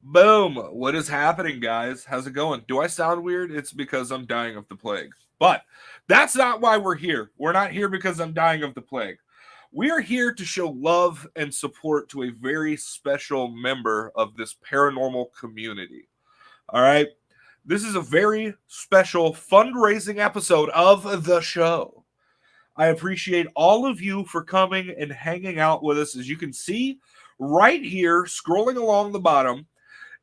Boom. What is happening, guys? How's it going? Do I sound weird? It's because I'm dying of the plague. But that's not why we're here. We're not here because I'm dying of the plague. We are here to show love and support to a very special member of this paranormal community. All right. This is a very special fundraising episode of the show. I appreciate all of you for coming and hanging out with us. As you can see right here, scrolling along the bottom,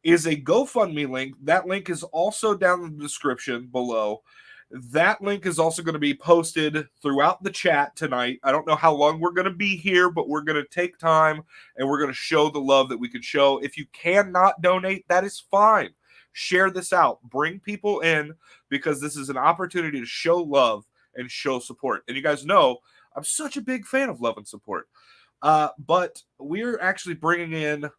is a GoFundMe link. That link is also down in the description below. That link is also going to be posted throughout the chat tonight. I don't know how long we're going to be here, but we're going to take time and we're going to show the love that we could show. If you cannot donate, that is fine. Share this out. Bring people in because this is an opportunity to show love and show support. And you guys know I'm such a big fan of love and support. But we're actually bringing in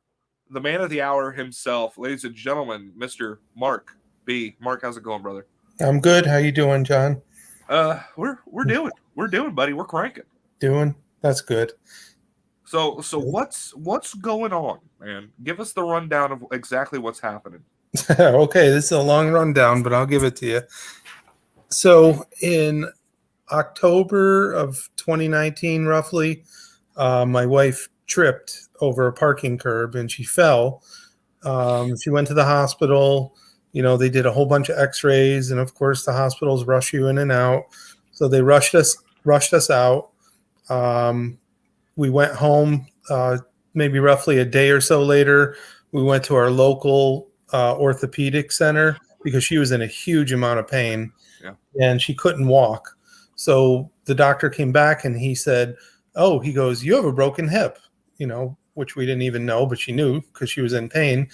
the man of the hour himself, ladies and gentlemen, Mr. Mark B. Mark, how's it going, brother? I'm good. How you doing, John? We're doing, buddy. We're cranking. Doing? That's good. So what's going on, man? Give us the rundown of exactly what's happening. Okay, this is a long rundown, but I'll give it to you. So in October of 2019, roughly, my wife tripped over a parking curb and she fell. She went to the hospital. You know, they did a whole bunch of x-rays, and of course the hospitals rush you in and out. So they rushed us out. We went home, maybe roughly a day or so later. We went to our local orthopedic center because she was in a huge amount of pain. Yeah. And she couldn't walk. So the doctor came back and he said, "Oh," he goes, "you have a broken hip," you know, which we didn't even know, but she knew because she was in pain.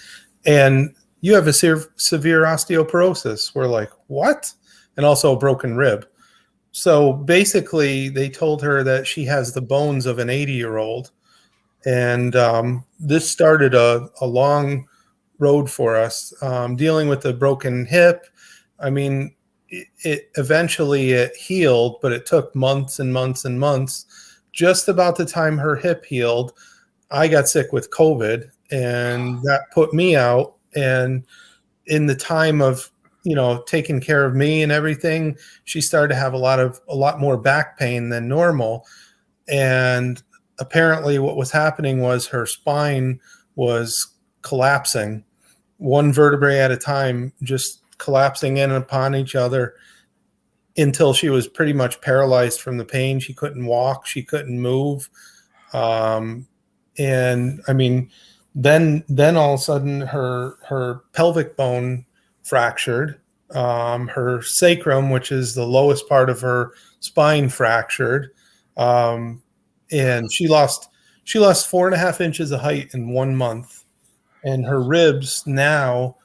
"And you have a severe osteoporosis." We're like, "What?" And also a broken rib. So basically they told her that she has the bones of an 80-year-old. And this started a long road for us, dealing with the broken hip. I mean, it eventually it healed, but it took months and months and months. Just about the time her hip healed, I got sick with COVID, and that put me out. And in the time of, you know, taking care of me and everything, she started to have a lot more back pain than normal. And apparently what was happening was her spine was collapsing, one vertebrae at a time, just collapsing in upon each other until she was pretty much paralyzed from the pain. She couldn't walk, she couldn't move. And I mean, then all of a sudden her pelvic bone fractured, her sacrum, which is the lowest part of her spine, fractured. And she lost 4.5 inches of height in 1 month. And her ribs now,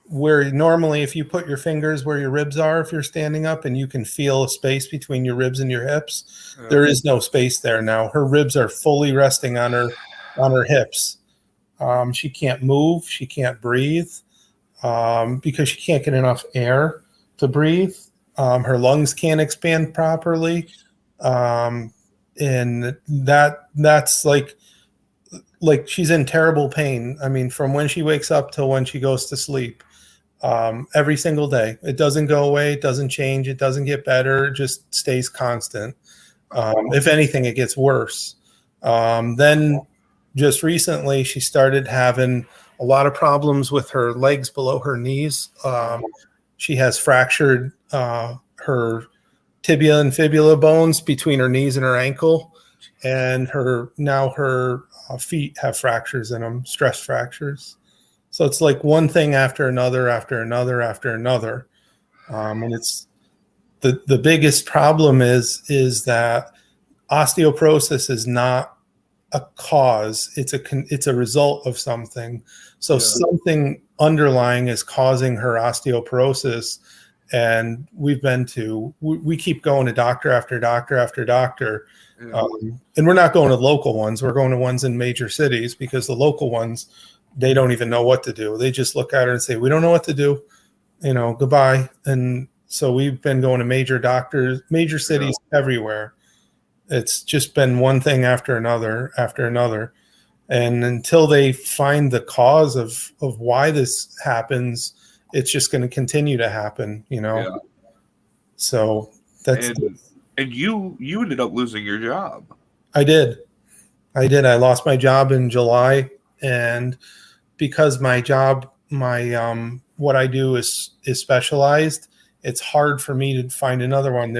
where normally if you put your fingers where your ribs are, if you're standing up and you can feel a space between your ribs and your hips, there is no space there now. Her ribs are fully resting on her hips. She can't move. She can't breathe because she can't get enough air to breathe. Her lungs can't expand properly. And that's like she's in terrible pain. I mean, from when she wakes up till when she goes to sleep, every single day. It doesn't go away. It doesn't change. It doesn't get better. It just stays constant. If anything, it gets worse. Then just recently, she started having a lot of problems with her legs below her knees. She has fractured her tibia and fibula bones between her knees and her ankle. And her feet have fractures in them, stress fractures. So it's like one thing after another, after another, after another. And it's the biggest problem is that osteoporosis is not a cause. It's a result of something. So something underlying is causing her osteoporosis. And we keep going to doctor after doctor after doctor. And we're not going to local ones. We're going to ones in major cities because the local ones, they don't even know what to do. They just look at her and say, "We don't know what to do, goodbye." And so we've been going to major doctors, major cities everywhere. It's just been one thing after another after another. And until they find the cause of why this happens, it's just going to continue to happen, you know? Yeah. So that's, and you ended up losing your job. I did. I lost my job in July, and because my job, what I do is specialized, it's hard for me to find another one.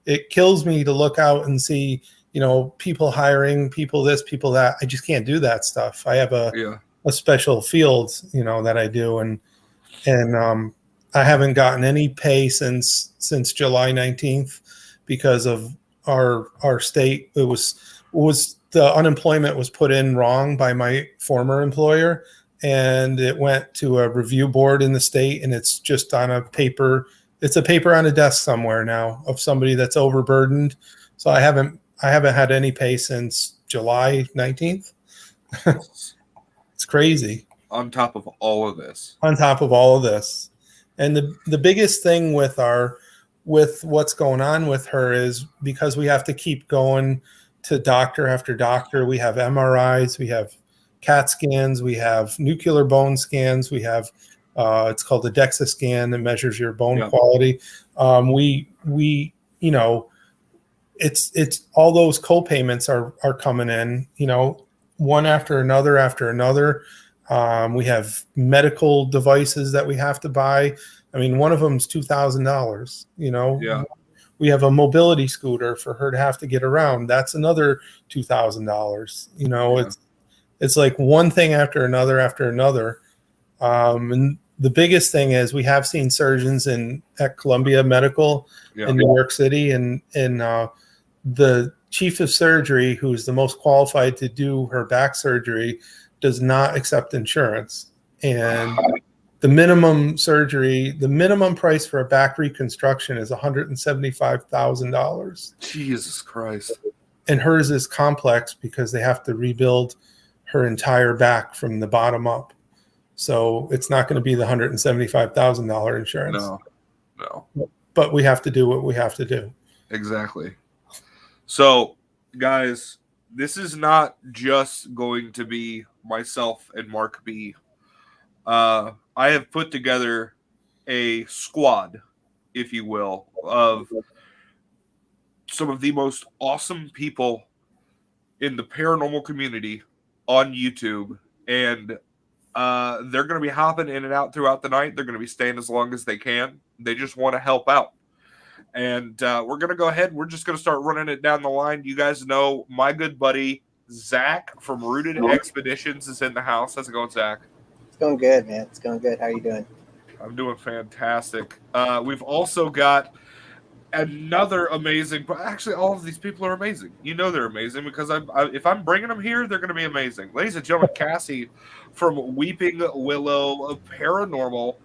It kills me to look out and see, you know, people hiring, people this, people that. I just can't do that stuff. I have a special field, you know, that I do, and I haven't gotten any pay since July 19th because of our state. It was the unemployment was put in wrong by my former employer, and it went to a review board in the state, and it's just on a paper. It's a paper on a desk somewhere now of somebody that's overburdened. So I haven't had any pay since July 19th. It's crazy. On top of all of this. On top of all of this. And the biggest thing with what's going on with her is because we have to keep going to doctor after doctor. We have MRIs, we have CAT scans, we have nuclear bone scans, we have it's called a DEXA scan that measures your bone quality. We you know, it's all those co-payments are coming in, you know, one after another after another. We have medical devices that we have to buy. I mean, one of them's $2,000, you know. Yeah. We have a mobility scooter for her to have to get around. That's another $2,000. You know, it's like one thing after another. And the biggest thing is we have seen surgeons at Columbia Medical in New York City, and the chief of surgery, who's the most qualified to do her back surgery, does not accept insurance. And the minimum price for a back reconstruction is $175,000. Jesus Christ. And hers is complex because they have to rebuild her entire back from the bottom up. So it's not going to be the $175,000 insurance. No. But we have to do what we have to do. Exactly. So, guys, this is not just going to be myself and Mark B. I have put together a squad, if you will, of some of the most awesome people in the paranormal community on YouTube. And they're going to be hopping in and out throughout the night. They're going to be staying as long as they can. They just want to help out. And we're going to go ahead. We're just going to start running it down the line. You guys know my good buddy, Zach from Rooted Expeditions is in the house. How's it going, Zach? It's going good, man. It's going good. How are you doing? I'm doing fantastic. We've also got another amazing. Actually, all of these people are amazing. You know they're amazing because if I'm bringing them here, they're going to be amazing. Ladies and gentlemen, Cassie from Weeping Willow of Paranormal.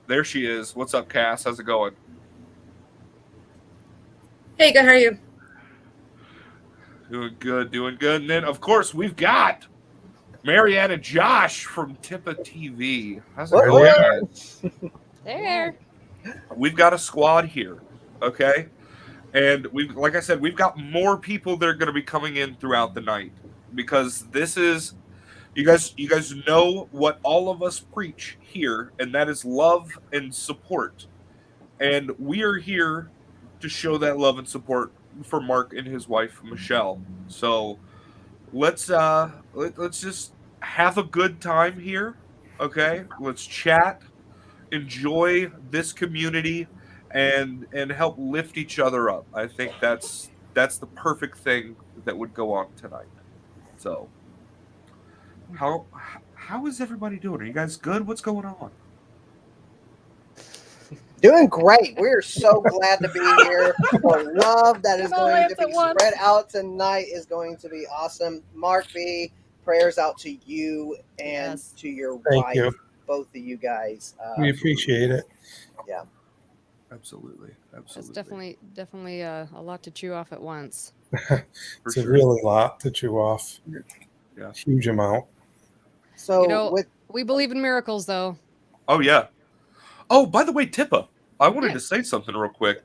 There she is. What's up, Cass? How's it going? Hey, good. How are you? Doing good. And then, of course, we've got Mariana Josh from Tippa TV. How's it going? There. We've got a squad here, okay? And like I said, we've got more people that are going to be coming in throughout the night because this is, you guys know what all of us preach here, and that is love and support. And we are here to show that love and support for Mark and his wife Michelle. So let's just have a good time here, okay? Let's chat, enjoy this community, and help lift each other up. I think that's the perfect thing that would go on tonight. So how is everybody doing? Are you guys good? What's going on? Doing great. We're so glad to be here. The love that is going to be spread out tonight is going to be awesome. Mark B, prayers out to you and to your wife, both of you guys. We appreciate it. Yeah. Absolutely. It's definitely a lot to chew off at once. It's a really lot to chew off. Yeah. Huge amount. So we believe in miracles, though. Oh, yeah. Oh, by the way, Tippa, I wanted to say something real quick.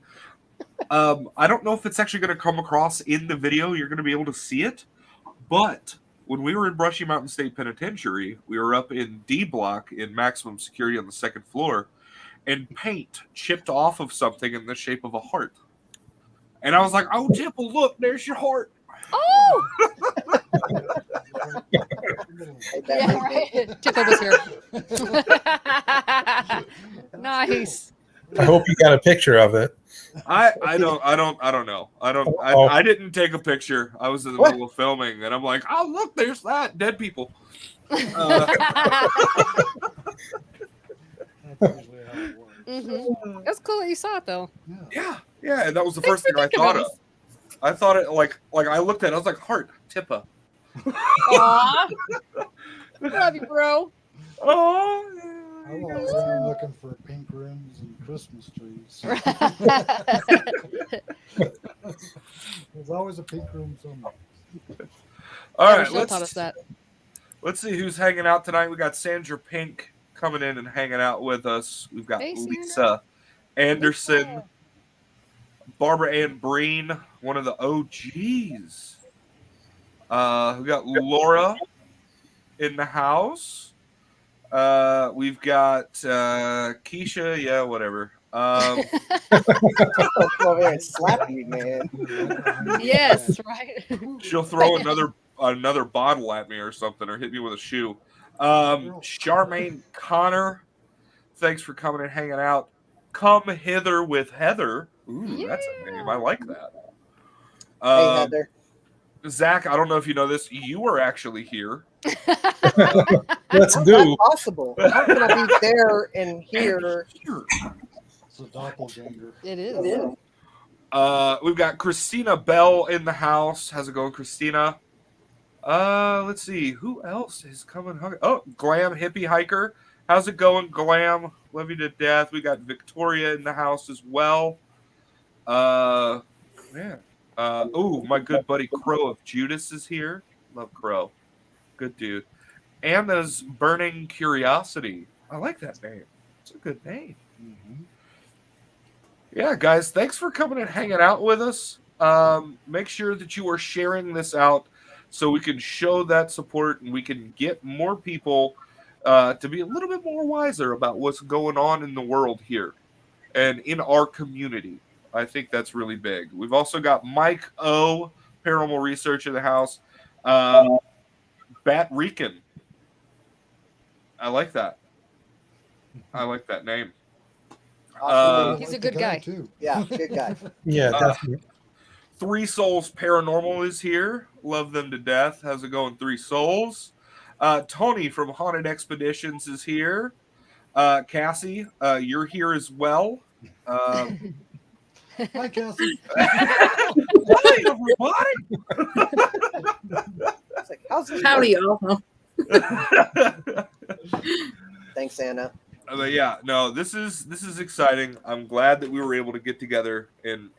I don't know if it's actually going to come across in the video. You're going to be able to see it. But when we were in Brushy Mountain State Penitentiary, we were up in D block in maximum security on the second floor, and paint chipped off of something in the shape of a heart. And I was like, "Oh, Tipple, look, there's your heart." Oh, Hey, yeah, that right. Tipple was here. Nice. I hope you got a picture of it. I don't know. I didn't take a picture. I was in the What? middle of filming, and I'm like, "Oh, look, there's that dead people." That's usually how it works. That's cool that you saw it though. Yeah. Yeah, and that was the Thanks first thing for I thinking thought of of. us. I thought it like I looked at it, I was like, "Heart, Tippa." Aw. Love you, bro. Oh. I walk around looking for pink rooms and Christmas trees. There's always a pink room somewhere. All Yeah, right, Michelle taught us that. let's see who's hanging out tonight. We got Sandra Pink coming in and hanging out with us. We've got Hey, Sandra. Lisa Anderson, Barbara Ann Breen, one of the OGs. We got Laura in the house. We've got Keisha. Yeah, whatever. Over there and slap you, man. Yes, right. She'll throw another bottle at me or something, or hit me with a shoe. Charmaine Connor, thanks for coming and hanging out. Come hither with Heather. Ooh, that's a name. I like that. Hey, Heather. Zach, I don't know if you know this. You were actually here. Let's How's do. that possible? How can I be there and here? It's a doppelganger. It is. We've got Christina Bell in the house. How's it going, Christina? Let's see. Who else is coming? Oh, Glam Hippie Hiker. How's it going, Glam? Love you to death. We got Victoria in the house as well. Man. My good buddy Crow of Judas is here. Love Crow. Good dude. Anna's Burning Curiosity. I like that name. It's a good name. Mm-hmm. Yeah, guys, thanks for coming and hanging out with us. Make sure that you are sharing this out so we can show that support and we can get more people to be a little bit more wiser about what's going on in the world here and in our community. I think that's really big. We've also got Mike O, Paranormal Research in the house. Bat Rican. I like that. I like that name. Awesome. He's a good guy. Too. Yeah, good guy. Yeah, definitely. Three Souls Paranormal is here. Love them to death. How's it going, Three Souls? Tony from Haunted Expeditions is here. Cassie, you're here as well. Hi, Cassie. Hi, everybody. It's like, how's this Howdy, work? y'all. Thanks, Anna. But yeah, no, this is exciting. I'm glad that we were able to get together and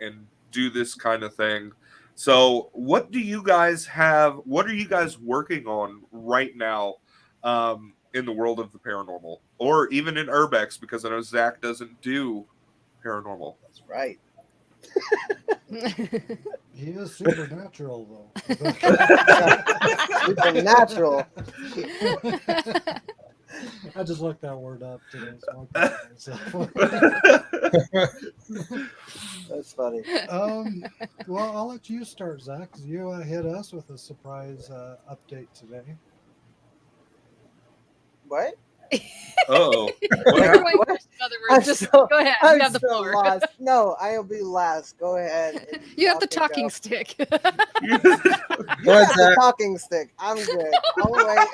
do this kind of thing. So, what do you guys have? What are you guys working on right now in the world of the paranormal, or even in Urbex? Because I know Zach doesn't do paranormal. That's right. He is supernatural, though. Supernatural. I just looked that word up today. So That's funny. well, I'll let you start, Zach, because you hit us with a surprise update today. What? Oh, You're going first, in other words. Just go ahead. You I'm have the so floor. lost. No, I'll be last. Go ahead. and You have I'll the pick talking up. stick. Go You ahead, got the Zach. talking stick. I'm good. I'll wait.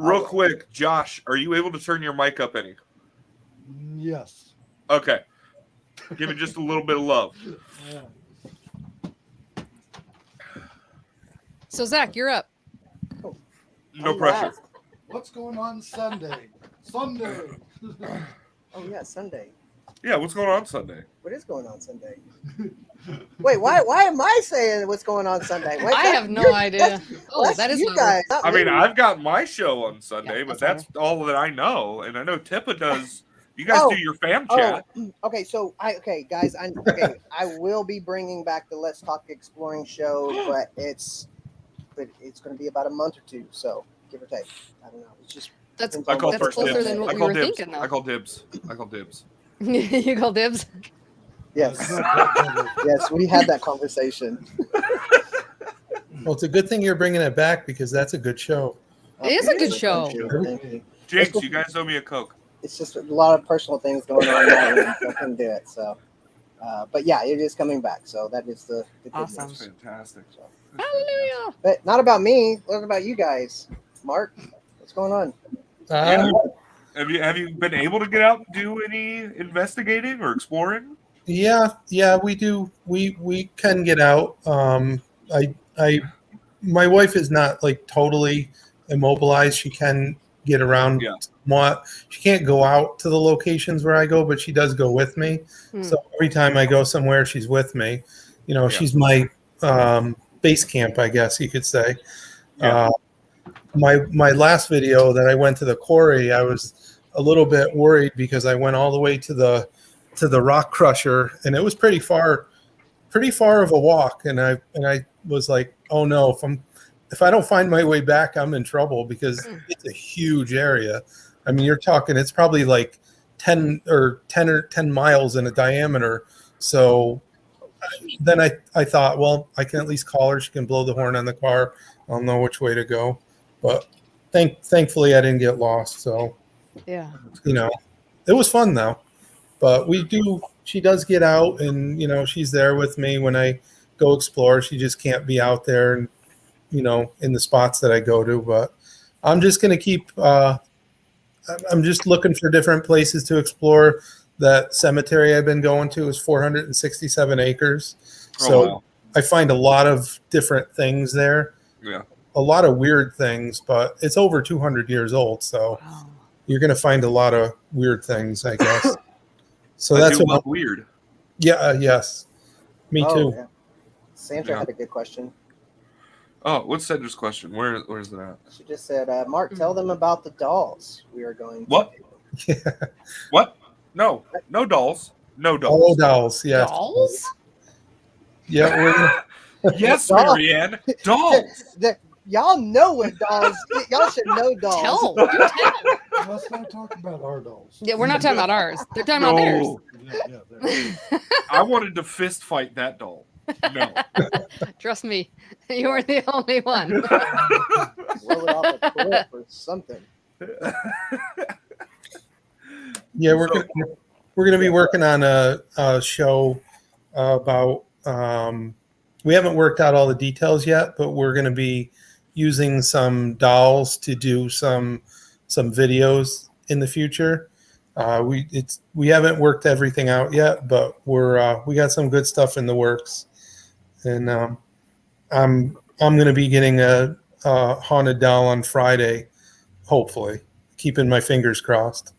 real quick, Josh, are you able to turn your mic up any? Yes. Okay, give me just a little bit of love. Yeah. So Zach, you're up. No I'm pressure. last. What's going on Sunday? Sunday. Oh yeah, Sunday. Yeah, what's going on Sunday? What is going on Sunday? Wait, why am I saying what's going on Sunday? Wait, I have no idea. Oh, that's that is you not guys. not I mean, me. I've got my show on Sunday, Yeah, but that's that's all that I know. And I know Tippa does, You guys do your fam chat. Okay, so I will be bringing back the Let's Talk Exploring show, but it's going to be about a month or two, so give or take. I don't know. It's just That's I call that's first closer dibs. than what I we call were dibs. thinking, though. I call dibs. I call dibs. You call dibs? yes, yes, we had that conversation. Well, it's a good thing you're bringing it back because that's a good show. It is a good show. Thank you. Thank you. Jinx, you guys owe me a Coke. It's just a lot of personal things going on now, and I couldn't do it. So, but yeah, it is coming back. So that is the good Awesome. news. Fantastic. So, Hallelujah. but not about me. What about you guys? Mark, what's going on? Have you been able to get out and do any investigating or exploring? Yeah, we do. We can get out. My wife is not like totally immobilized. She can get around somewhat. She can't go out to the locations where I go, but she does go with me. So every time I go somewhere, she's with me. You know, she's my base camp, I guess you could say. My last video that I went to the quarry, I was a little bit worried because I went all the way to the rock crusher, and it was pretty far of a walk, and I was like, oh no, if I don't find my way back, I'm in trouble because it's a huge area. I mean, you're talking, it's probably like 10 miles in a diameter. So then I thought, well, I can at least call her. She can blow the horn on the car. I'll know which way to go. But thankfully I didn't get lost. So, yeah, you know, it was fun though. But she does get out, and, you know, she's there with me when I go explore. She just can't be out there and, you know, in the spots that I go to. But I'm just going to keep, I'm just looking for different places to explore. That cemetery I've been going to is 467 acres. So wow. I find a lot of different things there. Yeah. A lot of weird things, but it's over 200 years old. So you're going to find a lot of weird things, I guess. So I that's do what love weird. Yeah. Yes. Me too. Yeah. Sandra had a good question. Oh, what's Sandra's question? Where's that at? She just said, Mark, tell them about the dolls we are going to. What? What? No dolls. No dolls. Oh, dolls. Yes. Dolls? Yeah. We're Yes, Marianne. Dolls. Y'all know what dolls. Y'all should know dolls. Tell. Do tell. Let's not talk about our dolls. Yeah, we're not talking about ours. They're talking about theirs. Yeah, I wanted to fist fight that doll. No. Trust me, you were the only one. Roll it off a cliff or something. Yeah, we're gonna be working on a show about. We haven't worked out all the details yet, but we're gonna be using some dolls to do some videos in the future. We haven't worked everything out yet, but we got some good stuff in the works, and I'm gonna be getting a haunted doll on Friday, hopefully. Keeping my fingers crossed.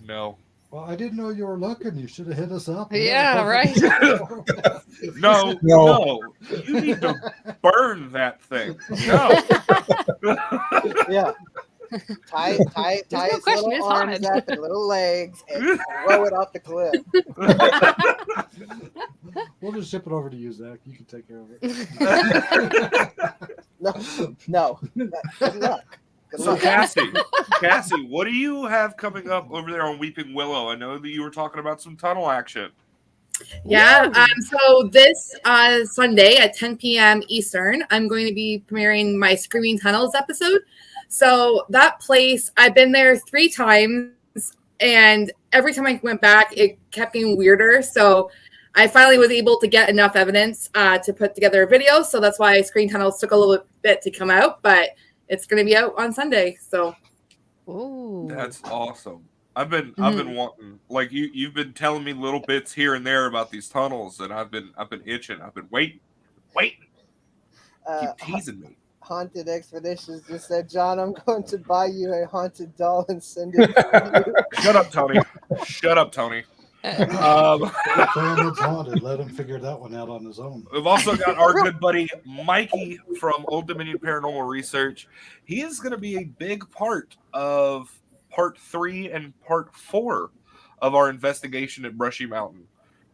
No. Well, I didn't know you were looking. You should have hit us up. Yeah, right. No. You need to burn that thing. No. Yeah. Tie no its question, little it's arms haunted. up and little legs and throw it off the cliff. We'll just ship it over to you, Zach. You can take care of it. No. Good luck. Good So luck. Cassie, what do you have coming up over there on Weeping Willow? I know that you were talking about some tunnel action. Yeah. So this Sunday at 10 p.m. Eastern, I'm going to be premiering my Screaming Tunnels episode. So that place, I've been there 3 times, and every time I went back, it kept getting weirder. So I finally was able to get enough evidence to put together a video. So that's why Screaming Tunnels took a little bit to come out, but it's going to be out on Sunday. So, That's awesome. I've been wanting, like you've been telling me little bits here and there about these tunnels, and I've been itching. I've been waiting. Keep teasing me. Haunted Expeditions just said, John, I'm going to buy you a haunted doll and send it to you. Shut up, Tony. Shut up, Tony. It's haunted. Let him figure that one out on his own. We've also got our good buddy Mikey from Old Dominion Paranormal Research. He is going to be a big part of part 3 and part 4 of our investigation at Brushy Mountain.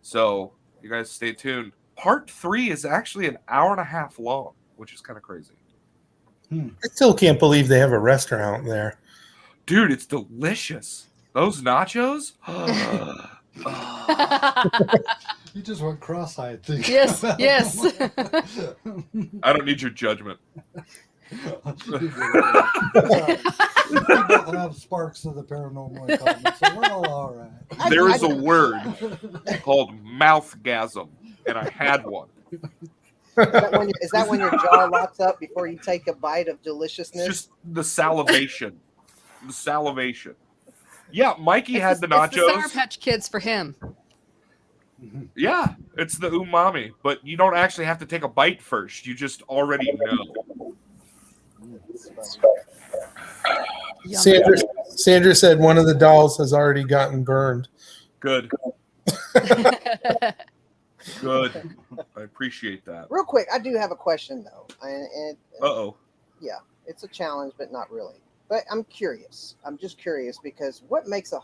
So you guys stay tuned. Part 3 is actually an hour and a half long, which is kind of crazy. I still can't believe they have a restaurant there. Dude, it's delicious. Those nachos? You just went cross-eyed thinking. Yes, yes. I don't need your judgment. We both have sparks of the paranormal in common, so we're all right. There is a word called mouthgasm, and I had one. Is that when your jaw locks up before you take a bite of deliciousness? Just the salivation. The salivation. Yeah, Mikey had the It's the Sour nachos. Patch Kids for him. Yeah, it's the umami, but you don't actually have to take a bite first. You just already know. Sandra said one of the dolls has already gotten burned. Good. Good. I appreciate that. Real quick, I do have a question though, and Uh-oh. yeah, it's a challenge, but not really. But I'm curious. I'm just curious because what makes a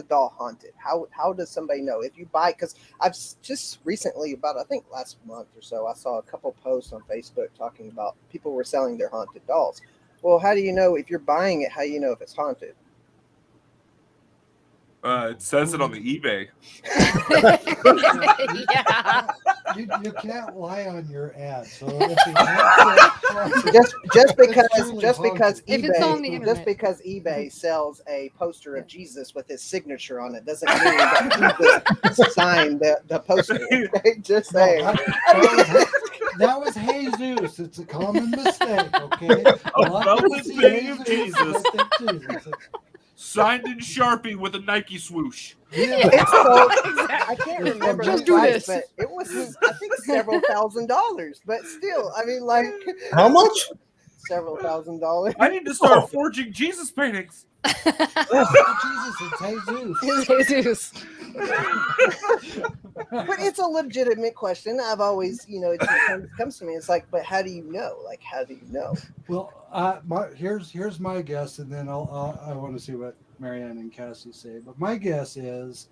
doll haunted? How does somebody know if you buy? Because I've just recently, about I think last month or so, I saw a couple posts on Facebook talking about people were selling their haunted dolls. Well, how do you know if you're buying it? How do you know if it's haunted? It says it on the eBay. Yeah. You can't lie on your ad. So if the ad says- just because If it's on the eBay internet. just because eBay sells a poster of Jesus with his signature on it doesn't mean that Jesus signed the poster. Okay? Just No, saying. that was Jesus. It's a common mistake, okay? A lot of Velvet people see name of Jesus. but they think Jesus. Signed in Sharpie with a Nike swoosh. Yeah. It's so, I can't remember Just the do price, this. but it was I think several $1,000s. But still, I mean, like How much? several $1,000s. I need to start forging Jesus paintings. Jesus, it's Jesus. Jesus. But it's a legitimate question. I've always, it just comes to me. It's like, but how do you know? Like, how do you know? Well, here's my guess, and then I want to see what Marianne and Cassie say. But my guess is,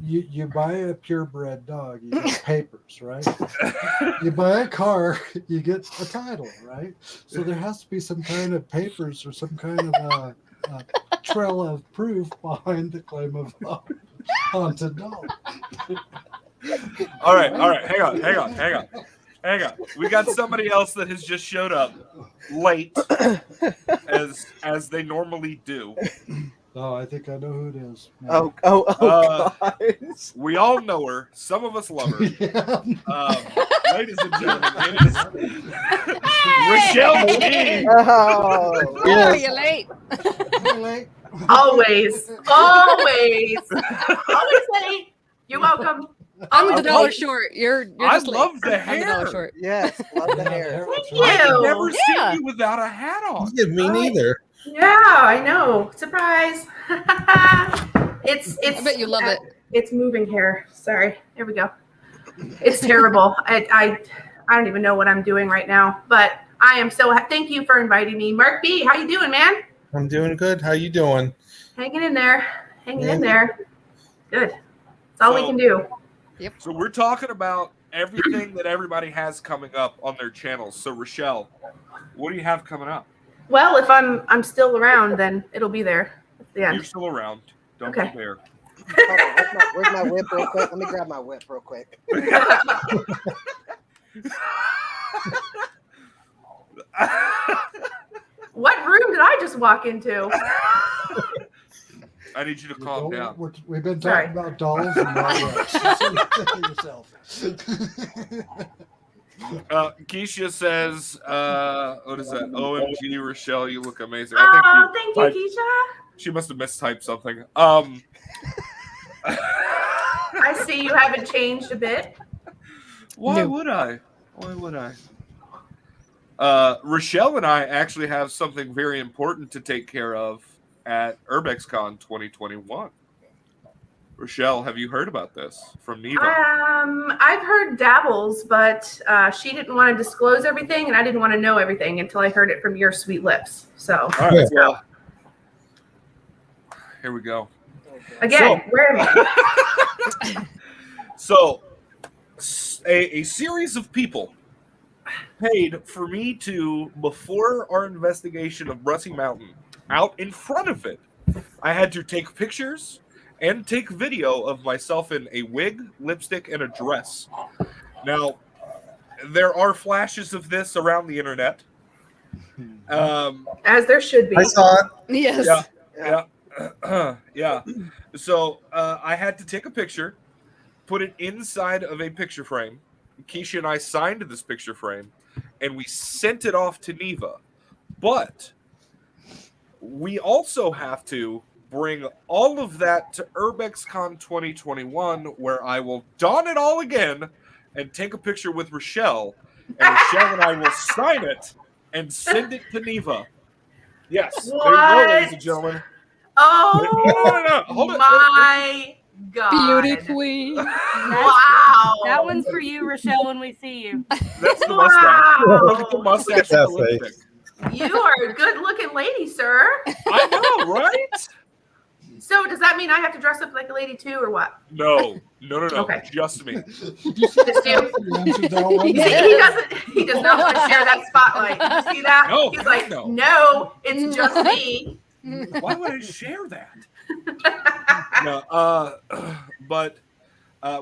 you buy a purebred dog, you get papers, right? You buy a car, you get a title, right? So there has to be some kind of papers or some kind of trail of proof behind the claim of haunted dog. All right. Hang on. We got somebody else that has just showed up late, as they normally do. Oh, I think I know who it is. Oh, God. We all know her. Some of us love her. Yeah. Ladies and gentlemen, it is Rochelle King. Oh, Oh, are you late? Always late. You're welcome. I'm the I dollar love- short. You're I just late. love the I'm the dollar hair. short. yes, love the hair. Thank I've you. never Yeah. seen you without a hat on. Yeah, me neither. Yeah, I know. Surprise. It's I bet you love it. It's moving hair. Sorry. There we go. It's terrible. I don't even know what I'm doing right now, but I am so thank you for inviting me. Mark B, how you doing, man? I'm doing good. How you doing? Hanging in there. Good. That's all we can do. So we're talking about everything that everybody has coming up on their channels. So Rochelle, what do you have coming up? Well, if I'm still around, then it'll be there at the You're end. still around. Don't Okay. be there. Hold on, where's my whip real quick? Let me grab my whip real quick. What room did I just walk into? I need you to calm down. We've been Sorry. talking about dolls and not yourself. Keisha says, what is that? OMG, Rochelle, you look amazing. Oh, thank you, typed- Keisha. She must have mistyped something. I see you haven't changed a bit. Why No. would I? Rochelle and I actually have something very important to take care of at UrbexCon 2021. Rochelle, have you heard about this from Neva? I've heard dabbles, but she didn't want to disclose everything, and I didn't want to know everything until I heard it from your sweet lips. So, All right, well, here we go. Again, where am I? So, a series of people paid for me to, before our investigation of Brushy Mountain, out in front of it, I had to take pictures and take video of myself in a wig, lipstick, and a dress. Now, there are flashes of this around the internet. As there should be. I saw it. Yes. Yeah. So I had to take a picture, put it inside of a picture frame. Keisha and I signed this picture frame, and we sent it off to Neva. But we also have to bring all of that to UrbexCon 2021, where I will don it all again and take a picture with Rochelle, and Rochelle and I will sign it and send it to Neva. Yes, there you go, ladies and gentlemen. Oh, No. Hold it. my God. Beauty queen. Wow. That one's for you, Rochelle, when we see you. That's the mustache. Look at the mustache and the That lipstick. You are a good-looking lady, sir. I know, right? So does that mean I have to dress up like a lady too, or what? No. Okay. Just me. Just you. He does not want to share that spotlight. You see that? No, He's like, no. no, it's just me. Why would I share that? No, but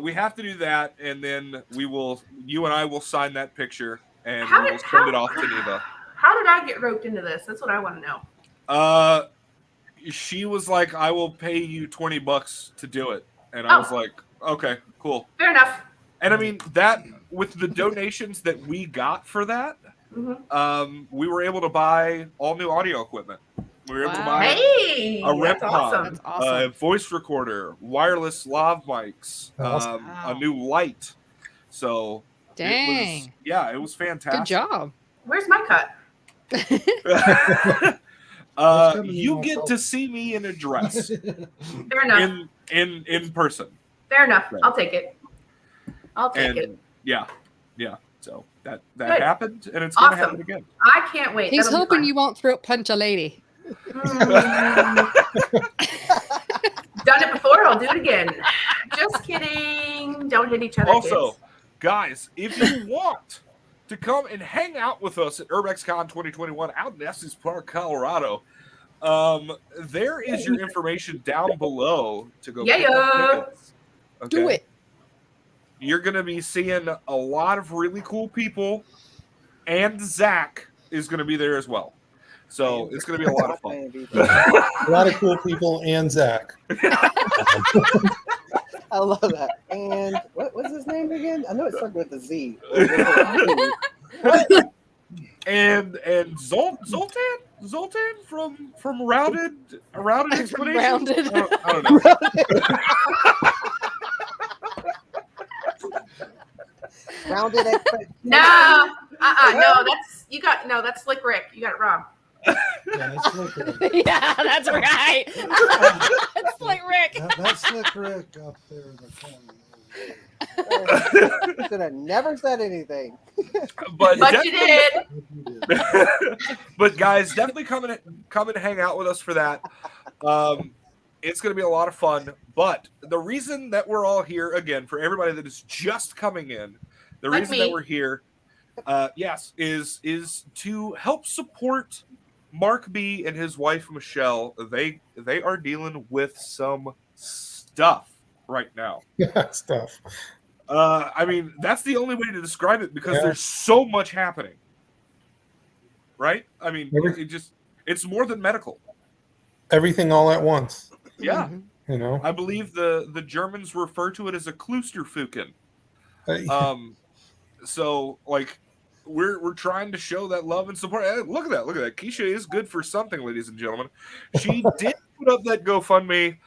we have to do that, and then you and I will sign that picture, and we will send it off to Neva. How did I get roped into this? That's what I want to know. She was like, I will pay you $20 to do it. And I was like, okay, cool. Fair enough. And I mean, that with the donations that we got for that, we were able to buy all new audio equipment. We were able to buy a REM pod, a voice recorder, wireless lav mics, a new light. So, dang. It was fantastic. Good job. Where's my cut? You get to see me in a dress. Fair enough. In person. Fair enough. Right. I'll take it. I'll take it. Yeah. So that Good. happened, and it's going to Awesome. happen again. I can't wait. He's That'll be hoping fun. you won't throat punch a lady. Done it before. I'll do it again. Just kidding. Don't hit each other. Also, kids. guys, if you want to come and hang out with us at UrbexCon 2021 out in Estes Park, Colorado, there is your information down below to go pick up tickets. Okay? Do it. You're going to be seeing a lot of really cool people, and Zach is going to be there as well. So it's going to be a lot of fun. A lot of cool people and Zach. I love that. And what's his name again? I know it started with a Z. and Zoltan from Routed Explanations. Rounded. I don't know. Rounded expectations. No. That's Slick Rick. You got it wrong. Yeah, that's Slick Rick. Yeah, that's right. It's like Rick. That's Slick Rick up there in the corner. Should have never said anything. But you did. But guys, definitely come and hang out with us for that. It's going to be a lot of fun. But the reason that we're all here, again, for everybody that is just coming in, the Like reason me. that we're here, is to help support Mark B and his wife Michelle. They are dealing with some stuff right now. Yeah, stuff. I mean, that's the only way to describe it, because there's so much happening. Right? I mean, it's more than medical. Everything all at once. Yeah. You know, I believe the Germans refer to it as a Klusterfuken. So like we're trying to show that love and support. Hey, look at that. Keisha is good for something, ladies and gentlemen. She did put up that GoFundMe.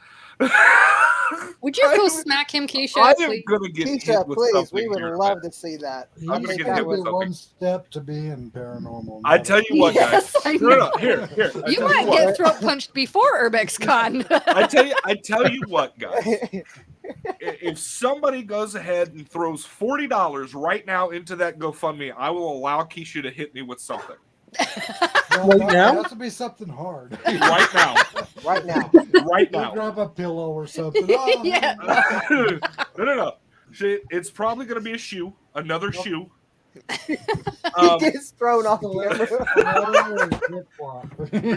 Would you go smack him, Keisha? I am please? gonna get hit Keisha, with please, something we would here. love to see that. I'm gonna get That hit would with be something. one step to being paranormal. I tell you what, guys. Yes, I No, here. I You tell might what. get throat punched before UrbexCon. I tell you what, guys. If somebody goes ahead and throws $40 right now into that GoFundMe, I will allow Keisha to hit me with something. Well, Right that now? has to be something hard. Right now. Right now. Right Go now. grab a pillow or something. Oh, Yeah. No. It's probably going to be a shoe, another shoe. He gets thrown off camera.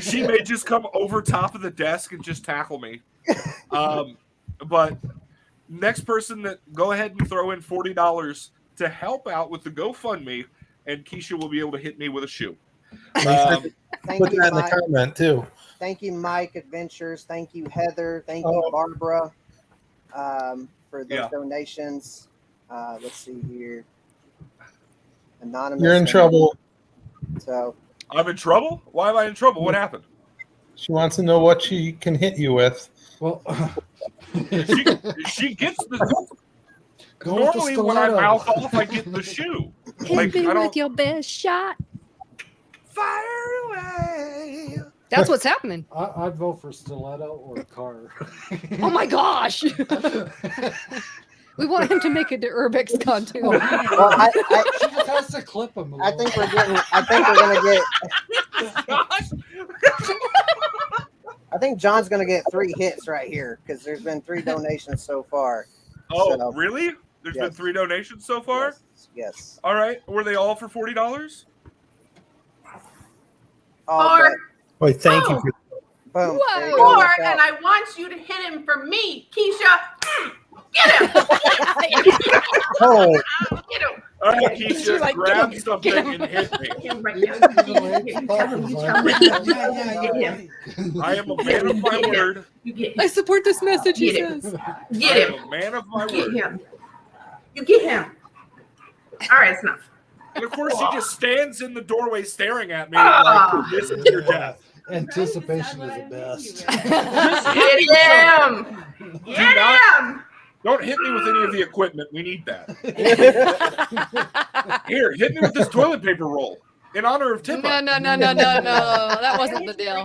She may just come over top of the desk and just tackle me. But next person that go ahead and throw in $40 to help out with the GoFundMe, and Keisha will be able to hit me with a shoe. Thank Put you, that in the Mike. comment too. Thank you, Mike Adventures. Thank you, Heather. Thank you, Barbara, for those donations. Let's see here. Anonymous. You're in trouble. So I'm in trouble? Why am I in trouble? What happened? She wants to know what she can hit you with. Well, she gets the. Go with the Normally, when I stiletto. mouth off, I get the shoe. Hit me with your best shot. Fire away. That's what's happening. I'd vote for stiletto or a car. Oh my gosh. We want him to make it to Urbex's content. well, She just has to clip him. I think we're gonna get. I think John's gonna get 3 hits right here because there's been 3 donations so far. Oh, So, really? There's been yes. 3 donations so far? Yes. All right. Were they all for $40? Or, Wait, thank you. Boom. Whoa. There you go. or, and I want you to hit him for me, Keisha. Get him. Oh, Get him. All right, Keisha, She's like, grab get him, something get him. and hit me. Get him right now. Get him. I am a man of my word. You get I him. support this message, he Get him. says. Get I am him. a man of my Get word. him. You get him. All right, it's enough. And of course, she just stands in the doorway staring at me Ah. like, this is your death. Anticipation is the best. Get him. Get him. Don't hit me with any of the equipment. We need that. Here, hit me with this toilet paper roll in honor of No, Tippa. no. That wasn't the deal.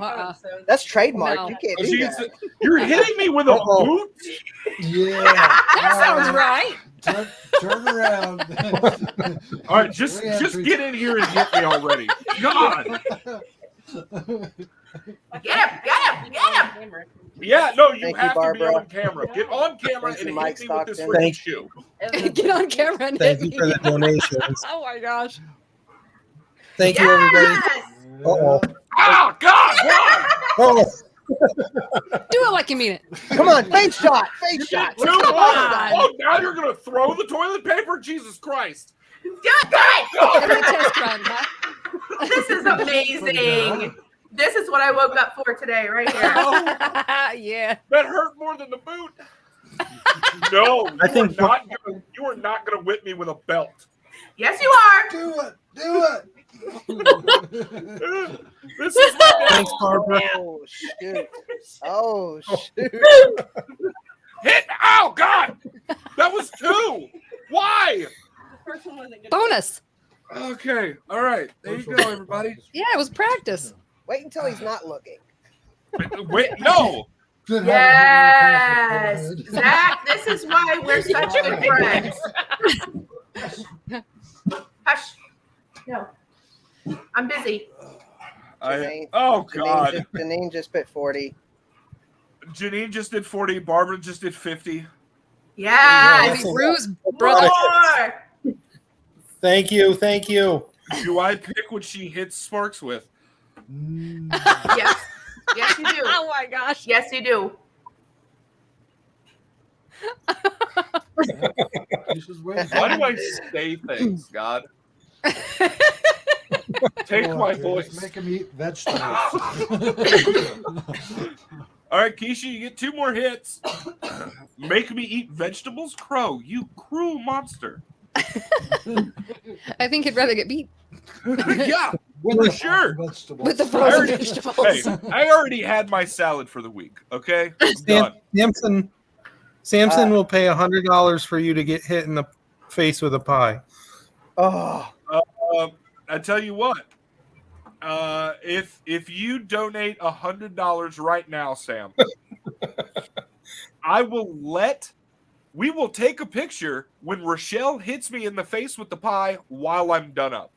That's trademark. No. You can't Oh, do she's- that. You're hitting me with a Uh-oh. boot? Yeah. That sounds right. Turn around. All right, just get in here and hit me already. God. Get him. Yeah, no, you Thank you, have to be Barbara. on camera. Get on camera Thank you, and Mike hit me with this Stockton. freaking Thank shoe. Get on camera and thank hit you for me. the donations. Oh my gosh. Thank you, everybody. Yes. Uh-oh. Oh, God, why? Oh, Do it like you mean it. Come on, fake shot. Fake shot. Too Come much. on. Oh, now you're going to throw the toilet paper? Jesus Christ. Every test run, huh? This is amazing. This is what I woke up for today, right here. Yeah. That hurt more than the boot. No, I think you are not going to whip me with a belt. Yes, you are. Do it. This is my thanks, Barbara. Oh shoot. hit. Oh, God. That was 2. Why? Bonus. Okay. All right. There you go, everybody. Yeah, it was practice. Wait until he's not looking. Wait, no. Yes. Zach, this is why we're such good friends. Hush. No. I'm busy. Oh, God. Janine just put 40. Janine just did 40. Barbara just did 50. Yes. Bruce, brother. More. Thank you. Do I pick what she hits sparks with? Yes. Yes, you do. Oh my gosh. Yes, you do. Why do I say things, God? Take my voice. Make him eat vegetables. All right, Keisha, you get 2 more hits. Make me eat vegetables? Crow, you cruel monster. I think he'd rather get beat Yeah, With for the sure. vegetables. with the I frozen already, vegetables. hey, I already had my salad for the week, okay? I'm done. Samson will pay $100 for you to get hit in the face with a pie. Oh, I tell you what, if you donate $100 right now, Sam, we will take a picture when Rochelle hits me in the face with the pie while I'm done up.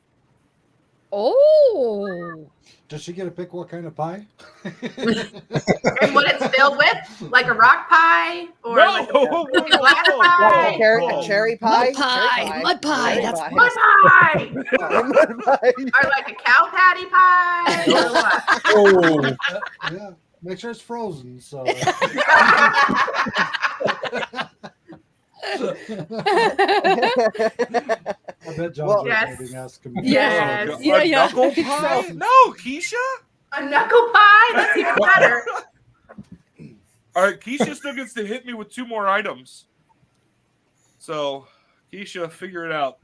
Oh. Does she get to pick what kind of pie? And what it's filled with? Like a rock pie? Or No! like a glass Whoa, pie? whoa. A cherry pie. Mud pie. Mud pie. Cherry That's pie. Mud pie! Mud pie. Or like a cow patty pie? Or what? Oh, Yeah. Make sure it's frozen. So. I bet John's Well, yes. being asked to Yes. Oh, Yeah, a yeah. knuckle pie? No, Keisha? A knuckle pie? That's even better. All right, Keisha still gets to hit me with 2 more items. So, Keisha, figure it out.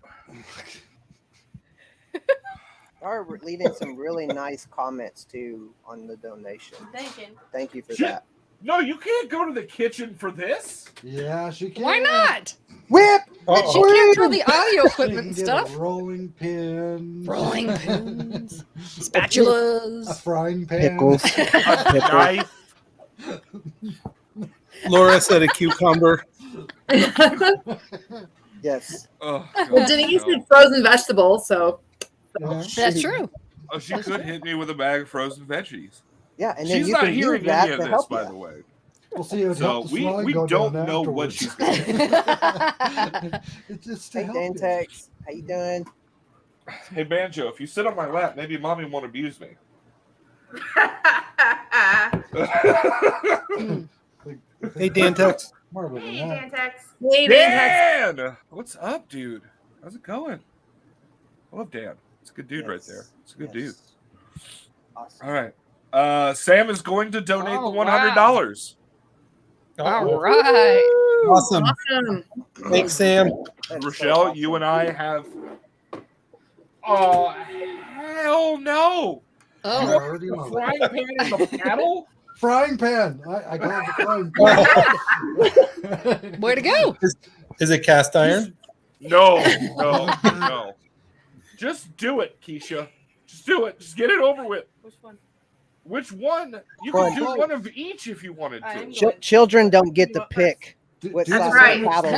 Are leaving some really nice comments too on the donation. Thinking. Thank you for Shit. that. No, you can't go to the kitchen for this. Yeah, she can. Why not? Whip. Uh-oh. She can't throw the audio She equipment can and get stuff. a rolling pin. Rolling pins, A spatulas. frying pan. Pickles. A knife. Laura said a cucumber. Yes. Oh, Well, Denise no. said frozen vegetables, so Yeah. That's true. Oh, she could hit me with a bag of frozen veggies. Yeah, and then She's you not can use hearing that any of to this, help by you. the way. We'll see. It would So help the we swelling we go don't down know what afterwards. she's going to do. It's just to Hey, help you. Dantex, how you doing? Hey, Banjo, if you sit on my lap, maybe mommy won't abuse me. Hey, Dantex. More than Hey, that. Dantex. hey, Dan, Dan! What's up, dude? How's it going? I love Dan. It's a good dude right there. It's a good dude. Awesome. All right. Sam is going to donate Oh, the $100. All right. Awesome. awesome. Thanks, Sam. That's so Rochelle, awesome. you and I have. Oh, hell no! I Oh, already The love it. frying pan in the paddle? Frying pan. I call it the frying pan. way to go. Is it cast iron? No. Just do it, Keisha. Just do it. Just get it over with. Which one? Which one? You One. can do one of each if you wanted I am to. going. Children don't get to pick Do- what do size the right. of paddle they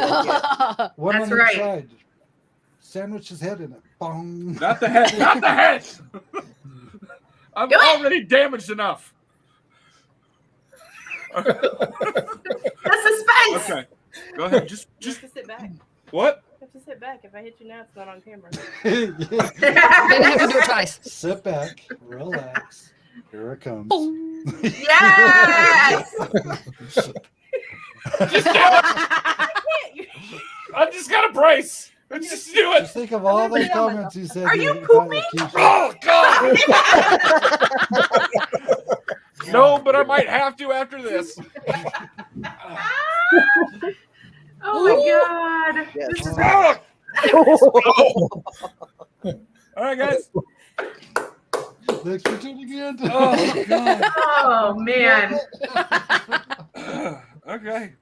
get. One That's on right. each side. Sandwich his head in it. Bong. Not the head. Not the head. I'm Do it. already damaged enough. The suspense. Okay. Go ahead. Just You have to sit back. what? You have to sit back. If I hit you now, it's not on camera. Didn't have to do it twice. Sit back. Relax. Here it comes. Boom. Yes. Just do it. I just got a brace. Let's just do it. Just think of all those comments you said. Are you got pooping? Keisha. Oh God. No, but I might have to after this. Oh my God. Yes. This is Ah! All right, guys. Thanks for tuning in. Oh God. Oh man. Okay.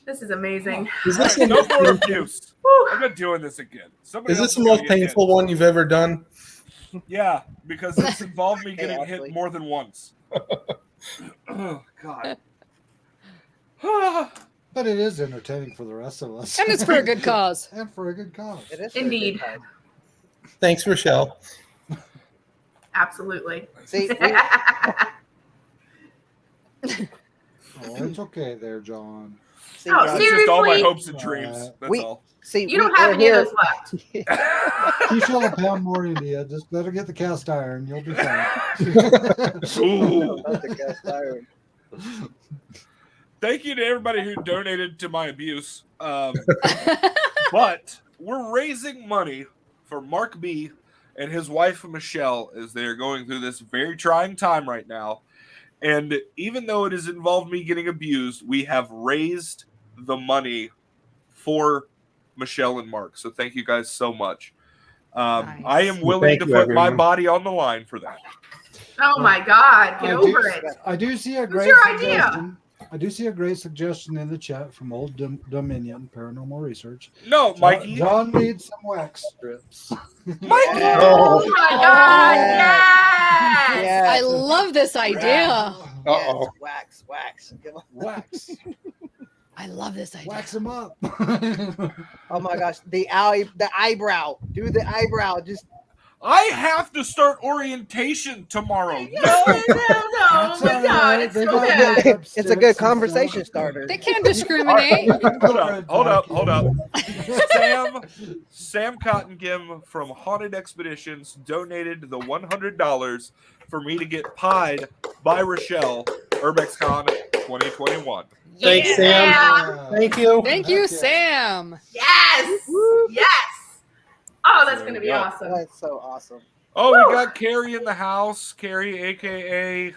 This is amazing. Is this, No more abuse. Whew. I'm not doing this again. Somebody is else this the is gonna most get hit. painful one you've ever done? Yeah, because it's involved me Hey, getting Ashley. hit more than once. Oh God. But it is entertaining for the rest of us. And it's for a good cause. And for a good cause. It is for a Indeed. good time. Thanks, Rochelle. Absolutely. See, Oh, it's okay there, John. see, Oh, guys, It's just all my Seriously? hopes and dreams. That's We- all. see, You don't have we're any of here. those left. Keisha will pound more into you. Just better get the cast iron. You'll be fine. Ooh. About the cast iron. Thank you to everybody who donated to my abuse. But we're raising money for Mark B and his wife Michelle as they are going through this very trying time right now. And even though it has involved me getting abused, we have raised the money for Michelle and Mark. So thank you guys so much. Nice. I am willing Thank to you, put my everyone. body on the line for that. Oh my God. Get I over do- it. I do see a What's great your idea? suggestion. I do see a great suggestion in the chat from Old Dominion Paranormal Research. No, Mikey. John needs some wax strips. Mikey. Oh my God. Yes. Yes. I love this idea. Uh-oh. Yes. Wax, wax. Give 'em- Wax. I love this idea. Wax him up. Oh my gosh, the eyebrow. Do the eyebrow. Just I have to start orientation tomorrow. No, we're done. It's so bad. It's a good conversation starter. They can't discriminate. Hold up. Sam Cottengim from Haunted Expeditions donated the $100 for me to get pied by Rochelle, UrbexCon 2021. Thanks, Sam. Thank you. Thank you, Sam. Yes. Yes. Oh, that's going to be awesome. That's so awesome. Oh, we got Carrie in the house. Carrie, aka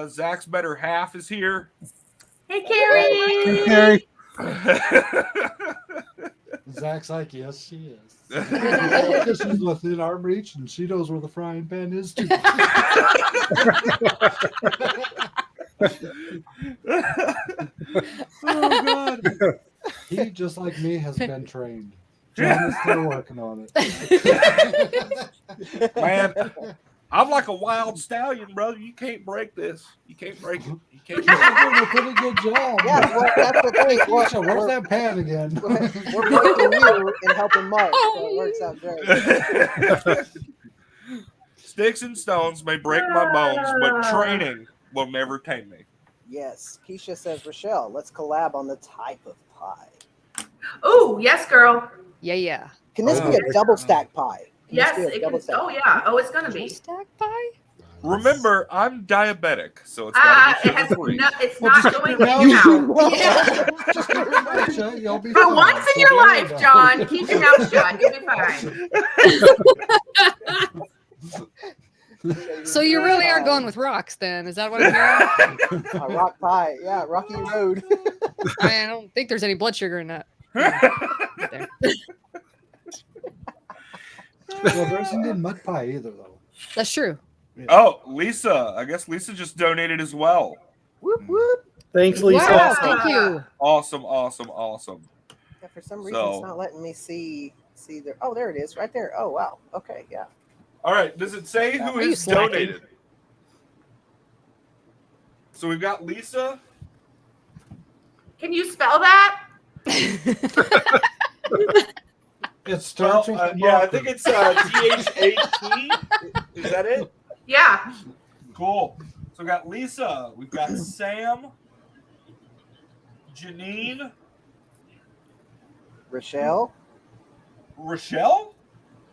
Zach's better half, is here. Hey, Carrie. Carrie. Zach's like, yes, she is. Because she's within arm reach and she knows where the frying pan is too. Oh God. He, just like me, has been trained. John is still working on it. Man, I'm like a wild stallion, bro. You can't break this. You can't break it. You can't He's break it. doing a pretty good job. Yeah, well, that's the thing. Keisha, where's that pan again? We're breaking you and helping Mark, so it works out great. Sticks and stones may break my bones, but training will never tame me. Yes, Keisha says, Rochelle, let's collab on the type of pie. Oh, yes, girl. Yeah. Can this be a double stack pie? Can Yes, this be a it double can. stack Oh, pie? yeah. Oh, it's going to be. Stack pie? Remember, I'm diabetic, so it's got to It be has sugar-free. no, it's Well, not just going keep your in mouth now. shut. Just keep your mouth shut. You'll be For fine. once in your life, John, keep your mouth shut. You'll be fine. So you really are going with rocks then? Is that what I'm hearing? A rock pie. Yeah, Rocky Road. I don't think there's any blood sugar in that. There. Well, there isn't any mud pie either, though. That's true. Oh, Lisa. I guess Lisa just donated as well. Whoop, whoop. Thanks, Lisa. Wow, thank you. Awesome. Yeah, for some reason, So- it's not letting me see the. Oh, there it is, right there. Oh, wow. Okay, yeah. All right, does it say who Are you has slacking? donated? So we've got Lisa. Can you spell that? It starts with the yeah, I marker. think it's THAT. Is that it? Yeah. Cool. So we got Lisa. We've got Sam. Janine. Rochelle. Rochelle?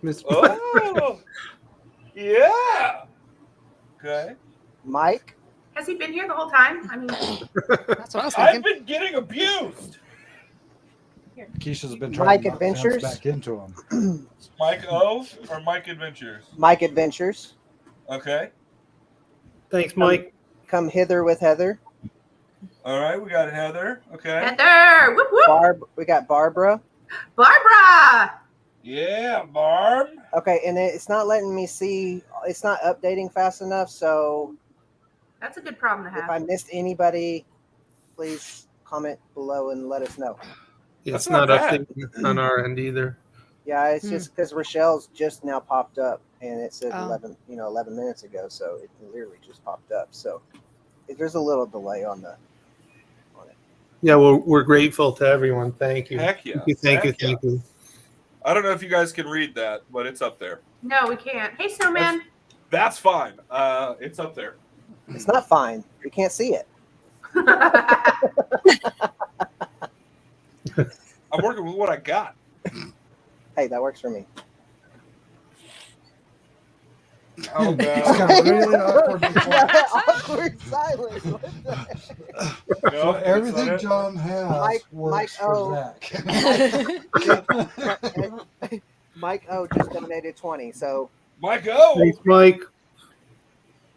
Miss- Oh. Yeah. Okay. Mike. Has he been here the whole time? I mean, That's what I was I've thinking. been getting abused. Keisha's been Mike trying to knock sense Adventures? back into him. Mike O or Mike Adventures? Mike Adventures. Okay. Thanks, Mike. Come hither with Heather. All right, we got Heather. Okay. Heather. Whoop, whoop. We got Barbara. Barbara. Yeah, Barb. Okay, and it's not letting me see. It's not updating fast enough. So That's a good problem to if I have. missed anybody, please comment below and let us know. It's That's not not bad. updating on our end either. Yeah, it's just because Rochelle's just now popped up, and it said Oh. 11 minutes ago, so it literally just popped up. So there's a little delay on it. Yeah, we're grateful to everyone. Thank you. Heck yeah. Thank you. Heck yeah. Thank you. I don't know if you guys can read that, but it's up there. No, we can't. Hey, Snowman. That's fine. It's up there. It's not fine. We can't see it. I'm working with what I got. Hey, that works for me. Oh, It's no. got a really awkward reply. Awkward silence. What the heck? No, So it's everything not it. John has Mike works O. for Zach. Mike O just donated 20. So Mike O. Thanks, Mike.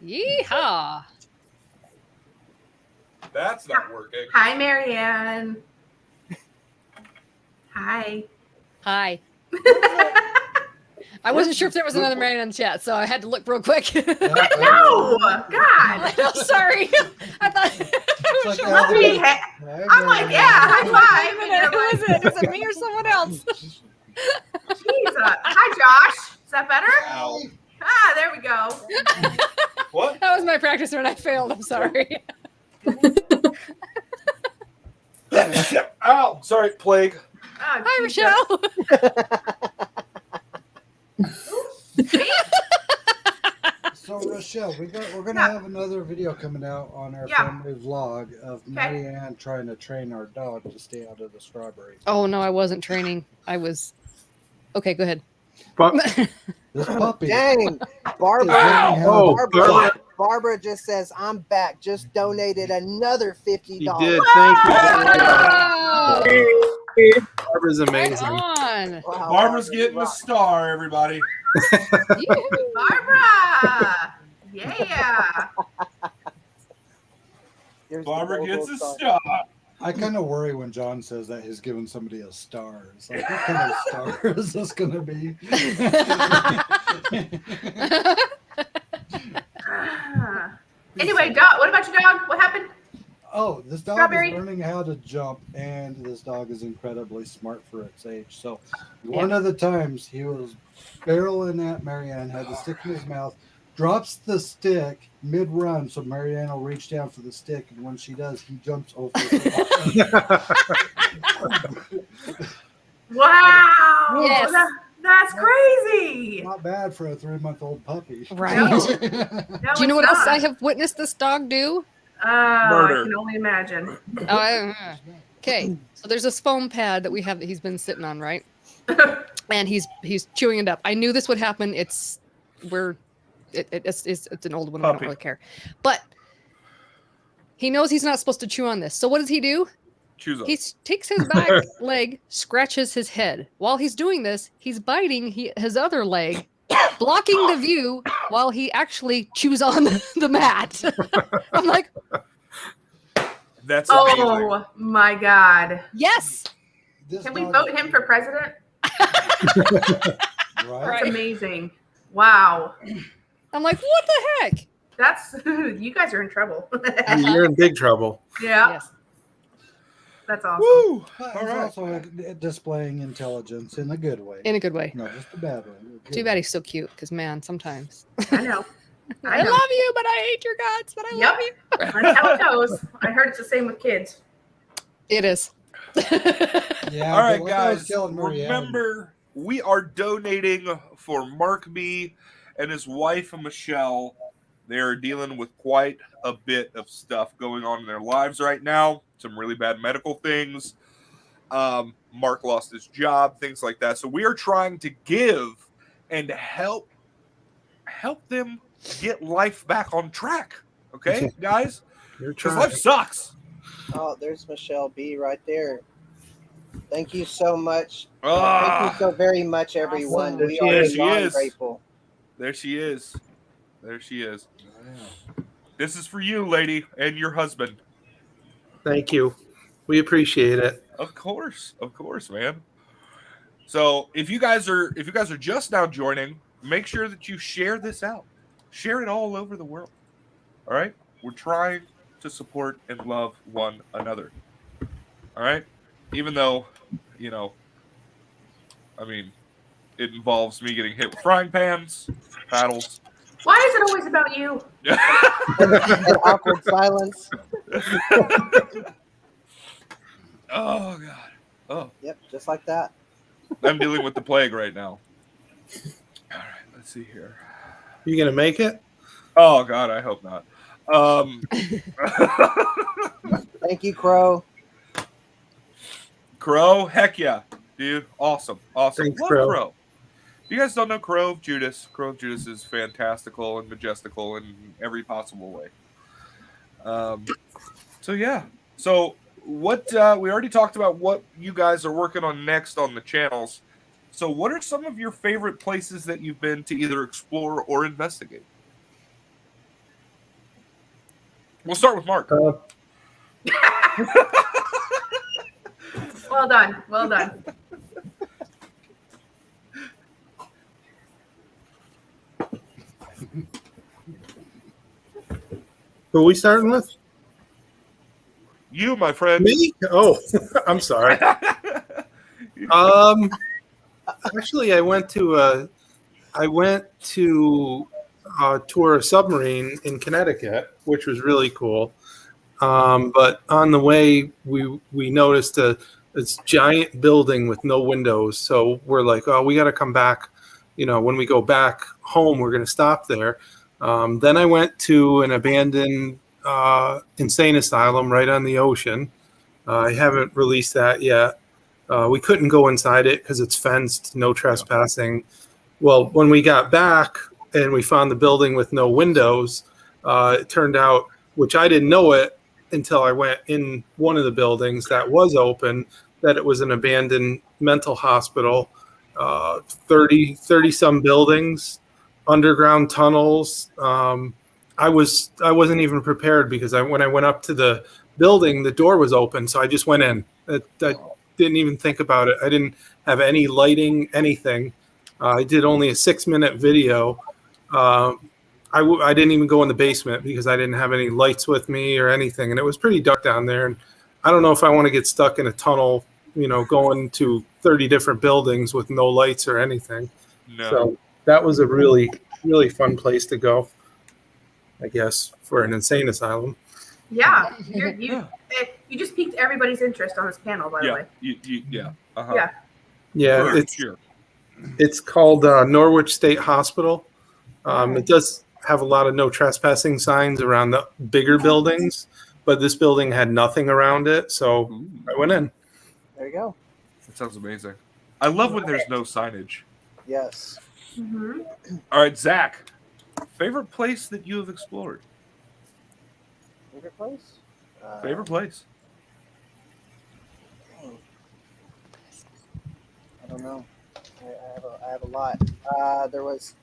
Yeehaw. That's not working. Hi, Marianne. Hi. Hi. I wasn't sure if there was another Marion in the chat, so I had to look real quick. No, God. I'm sorry. I thought. It's like Must be I'm like, yeah, high five. And you're Who like, is it? Is it me or someone else? Jesus. Hi, Josh. Is that better? Ow. Ah, there we go. What? That was my practice when I failed. I'm sorry. Ow. Sorry, plague. Oh, Hi, Jesus. Rochelle. Rochelle, we're gonna have another video coming out on our Yeah. family vlog of Marianne trying to train our dog to stay out of the strawberry. Oh no, I wasn't training. I was. Okay, go ahead. But This puppy. Dang, Barbara. Wow. Oh, Barbara just says, "I'm back." Just donated another $50. you did. Thank you. Wow. Barbara's Right amazing. on. Wow, Barbara's you getting a rock. star, everybody. Yoo-hoo. Barbara. Yeah. Here's the Barbara logo gets a star. star. I kind of worry when John says that he's giving somebody a star. It's like, what kind of star is this going to be? Anyway, dog. What about your dog? What happened? Oh, this dog Strawberry. is learning how to jump, and this dog is incredibly smart for its age. So, one of the times he was barreling at Marianne, had the stick in his mouth, drops the stick mid-run, so Marianne will reach down for the stick, and when she does, he jumps over. Wow. Yes. That's crazy. Not bad for a 3-month-old puppy. Right. No. Do you know what else I have witnessed this dog do? I Murder. can only imagine. Okay, so there's this foam pad that we have that he's been sitting on, right? And he's chewing it up. I knew this would happen. It's an old one. I don't Puppy. really care, but he knows he's not supposed to chew on this. So what does he do? Choose He takes his back leg, scratches his head. While he's doing this, he's biting his other leg, blocking the view while he actually chews on the mat. I'm like, That's amazing. Oh my God. yes. This Can we dog- vote him for president? Right? That's amazing. Wow. I'm like, what the heck? That's you guys are in trouble. You're in big trouble. Yeah. Yes. That's awesome. Woo! But All it's right. also displaying intelligence in a good way. In a good way. Not just a bad way. a good Too way. bad he's so cute, because man, sometimes. I know. I I know. love you, but I hate your guts, but I Yep. love you. That's how it goes. I heard it's the same with kids. It is. Yeah, All right, but like I was guys. telling Marianne, Remember, we are donating for Mark B and his wife, Michelle. They are dealing with quite a bit of stuff going on in their lives right now. Some really bad medical things. Mark lost his job, things like that. So we are trying to give and help them get life back on track. Okay, guys? You're Because trying. life sucks. Oh, there's Michelle B right there. Thank you so much. Thank Ah, you so very much, everyone. There We she are is. beyond She is. grateful. there she is. There she is. This is for you, lady, and your husband. Thank you. We appreciate it. Of course, man. So if you guys are just now joining, make sure that you share this out. Share it all over the world. All right? We're trying to support and love one another. All right? Even though, it involves me getting hit with frying pans, paddles. Why is it always about you? And awkward silence. Oh God. Oh, Yep, just like that. I'm dealing with the plague right now. All right, let's see here. You gonna make it? Oh God, I hope not. Thank you, Crow. Crow, heck yeah, dude, awesome. Thanks, Love Crow. Crow. If you guys don't know Crow of Judas is fantastical and majestical in every possible way. So yeah, so what we already talked about what you guys are working on next on the channels. So what are some of your favorite places that you've been to either explore or investigate? We'll start with Mark. Well done. Well done. Who are we starting with? You, my friend. Me? Oh, I'm sorry. Actually, I went to tour a submarine in Connecticut, which was really cool. But on the way, we noticed this giant building with no windows. So we're like, oh, we got to come back. When we go back home, we're going to stop there. Then I went to an abandoned insane asylum right on the ocean. I haven't released that yet. We couldn't go inside it because it's fenced, no trespassing. Well, when we got back and we found the building with no windows, it turned out, which I didn't know it until I went in one of the buildings that was open, that it was an abandoned mental hospital, 30 some buildings, underground tunnels. I wasn't even prepared because when I went up to the building, the door was open, so I just went in. I didn't even think about it. I didn't have any lighting, anything. I did only a 6-minute video. I didn't even go in the basement because I didn't have any lights with me or anything, and it was pretty dark down there. And I don't know if I want to get stuck in a tunnel, going to 30 different buildings with no lights or anything. No. So that was a really, really fun place to go, I guess, for an insane asylum. Yeah, you just piqued everybody's interest on this panel, by the way. Yeah. Yeah, Sure. it's called Norwich State Hospital. It does have a lot of no trespassing signs around the bigger buildings, but this building had nothing around it, so I went in. There you go. That sounds amazing. I love when there's no signage. Yes. Mm-hmm. All right, Zach, favorite place that you have explored? Favorite place? Favorite place? Dang. I don't know. I have a lot. There was,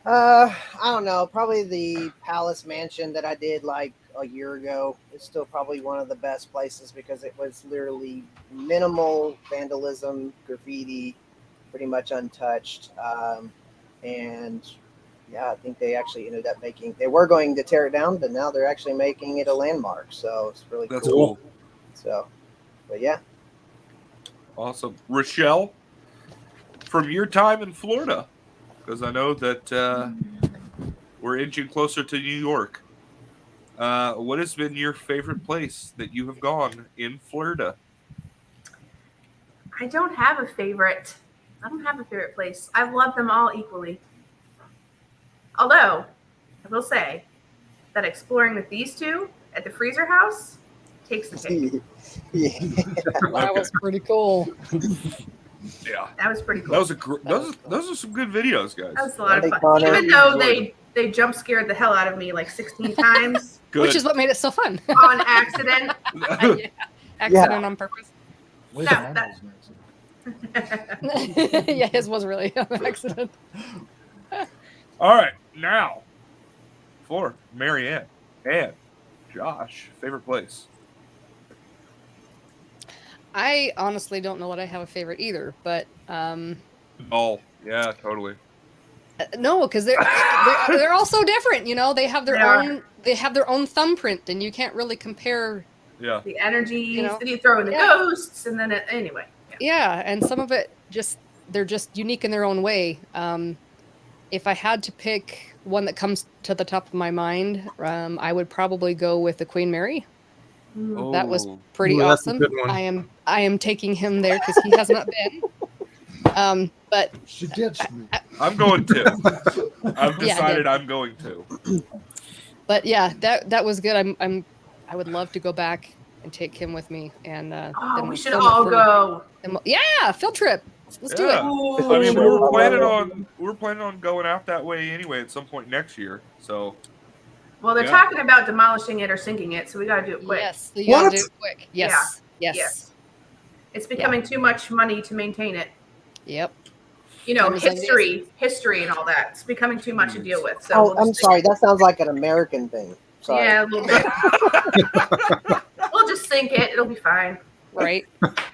I don't know, probably the Palace Mansion that I did like a year ago. It's still probably one of the best places because it was literally minimal vandalism, graffiti, pretty much untouched. And yeah, I think they actually ended up they were going to tear it down, but now they're actually making it a landmark. So it's really That's cool. cool. So, but yeah. Awesome. Rochelle, from your time in Florida, because I know that we're inching closer to New York. What has been your favorite place that you have gone in Florida? I don't have a favorite. I don't have a favorite place. I've loved them all equally. Although, I will say that exploring with these two at the freezer house takes the cake. Yeah. That was pretty cool. Yeah. That was pretty cool. Those are some good videos, guys. That was a lot of Hey, fun. Connor. Even though they jump scared the hell out of me like 16 times Good. Which is what made it so fun. on accident. Yeah. Accident on purpose. Wait, No, mine that- was next. Yeah, his was really an accident. All right, now for Marianne and Josh, favorite place. I honestly don't know that I have a favorite either, but Oh, yeah, totally. no, because they're all so different. They have their They are. own. They have their own thumbprint, and you can't really compare. Yeah. The energies, You know? then you throw in the Yeah. ghosts, and then anyway. Yeah. Yeah, and some of it they're just unique in their own way. If I had to pick one that comes to the top of my mind, I would probably go with the Queen Mary. Mm. That was Oh. pretty Ooh, that's a awesome. good one. I am taking him there because he has not been. But She ditched me. I'm going to. I've Yeah, decided I'm going to. But yeah, that was good. I would love to go back and take him with me. And Oh, then we should film it all for- go. Yeah, field trip. Let's do Yeah. it. Ooh. I mean, we Sure. were planning on going out that way anyway at some point next year. So Well, they're Yeah. talking about demolishing it or sinking it, so we got to do it quick. Yes, you gotta What? do it quick. Yes, yes, Yes. It's becoming too much money to maintain it. yep. Time is history and all that. It's becoming too much to deal with. So Oh, we'll I'm just- sorry. That sounds like an American thing. Sorry. Yeah, a little bit. We'll just sink it. It'll be fine. Right.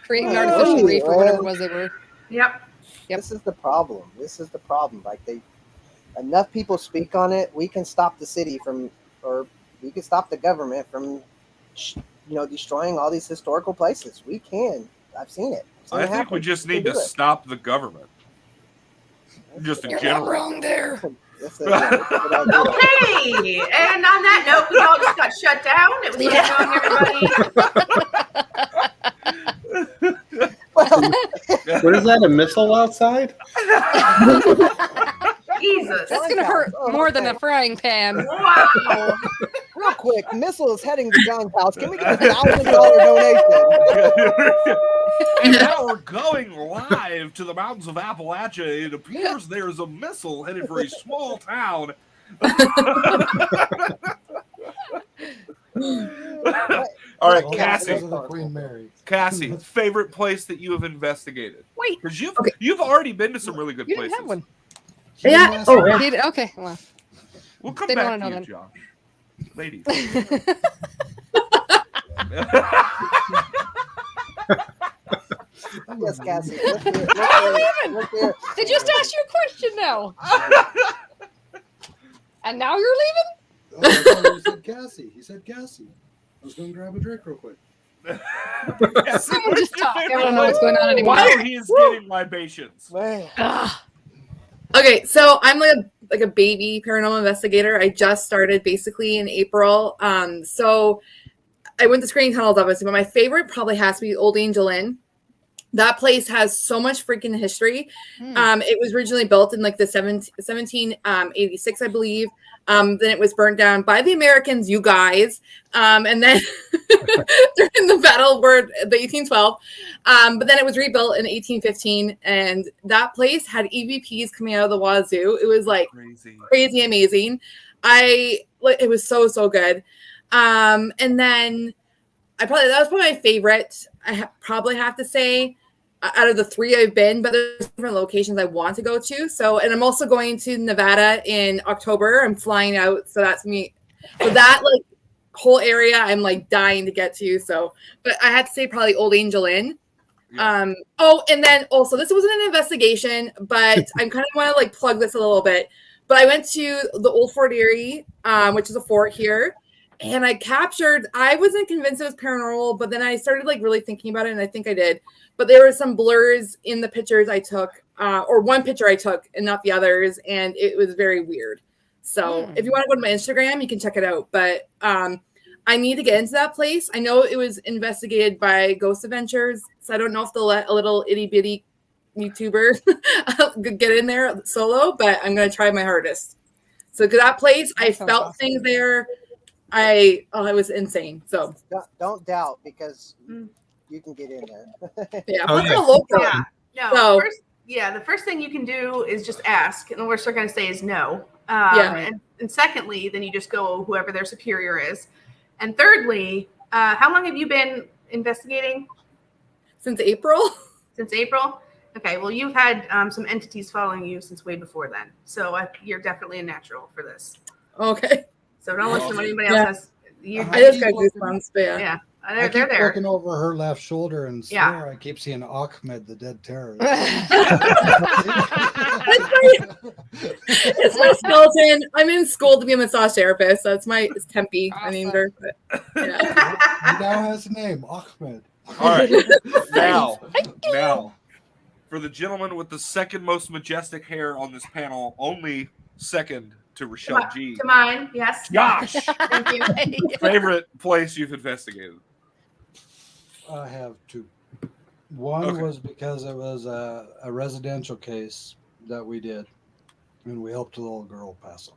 Create an artificial reef or whatever it Well. was they were. Yep. Yep. This is the problem. Like enough people speak on it. We can stop the city or we can stop the government from, destroying all these historical places. We can. I've seen it. I've seen I it think we happen. just We need can to do it. stop the government. Just in You're not general. wrong there. That's a good idea. Okay. And on that note, we all just got shut down. It was nice knowing everybody. Well, What is that, a missile outside? Jesus. That's gonna hurt more than a frying pan. Wow. Real quick, Missile is heading to John's house. Can we get a $1,000 donation? And now we're going live to the mountains of Appalachia. It appears there's a missile headed for a small town. All right, Cassie. Because of the Queen Mary. Cassie, favorite place that you have investigated? Wait, Because you've already been to some really good you places. didn't have one. Yeah. Oh, yeah. Okay. Well, We'll come They don't back wanna to know you, Josh. Ladies. Yes, Cassie. Let's hear it. Let's hear it. I just asked you a question now. And now you're leaving? Oh, I thought he said Cassie. He said Cassie. I was going to grab a drink real quick. Someone just talk. I don't know what's going on anymore. While he's getting libations. Man. Ah, Okay, so I'm like a baby paranormal investigator. I just started basically in April. So I went to Screening Tunnels, obviously, but my favorite probably has to be Old Angel Inn. That place has so much freaking history. It was originally built in like the 1786, I believe. Then it was burnt down by the Americans, you guys. And then during the Battle of the 1812. But then it was rebuilt in 1815. And that place had EVPs coming out of the wazoo. It was like crazy amazing. It was so good. And then that was probably my favorite. I probably have to say out of the three I've been, but there's different locations I want to go to. So, and I'm also going to Nevada in October. I'm flying out. So that's me. So that like whole area, I'm like dying to get to. So, but I had to say probably Old Angel Inn. Yeah. And then also this wasn't an investigation, but I kind of want to like plug this a little bit. But I went to the Old Fort Erie, which is a fort here. And I wasn't convinced it was paranormal, but then I started like really thinking about it, and I think I did. But there were some blurs in the pictures I took, or one picture I took and not the others, and it was very weird. So if you want to go to my Instagram, you can check it out. But I need to get into that place. I know it was investigated by Ghost Adventures, so I don't know if they'll let a little itty bitty YouTuber get in there solo, but I'm going to try my hardest. So that place, I felt awesome. things there. It was insane. So Don't doubt, because you can get in there. yeah, Oh, I'm yeah. a local. Yeah. No. So- The first thing you can do is just ask, and the worst they're going to say is no. Yeah. And secondly, then you just go whoever their superior is. And thirdly, how long have you been investigating? Since April. Since April? Okay, well, you've had some entities following you since way before then. So you're definitely a natural for this. Okay. So don't listen to what anybody Yeah. else has. I just got goosebumps, but yeah. Yeah, I they're keep there. looking over her left shoulder and Yeah. swear I keep seeing Ahmed, the dead terrorist. It's my skeleton. I'm in school to be a massage therapist. So it's Tempe. I named her. But, yeah. He now has a name, Ahmed. All right. Now, for the gentleman with the second most majestic hair on this panel, only second to Rochelle G. To mine, yes. Josh, Thank you. favorite place you've investigated? I have two. One Okay. was because it was a residential case that we did, and we helped a little girl pass them.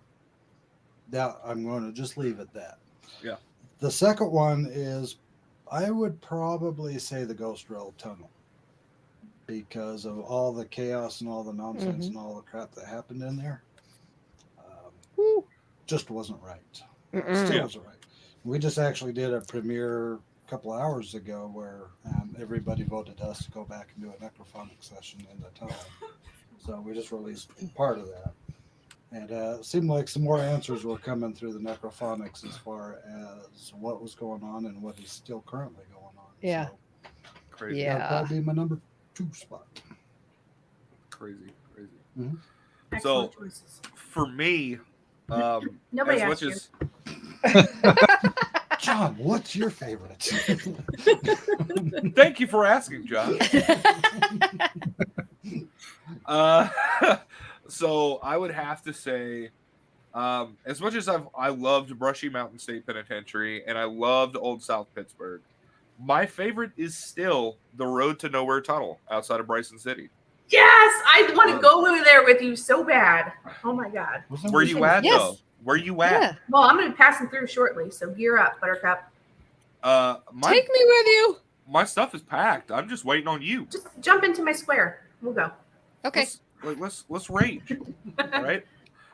That I'm going to just leave it that. Yeah. The second one is, I would probably say the Ghost Rail Tunnel, because of all the chaos and all the nonsense and all the crap that happened in there. Just wasn't right. Still wasn't right. We just actually did a premiere a couple hours ago where everybody voted us to go back and do a necrophonic session in the tunnel. So we just released part of that. And it seemed like some more answers were coming through the necrophonics as far as what was going on and what is still currently going on. Yeah. So Crazy. Yeah. that'd probably be my number 2 spot. Crazy. Mhm. So, Excellent choices. for me, Nobody as much asked as John, what's your favorite? thank you for asking, John. So I would have to say, as much as I loved Brushy Mountain State Penitentiary and I loved Old South Pittsburgh, my favorite is still the Road to Nowhere Tunnel outside of Bryson City. Yes, I want to go over there with you so bad. Oh my god. Where you at, Yes. though? Where you at? Yeah. Well, I'm going to be passing through shortly, so gear up, Buttercup. Take me with you. My stuff is packed. I'm just waiting on you. Just jump into my square. We'll go. Okay. Let's rage. All right.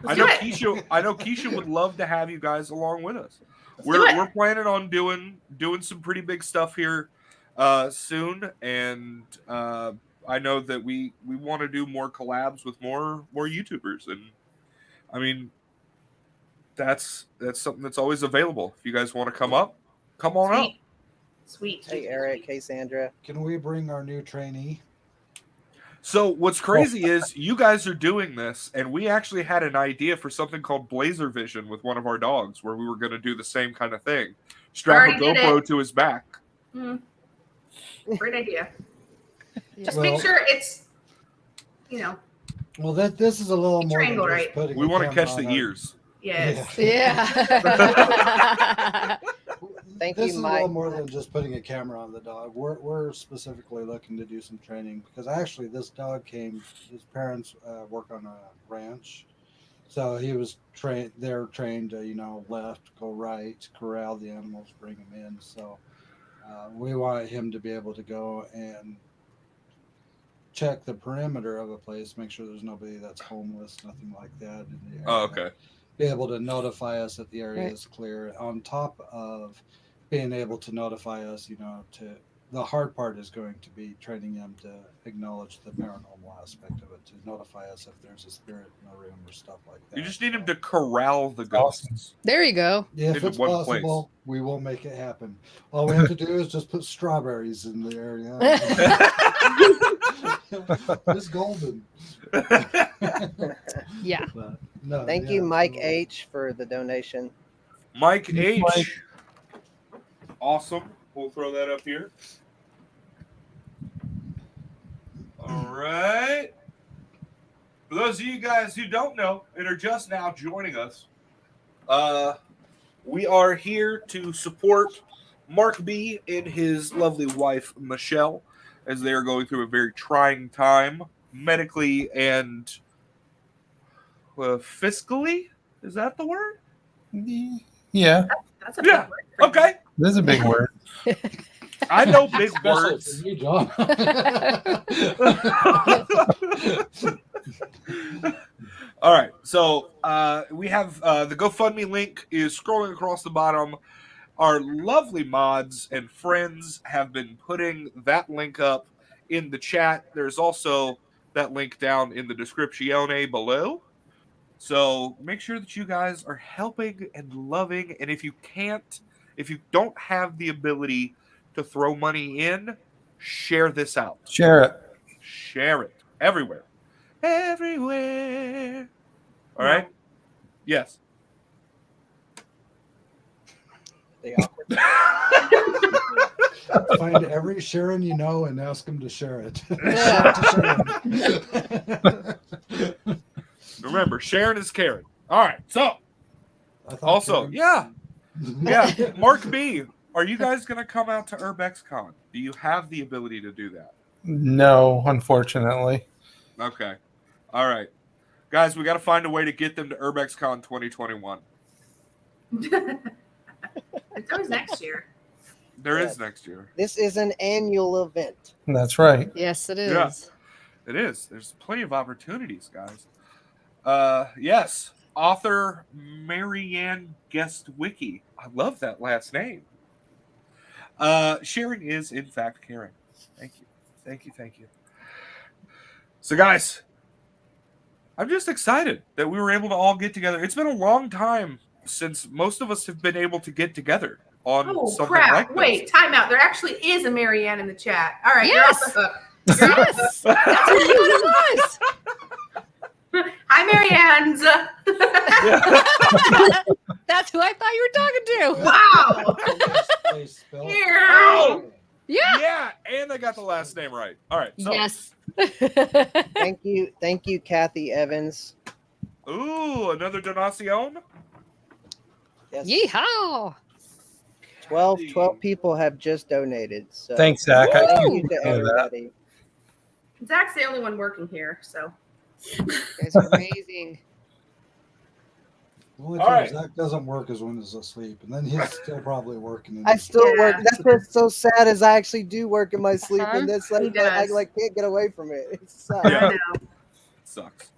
Let's do it. I know Keisha would love to have you guys along with us. Let's do it. We're planning on doing some pretty big stuff here soon, and I know that we want to do more collabs with more YouTubers, and I mean that's something that's always available. If you guys want to come up, come on up. Sweet. Hey, Eric. Hey, Sandra. Can we bring our new trainee? So what's crazy is you guys are doing this, and we actually had an idea for something called Blazer Vision with one of our dogs, where we were going to do the same kind of thing. Strap a Already did GoPro it. to his back. Great idea. Just Well- make sure it's, Well, this is a little more than Triangle, just right? putting We a want to camera catch the on our- ears. yes. Yeah. Thank This you, is a Mike. little more than just putting a camera on the dog. We're specifically looking to do some training because actually this dog came. His parents work on a ranch, so he was trained. They're trained to left, go right, corral the animals, bring them in. So we want him to be able to go and check the perimeter of a place, make sure there's nobody that's homeless, nothing like that in the area. Oh, okay. Be able to notify us that the area Right. is clear. On top of being able to notify us, to the hard part is going to be training them to acknowledge the paranormal aspect of it, to notify us if there's a spirit in the room or stuff like that. You just need him to corral the ghosts. There you go. If into it's one possible, we will make it happen. All we have to do is just put strawberries in the area. It's golden. Yeah. But, no, Thank yeah, you, Mike so- H, for the donation. Mike H. Mike. Awesome. We'll throw that up here. All right. For those of you guys who don't know and are just now joining us, we are here to support Mark B and his lovely wife, Michelle, as they are going through a very trying time medically and fiscally. Is that the word? Yeah, That's a Yeah. big word. Okay. this is a big word. I know big Especially words. for you, John. All right, so we have the GoFundMe link is scrolling across the bottom. Our lovely mods and friends have been putting that link up in the chat. There's also that link down in the description below. So make sure that you guys are helping and loving. And if you don't have the ability to throw money in, share this out. Share it. Share it everywhere. Everywhere. All right? Yes. The awkward. Find every Sharon you know and ask them to share it. Remember, Sharon is Karen. All right. So, I thought also, Karen- yeah. Mark B, are you guys going to come out to UrbexCon? Do you have the ability to do that? No, unfortunately. Okay. All right. Guys, we got to find a way to get them to UrbexCon 2021. It's always next year. There is Yes. next year. This is an annual event. That's right. Yes, it is. Yeah. It is. There's plenty of opportunities, guys. Yes. Author Marianne Guest Wiki. I love that last name. Sharon is, in fact, Karen. Thank you. Thank you. Thank you. So, guys, I'm just excited that we were able to all get together. It's been a long time since most of us have been able to get together on Oh, something crap. like this. Wait, time out. There actually is a Marianne in the chat. All right. Yes. You're off the hook. You're off the Yes. That's what it was. hook. Hi, Marianne's. That's who I thought you were talking to. Wow. They spelled- Here. Oh! Yeah. Yeah, and I got the last name right. All right. So, Yes. Thank you, Kathy Evans. ooh, another donacion. Yes. Yeehaw. 12 people have just donated. So Thank Zach. I thank can you to hear that. everybody. Zach's the only one working here, so. You guys are amazing. The only All time right. Zach doesn't work is when he's asleep, and then he's still probably working. In I his still Yeah. work. That's what's so sad is I actually do work in my sleep, Uh-huh. and that's He like I does. like can't get away from it. It sucks. Yeah. I know. Sucks.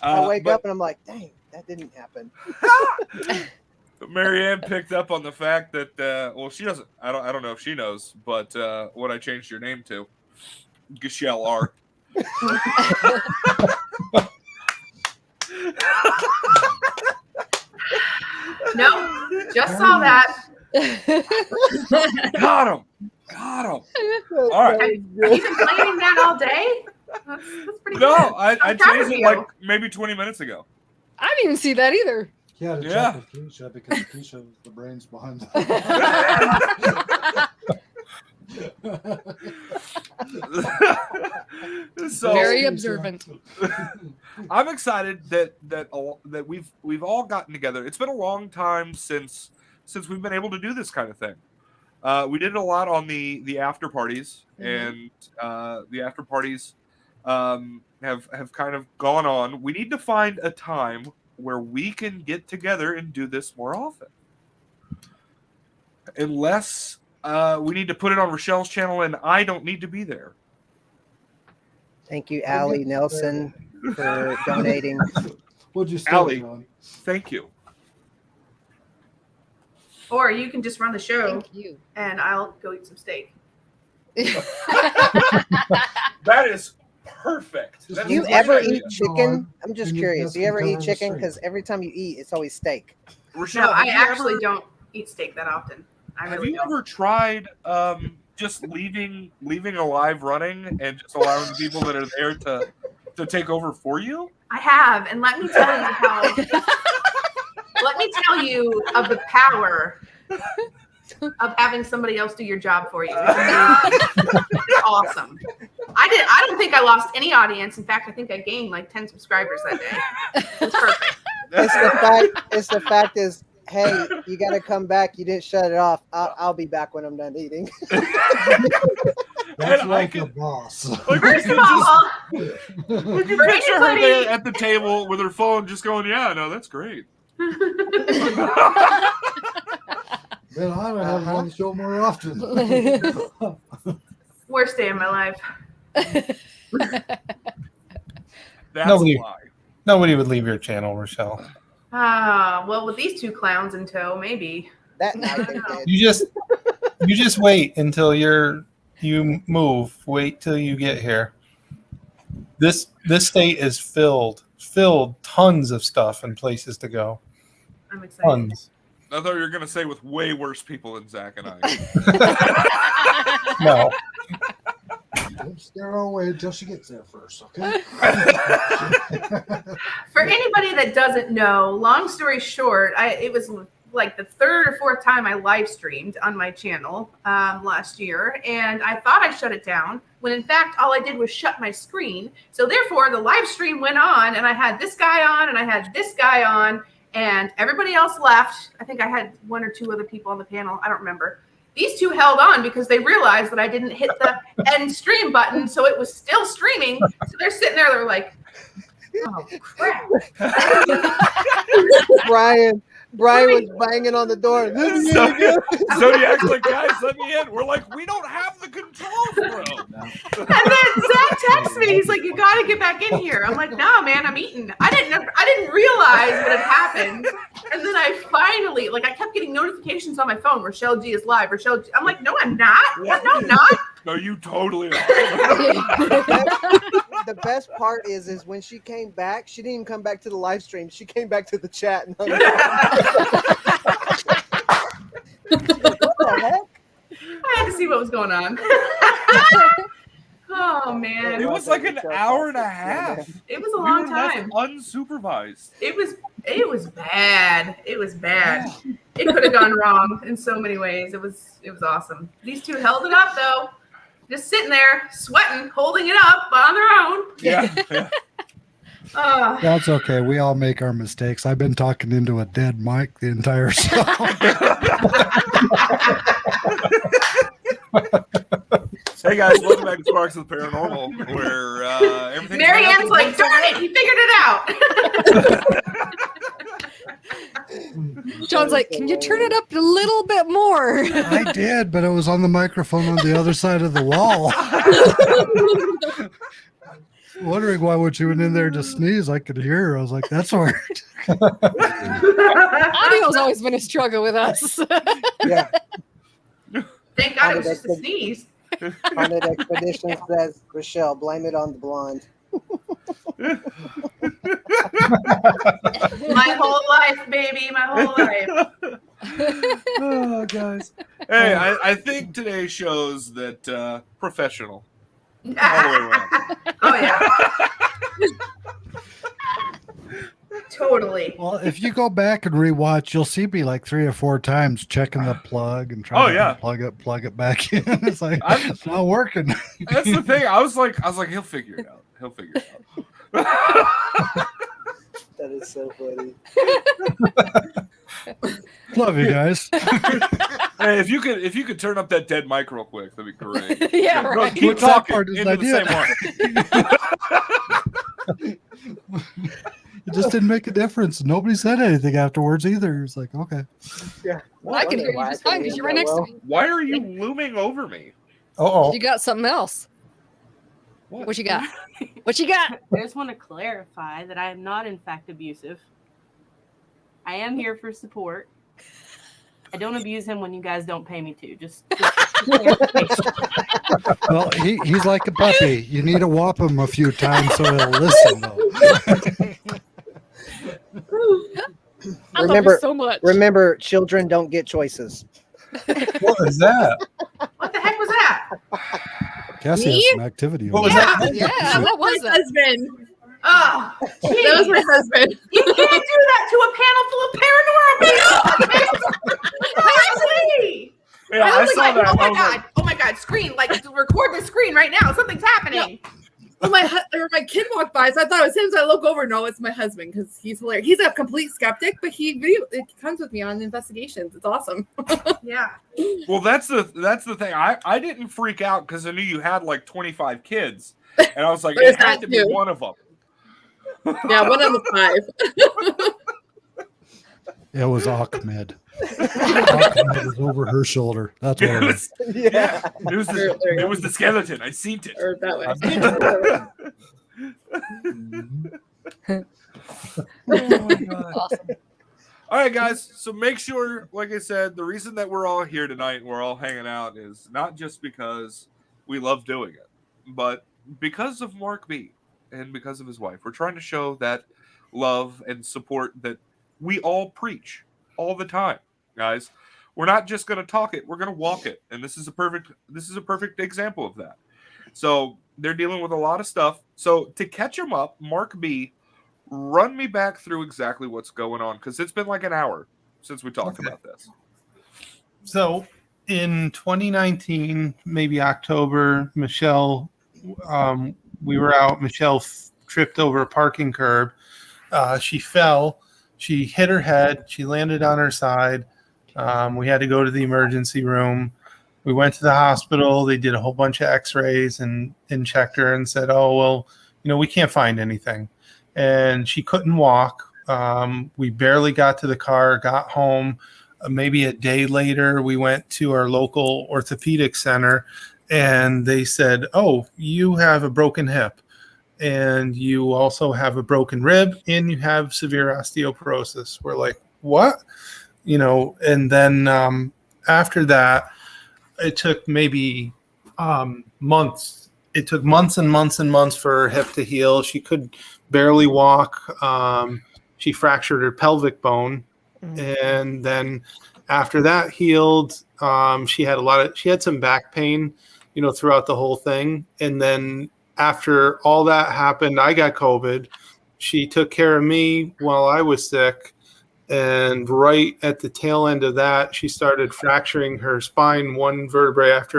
I wake but up and I'm like, dang, that didn't happen. Marianne picked up on the fact that well, she doesn't. I don't know if she knows, but what I changed your name to, Giselle R. Nope. Just saw that. Got him. All right. Have you been playing that all day? That's pretty No, good. I I'm proud changed of it you. like maybe 20 minutes ago. I didn't even see that either. He had to Yeah. check with Keisha because Keisha was the brains behind So Very observant. I'm excited that we've all gotten together. It's been a long time since we've been able to do this kind of thing. We did it a lot on the after parties, and the after parties have kind of gone on. We need to find a time where we can get together and do this more often. Unless we need to put it on Rochelle's channel, and I don't need to be there. Thank you, Allie Nelson, for donating. Would you still, Allie, John? thank you. Or you can just run the show, Thank you. and I'll go eat some steak. That is perfect. Do That Do is you a ever great eat idea. chicken? I'm just And you curious. guys Do you ever can eat cover the chicken? street. Because every time you eat, it's always steak. Rochelle, No, I have you actually ever- don't eat steak that often. I Have really you don't. ever tried just leaving a live running and just allowing the people that are there to take over for you? I have, and let me tell you how. Let me tell you of the power of having somebody else do your job for you. It's awesome. I don't think I lost any audience. In fact, I think I gained like 10 subscribers that day. It's perfect. It's the fact is, hey, you got to come back. You didn't shut it off. I'll be back when I'm done eating. That's And like a boss. Like, First of all, we can for picture her anybody- there at the table with her phone, just going, "Yeah, no, that's great." Man, I don't have him on the show more often. worst day of my life. That's Nobody- a lie. Nobody would leave your channel, Rochelle. Well, with these two clowns in tow, maybe. That night they did. You just wait until you move. Wait till you get here. This state is filled tons of stuff and places to go. I'm excited. Tons. I thought you were gonna say with way worse people than Zach and I. No. Don't scare her away until she gets there first, okay? For anybody that doesn't know, long story short, it was like the third or fourth time I live streamed on my channel last year, and I thought I shut it down when in fact all I did was shut my screen. So therefore the live stream went on, and I had this guy on and I had this guy on, and everybody else left. I think I had one or two other people on the panel. I don't remember. These two held on because they realized that I didn't hit the end stream button, so it was still streaming. So they're sitting there, they're like, oh crap. Brian was banging on the door. Zodiac's like, "Guys, let me in." We're like, "We don't have the controls, bro." And then Zach texts me. He's like, "You got to get back in here." I'm like, "No, man, I'm eating." I didn't realize what had happened. And then I finally, I kept getting notifications on my phone. Rochelle G is live. Rochelle G. I'm like, "No, I'm not. No, I'm not." No, you totally are. The best part is when she came back, she didn't even come back to the live stream. She came back to the chat. And what the heck? I had to see what was going on. Oh man, It was like an hour and a half. it was a We long were left time. unsupervised. It was bad. It was bad. It could have gone wrong in so many ways. It was awesome. These two held it up though. Just sitting there, sweating, holding it up on their own. Yeah. That's okay. We all make our mistakes. I've been talking into a dead mic the entire show. Hey guys, welcome back to Sparks of the Paranormal, where everything. Marianne's like, darn it, he figured it out. John's like, can you turn it up a little bit more? I did, but it was on the microphone on the other side of the wall. Wondering why when she went in there to sneeze, I could hear her. I was like, that's weird. Audio's always been a struggle with us. Yeah. Thank God it was just a sneeze. Haunted Expedition says, Rochelle, blame it on the blonde. My whole life, baby, my whole life. Oh, guys. Hey, I think today shows that professional. All the way around. Oh yeah. Totally. Well, if you go back and rewatch, you'll see me like 3 or 4 times checking the plug and trying to plug it back in. It's like it's not working. That's the thing. I was like, he'll figure it out. He'll figure it out. That is so funny. Love you guys. Hey, if you could turn up that dead mic real quick, that'd be great. Yeah, right. Keep talking into the same one. It just didn't make a difference. Nobody said anything afterwards either. It's like, okay. Yeah. Well, I can hear you just fine because you're right next to me. Why are you looming over me? Oh, You got something else. What you got? What you got? I just want to clarify that I am not, in fact, abusive. I am here for support. I don't abuse him when you guys don't pay me to. Just Well, he's like a puppy. You need to whop him a few times so he'll listen, though. I love you so much. Remember, children don't get choices. what is that? What the heck was that? Cassie Me? has some activity. What over was there. that? Yeah, what was my that? husband. Oh, That was my husband. you can't do that to a panel full of paranormal people. Seriously. Yeah, I I was saw like, that. oh I my was god, like, oh my god, screen, like record the screen right now. Something's happening. Well, my kid walked by, so I thought it was him. So I look over. No, it's my husband because he's hilarious. He's a complete skeptic, but it comes with me on investigations. It's awesome. Yeah. well, that's the thing. I didn't freak out because I knew you had like 25 kids, and I was like, There's it had that to be too. one of them. Yeah, 1 of the 5. It was Ahmed. Ahmed was over her shoulder. That's what It it was. was, yeah, it was the skeleton. I seen it. Or that way. Oh my God. Awesome. All right, guys. So make sure, like I said, the reason that we're all here tonight and we're all hanging out is not just because we love doing it, but because of Mark B and because of his wife. We're trying to show that love and support that we all preach all the time, guys. We're not just going to talk it; we're going to walk it, and this is a perfect example of that. So they're dealing with a lot of stuff. So to catch them up, Mark B, run me back through exactly what's going on because it's been like an hour since we talked about this. So in 2019, maybe October, Michelle, we were out. Michelle tripped over a parking curb. She fell. She hit her head. She landed on her side. We had to go to the emergency room. We went to the hospital. They did a whole bunch of x-rays and checked her and said, oh, well, we can't find anything. And she couldn't walk. We barely got to the car, got home. Maybe a day later, we went to our local orthopedic center, and they said, oh, you have a broken hip, and you also have a broken rib, and you have severe osteoporosis. We're like, what? And then after that, it took maybe months. It took months and months and months for her hip to heal. She could barely walk. She fractured her pelvic bone. And then after that healed, she had some back pain, throughout the whole thing. And then after all that happened, I got COVID. She took care of me while I was sick. And right at the tail end of that, she started fracturing her spine one vertebrae at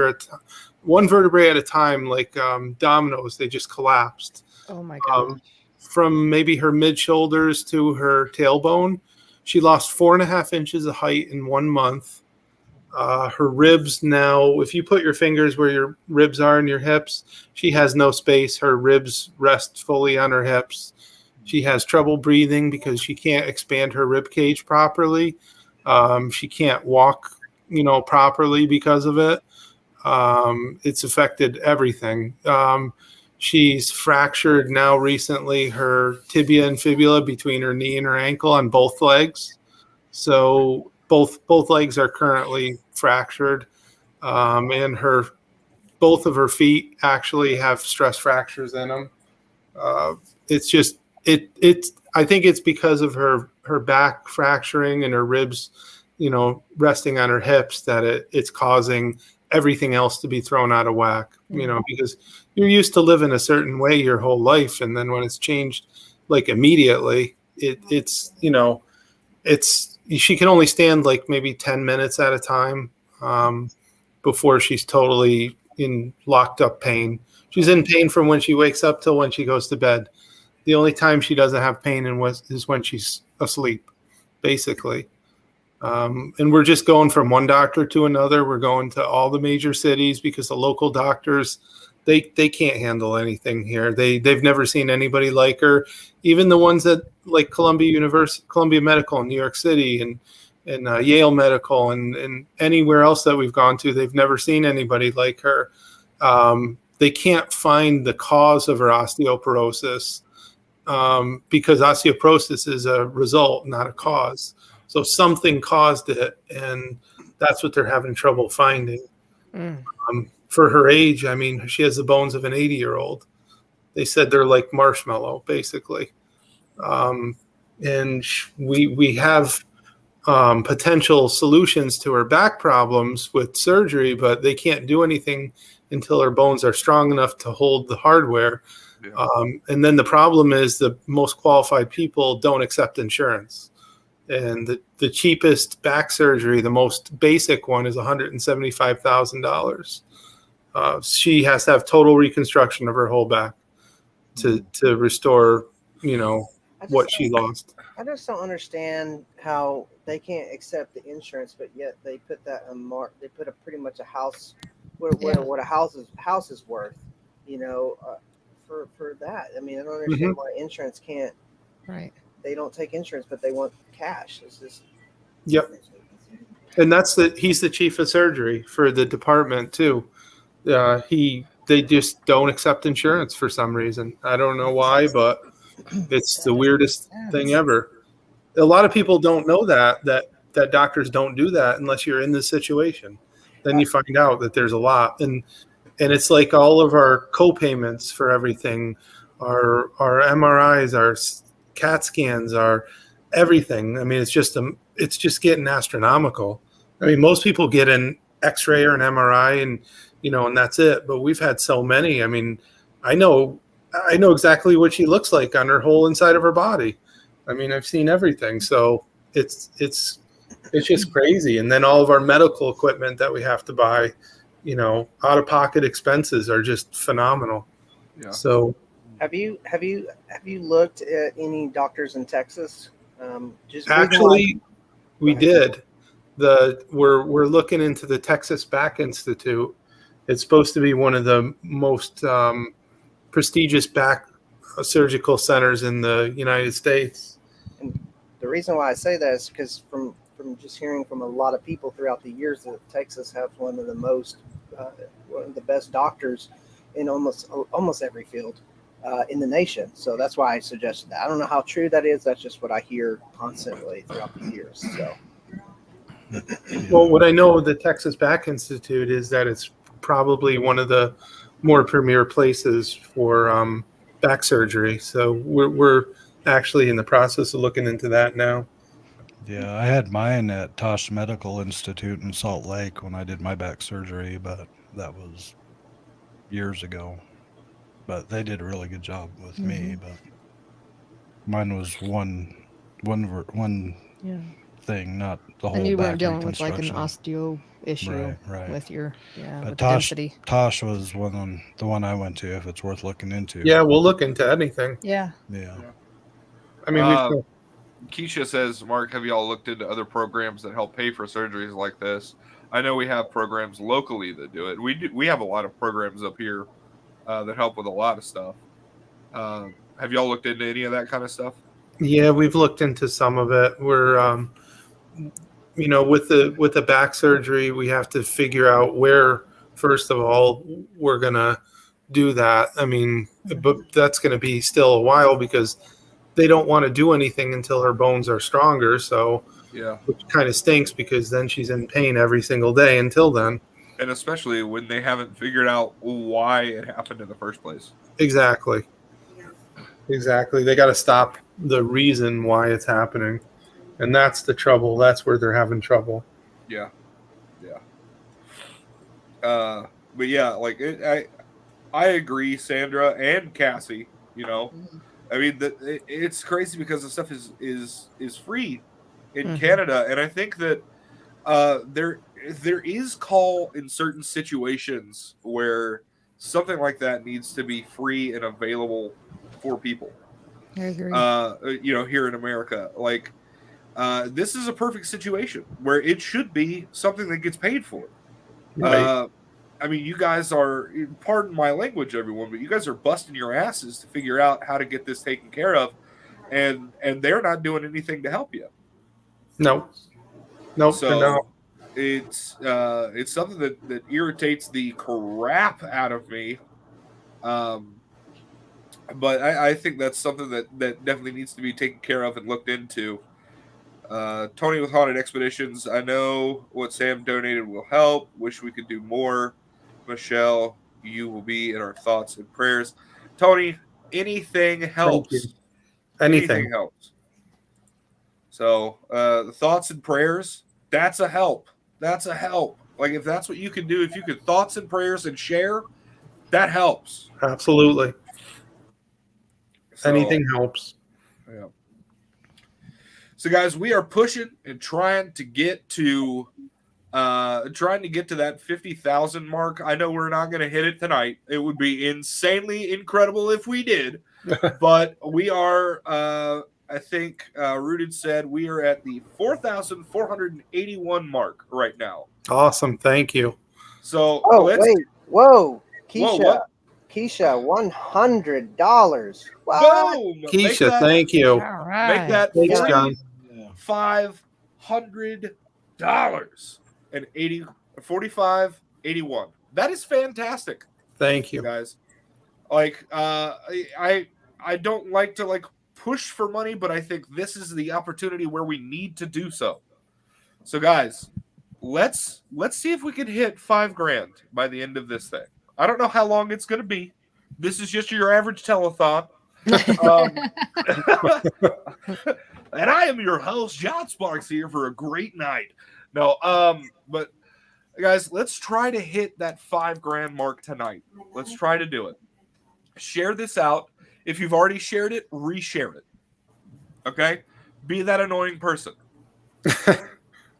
a time, like dominoes. They just collapsed. Oh my God. From maybe her mid shoulders to her tailbone. She lost 4.5 inches of height in 1 month. Her ribs now, if you put your fingers where your ribs are in your hips, she has no space. Her ribs rest fully on her hips. She has trouble breathing because she can't expand her rib cage properly. She can't walk, properly because of it. It's affected everything. She's fractured now recently her tibia and fibula between her knee and her ankle on both legs. So both legs are currently fractured, and both of her feet actually have stress fractures in them. It's just I think it's because of her back fracturing and her ribs, resting on her hips that it's causing everything else to be thrown out of whack. Because you're used to living a certain way your whole life, and then when it's changed like immediately, it's she can only stand like maybe 10 minutes at a time before she's totally in locked up pain. She's in pain from when she wakes up till when she goes to bed. The only time she doesn't have pain is when she's asleep, basically. And we're just going from one doctor to another. We're going to all the major cities because the local doctors, they can't handle anything here. They've never seen anybody like her. Even the ones that like Columbia Medical in New York City and Yale Medical and anywhere else that we've gone to, they've never seen anybody like her. They can't find the cause of her osteoporosis because osteoporosis is a result, not a cause. So something caused it, and that's what they're having trouble finding. For her age, I mean, she has the bones of an 80-year-old. They said they're like marshmallow, basically. And we have potential solutions to her back problems with surgery, but they can't do anything until her bones are strong enough to hold the hardware. Yeah. And then the problem is the most qualified people don't accept insurance. And the cheapest back surgery, the most basic one, is $175,000. She has to have total reconstruction of her whole back to restore, what she lost. I just don't understand how they can't accept the insurance, but yet they put that on mark. They put pretty much a house, what a house is worth, for that. I mean, I don't understand why insurance can't. Right. They don't take insurance, but they want cash. It's just. Yep. And he's the chief of surgery for the department too. They just don't accept insurance for some reason. I don't know why, but it's the weirdest thing ever. A lot of people don't know that doctors don't do that unless you're in this situation. Then you find out that there's a lot. And it's like all of our co-payments for everything, our MRIs, our CAT scans, our everything. I mean, it's just getting astronomical. I mean, most people get an X-ray or an MRI and that's it. But we've had so many. I mean, I know exactly what she looks like on her whole inside of her body. I mean, I've seen everything. So it's just crazy. And then all of our medical equipment that we have to buy, out-of-pocket expenses are just phenomenal. Yeah. So have you looked at any doctors in Texas? Actually, we did. We're looking into the Texas Back Institute. It's supposed to be one of the most prestigious back surgical centers in the United States. And the reason why I say that is because from just hearing from a lot of people throughout the years that Texas has one of the best doctors in almost every field in the nation. So that's why I suggested that. I don't know how true that is. That's just what I hear constantly throughout the years. So. Well, what I know of the Texas Back Institute is that it's probably one of the more premier places for back surgery. So we're actually in the process of looking into that now. Yeah, I had mine at Tosh Medical Institute in Salt Lake when I did my back surgery, but that was years ago. But they did a really good job with me. But mine was one thing, not the whole. And you back weren't dealing with like an reconstruction. osteo issue Right. with your But with density. Tosh was the one I went to. If it's worth looking into. Yeah, we'll look into anything. Yeah. Yeah. I mean, Keisha says, Mark, have y'all looked into other programs that help pay for surgeries like this? I know we have programs locally that do it. We have a lot of programs up here that help with a lot of stuff. Have y'all looked into any of that kind of stuff? Yeah, we've looked into some of it. We're with the back surgery, we have to figure out where, first of all, we're gonna do that. I mean, but that's gonna be still a while because they don't want to do anything until her bones are stronger. So, yeah, which kind of stinks because then she's in pain every single day until then. And especially when they haven't figured out why it happened in the first place. Exactly. They got to stop the reason why it's happening. And that's the trouble. That's where they're having trouble. Yeah. But yeah, like I agree, Sandra and Cassie. I mean, it's crazy because the stuff is free in Canada, and I think that there is call in certain situations where something like that needs to be free and available for people. I agree. Here in America, like this is a perfect situation where it should be something that gets paid for. Right. I mean, you guys are, pardon my language, everyone, but you guys are busting your asses to figure out how to get this taken care of, and they're not doing anything to help you. Nope. So it's something that irritates the crap out of me. But I think that's something that definitely needs to be taken care of and looked into. Tony with Haunted Expeditions, I know what Sam donated will help. Wish we could do more. Michelle, you will be in our thoughts and prayers. Tony, anything helps. Anything helps. So the thoughts and prayers, that's a help. Like if that's what you can do, if you could thoughts and prayers and share, that helps. Absolutely. So, anything helps. Yeah. So guys, we are pushing and trying to get to that 50,000 mark. I know we're not going to hit it tonight. It would be insanely incredible if we did. But we are I think Rooted said we are at the 4,481 mark right now. Awesome. Thank you. So wait. Whoa. Keisha. Whoa, what? Keisha, $100. Boom! Keisha, thank you. All right. Make that Thanks, John. $500 and 45.81. That is fantastic. Thank you, guys. Like I don't like to like push for money, but I think this is the opportunity where we need to do so. So guys, let's see if we can hit $5,000 by the end of this thing. I don't know how long it's going to be. This is just your average telethon. And I am your host, John Sparks, here for a great night. No, but guys, let's try to hit that $5,000 mark tonight. Let's try to do it. Share this out. If you've already shared it, reshare it. Okay? Be that annoying person. All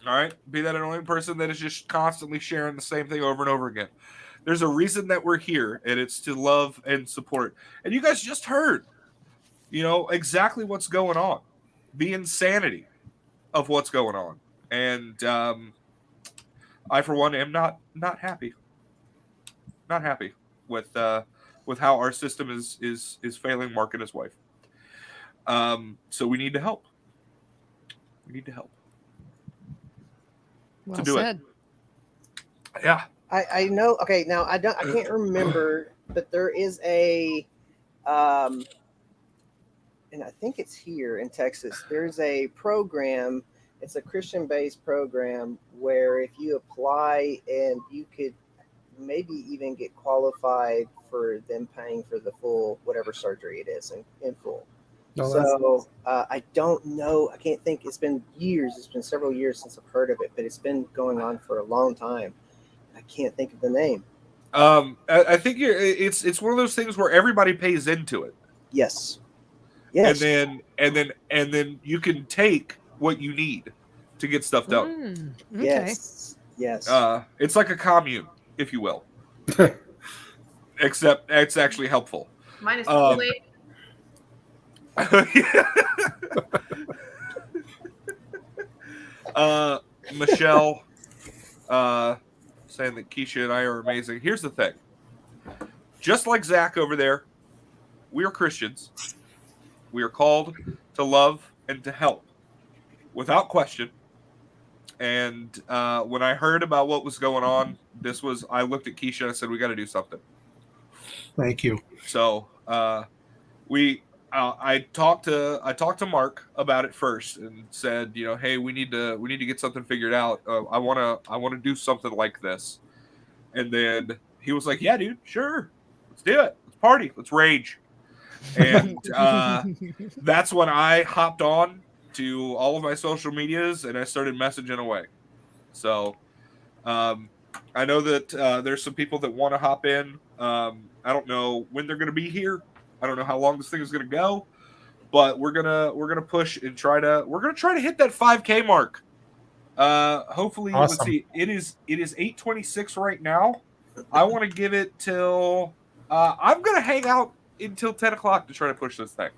right? Be that annoying person that is just constantly sharing the same thing over and over again. There's a reason that we're here, and it's to love and support. And you guys just heard, exactly what's going on. The insanity of what's going on. And I, for one, am not happy. Not happy with how our system is failing Mark and his wife. So we need to help. Well to do said. it. Yeah. I know. Okay, now I can't remember, but there is a, and I think it's here in Texas. There's a program. It's a Christian-based program where if you apply and you could maybe even get qualified for them paying for the full whatever surgery it is in full. So I don't know. I can't think. It's been years. It's been several years since I've heard of it, but it's been going on for a long time. I can't think of the name. I think it's one of those things where everybody pays into it. Yes. And then you can take what you need to get stuff done. Okay. Yes. It's like a commune, if you will. Except it's actually helpful. Minus the Michelle saying that Keisha and I are amazing. Here's the thing. Just like Zach over there, we are Christians. We are called to love and to help without question. And when I heard about what was going on, I looked at Keisha and I said, we got to do something. Thank you. So I talked to Mark about it first and said, hey, we need to get something figured out. I want to do something like this. And then he was like, yeah, dude, sure. Let's do it. Let's party. Let's rage. And that's when I hopped on to all of my social medias and I started messaging away. So I know that there's some people that want to hop in. I don't know when they're going to be here. I don't know how long this thing is going to go, but we're gonna push and try to hit that 5K mark. Hopefully, awesome. Let's see. It is 8:26 right now. I want to give it till. I'm gonna hang out until 10 o'clock to try to push this thing.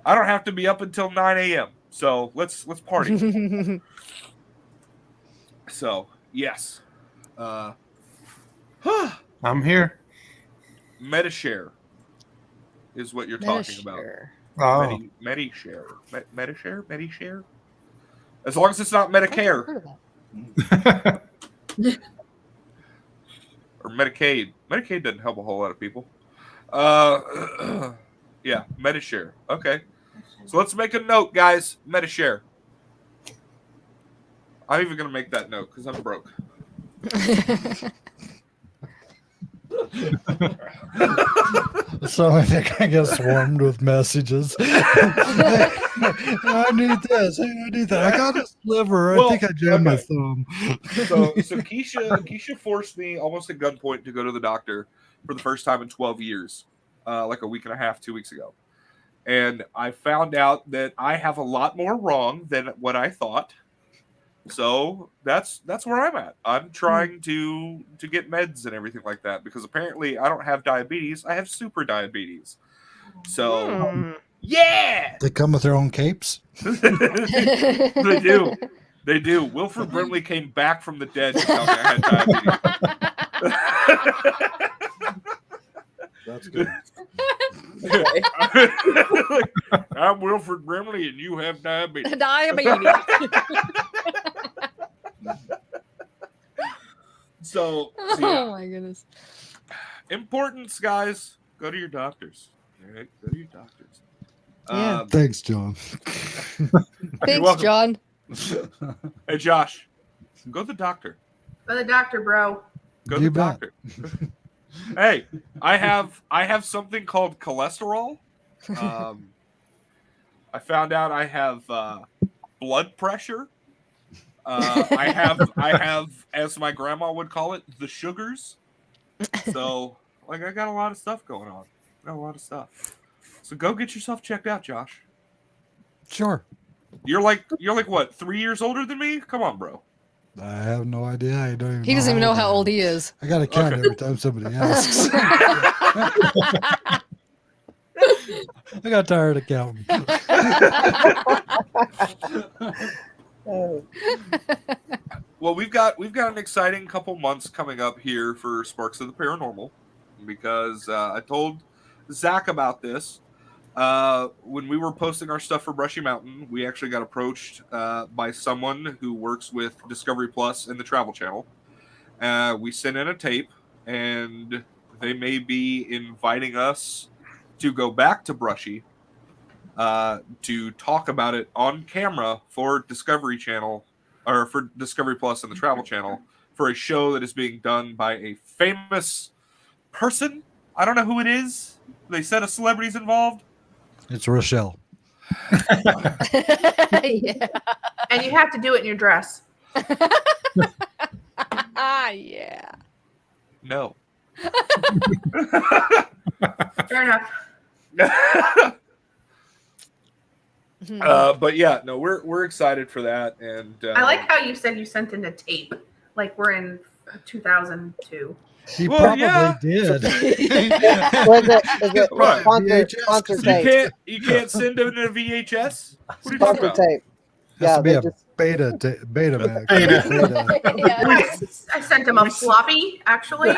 I don't have to be up until 9 a.m. So let's party. So yes, I'm here. MetaShare is what you're talking about. Oh. MetaShare. As long as it's not Medicare or Medicaid. Medicaid doesn't help a whole lot of people. Yeah, MetaShare. Okay, so let's make a note, guys. MetaShare. I'm even gonna make that note because I'm broke. So I think I get swarmed with messages. I need this. I need that. I got a sliver. I think I jammed my thumb. So Keisha forced me almost at gunpoint to go to the doctor for the first time in 12 years, like a week and a half, 2 weeks ago. And I found out that I have a lot more wrong than what I thought. So that's where I'm at. I'm trying to get meds and everything like that because apparently I don't have diabetes. I have super diabetes. So yeah, They come with their own capes. They do. They do. Wilford Brimley came back from the dead to tell me I had diabetes. That's good. I'm Wilford Brimley and you have diabetes. So yeah. Oh my goodness. Importance, guys. Go to your doctors. All right? Go to your doctors. Yeah. Thanks, John. Thanks, welcome. John. Hey, Josh. Go to the doctor. Go to the doctor, bro. Go to You the bet. doctor. Hey, I have something called cholesterol. I found out I have blood pressure. I have, as my grandma would call it, the sugars. So, like, I got a lot of stuff going on. Got a lot of stuff. So go get yourself checked out, Josh. Sure. You're like what, 3 years older than me? Come on, bro. I have no idea. I don't even He doesn't even know how I am. old he is. I got to count Okay. every time somebody asks. I got tired of counting. Oh, Well, we've got an exciting couple months coming up here for Sparks of the Paranormal because I told Zach about this when we were posting our stuff for Brushy Mountain. We actually got approached by someone who works with Discovery Plus and the Travel Channel. We sent in a tape, and they may be inviting us to go back to Brushy to talk about it on camera for Discovery Channel or for Discovery Plus and the Travel Channel for a show that is being done by a famous person. I don't know who it is. They said a celebrity's involved. It's Rochelle. Yeah. And you have to do it in your dress. Yeah. No. Fair enough. But yeah, no, we're excited for that, and I like how you said you sent in a tape. Like we're in 2002. He Well, probably yeah. did. was it What? sponsor tape? you can't send it in a VHS. What are you talking Sponsor about? tape. Has to be they a just Betamax. I sent him a floppy, actually.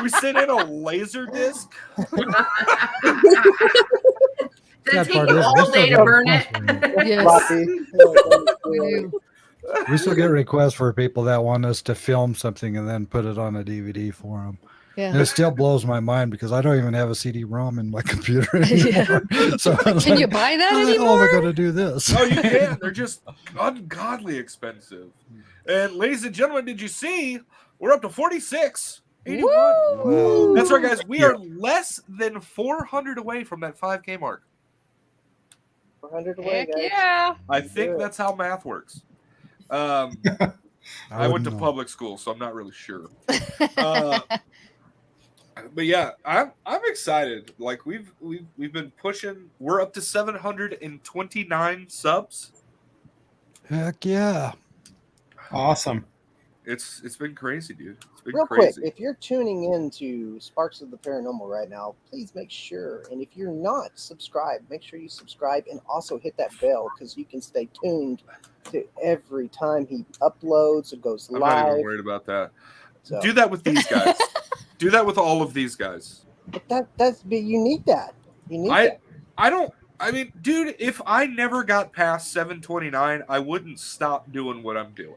We sent in a laser disc. Did it Sad take part you is, we all still day to get burn it? Yes. We still get requests for people that want us to film something and then put it on a DVD for them. And Yeah. it still blows my mind because I don't even have a CD-ROM in my computer anymore. So I was Can you like, buy that how the hell am I anymore? going to do this? Oh, you can. They're just ungodly expensive. And ladies and gentlemen, did you see? We're up to 46.81. Woo! That's right, guys. We are less than 400 away from that 5K mark. 400 away, Heck guys. yeah. I think that's how math works. I went to wouldn't know. public school, so I'm not really sure. But yeah, I'm excited. Like we've been pushing. We're up to 729 subs. Heck yeah. Awesome. It's been crazy, dude. It's been Real crazy. quick, if you're tuning in to Sparks of the Paranormal right now, please make sure, and if you're not subscribed, make sure you subscribe and also hit that bell because you can stay tuned to every time he uploads or goes I'm not even live. worried about that. So, Do that with these guys. Do that with all of these guys. but you need that. You need that. I mean, dude, if I never got past 729, I wouldn't stop doing what I'm doing.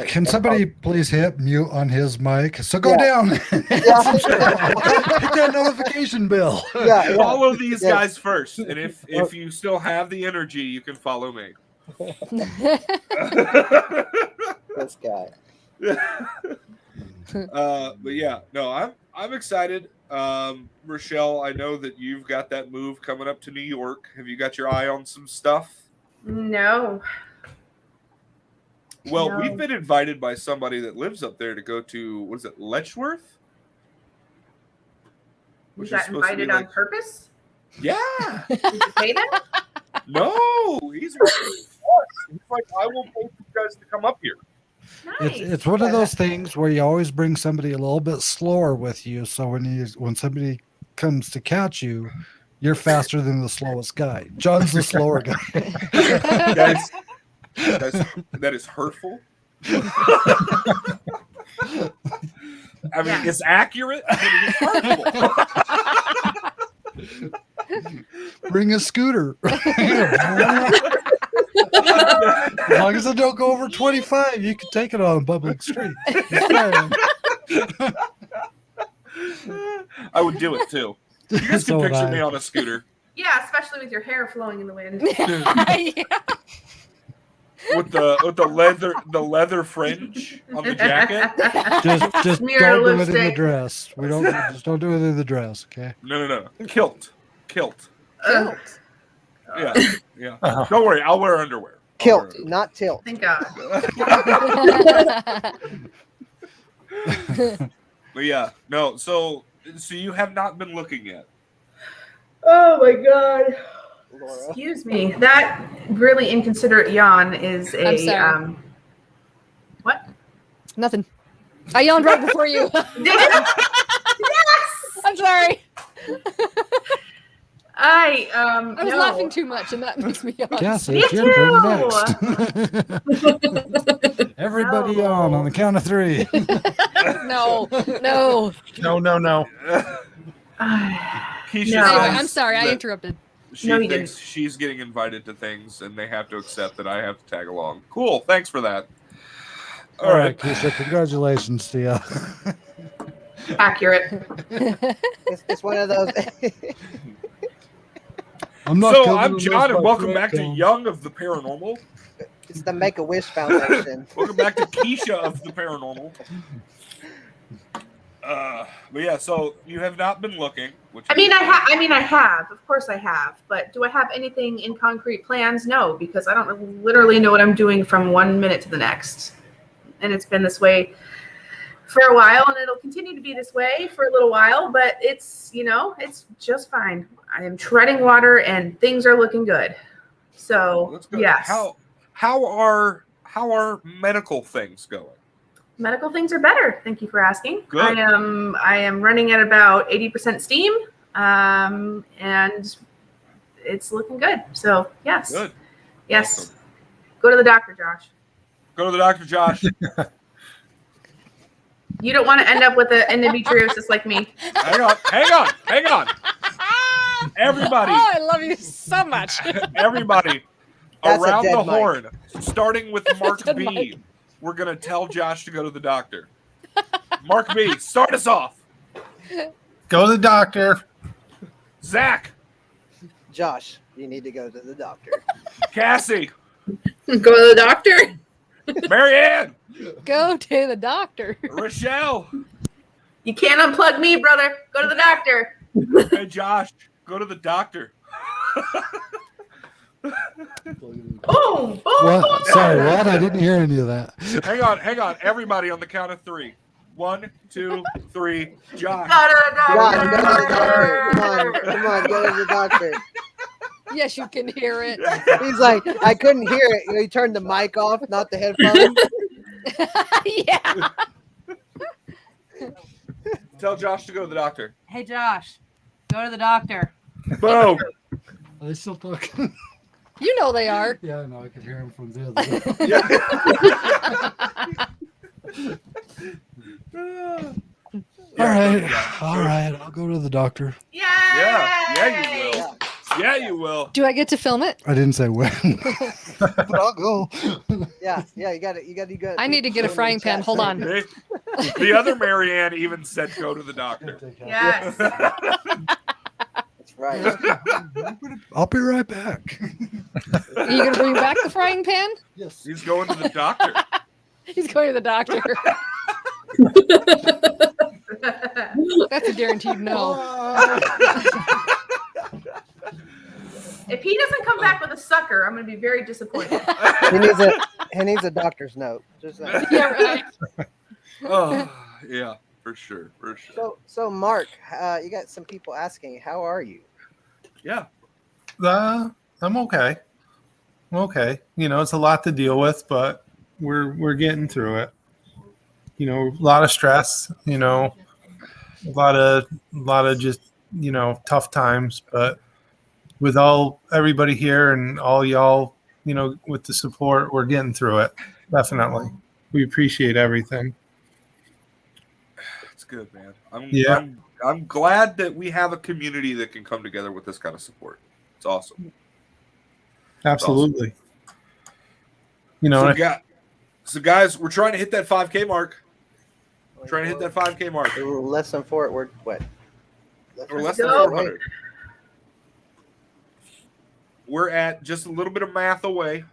Can somebody please hit mute on his mic? So go down. Hit that notification bell. Follow these guys first. And if you still have the energy, you can follow me. This guy. But yeah, no, I'm excited. Rochelle, I know that you've got that move coming up to New York. Have you got your eye on some stuff? No. Well, No. we've been invited by somebody that lives up there to go to, what is it, Letchworth? You got invited on purpose? Yeah. Did you pay them? No, he's like, I will pay you guys to come up here. Nice. It's one of those things where you always bring somebody a little bit slower with you, so when somebody comes to catch you, you're faster than the slowest guy. John's the slower guy. Guys, that is hurtful. I mean, it's accurate, but it is hurtful. Bring a scooter. As long as it don't go over 25, you can take it on a public street. I would do it too. You guys can So would picture I. me on a scooter Yeah, especially with your hair flowing in the wind. with the leather fringe on the jacket. Just Smear don't do it in the lipstick. dress. Just don't do it in the dress, okay? No. Kilt. Yeah. Uh-huh. Don't worry, I'll wear underwear. Kilt, not tilt. Thank God. But yeah, no. So you have not been looking yet. Oh my God. Laura. Excuse me. That really inconsiderate yawn is I'm sorry. What? Nothing. I yawned right before you. Did you? Yes. I'm sorry. I was no. laughing too much, and that makes me yawn. Cassie, Me it's your turn too. next. Everybody on the count of 3. No. No. Keisha No. Anyway, says I'm sorry, I that interrupted. She No, you thinks she's getting invited to things, and they have to accept that I have to tag along. Cool, thanks for that. All right, Keisha, congratulations to you. Accurate. It's one of those. I'm not So coming I'm unless John, and my welcome friend back to comes. Young of the Paranormal. It's the Make-A-Wish Foundation. Welcome back to Keisha of the Paranormal. But yeah, so you have not been looking. Which I mean, I have. Of course, I have. But do I have anything in concrete plans? No, because I don't literally know what I'm doing from 1 minute to the next, and it's been this way for a while, and it'll continue to be this way for a little while. But it's it's just fine. I am treading water, and things are looking good. So That's good. yes, How are medical things going? medical things are better. Thank you for asking. Good. I am running at about 80% steam, and it's looking good. So yes, Good. yes. Awesome. Go to the doctor, Josh. Go to the doctor, Josh. You don't want to end up with an endometriosis like me. Hang on. Everybody. Oh, I love you so much. Everybody That's a around dead the mic. horn, starting with Mark Dead B. mic. We're going to tell Josh to go to the doctor. Mark B, start us off. Go to the doctor. Zach, Josh, you need to go to the doctor. Cassie, Go to the doctor. Marianne, Go to the doctor. Rochelle, You can't unplug me, brother. Go to the doctor. and Josh, go to the doctor. Boom, boom, What? boom. Sorry, what? I didn't hear any of that. Hang on. Everybody on the count of 3. 1, 2, 3. Josh. Go to the Josh, doctor. go to the doctor. Come on, go to the doctor. Yes, you can hear it. He's like, I couldn't hear it. He turned the mic off, not the headphones. Yeah. Tell Josh to go to the doctor. Hey, Josh, go to the doctor. Boom. Are they still talking? You know they are. Yeah, I know. I could hear him from the other room. All right. I'll go to the doctor. Yay! Yeah, you will. Yeah, you will. Do I get to film it? I didn't say when, but I'll go. Yeah, you got it. You got to. I need to get a frying pan. Hold on. The other Marianne even said go to the doctor. Yes. That's right. I'll be right back. Are you going to bring back the frying pan? Yes. He's going to the doctor. He's going to the doctor. That's a guaranteed no. If he doesn't come back with a sucker, I'm going to be very disappointed. He needs a doctor's note. Just like. Yeah, right. Oh, yeah, for sure. So Mark, you got some people asking, how are you? Yeah. I'm okay. I'm okay. You know, it's a lot to deal with, but we're getting through it. You know, a lot of stress, you know, a lot of just, you know, tough times, but with everybody here and all y'all, you know, with the support, we're getting through it. Definitely. We appreciate everything. It's good, man. I'm glad that we have a community that can come together with this kind of support. It's awesome. Absolutely. It's awesome. You know, so guys, we're trying to hit that 5K mark. Trying to hit that 5K mark. We're less than 4. We're what? We're less than go. 400. We're at just a little bit of math away.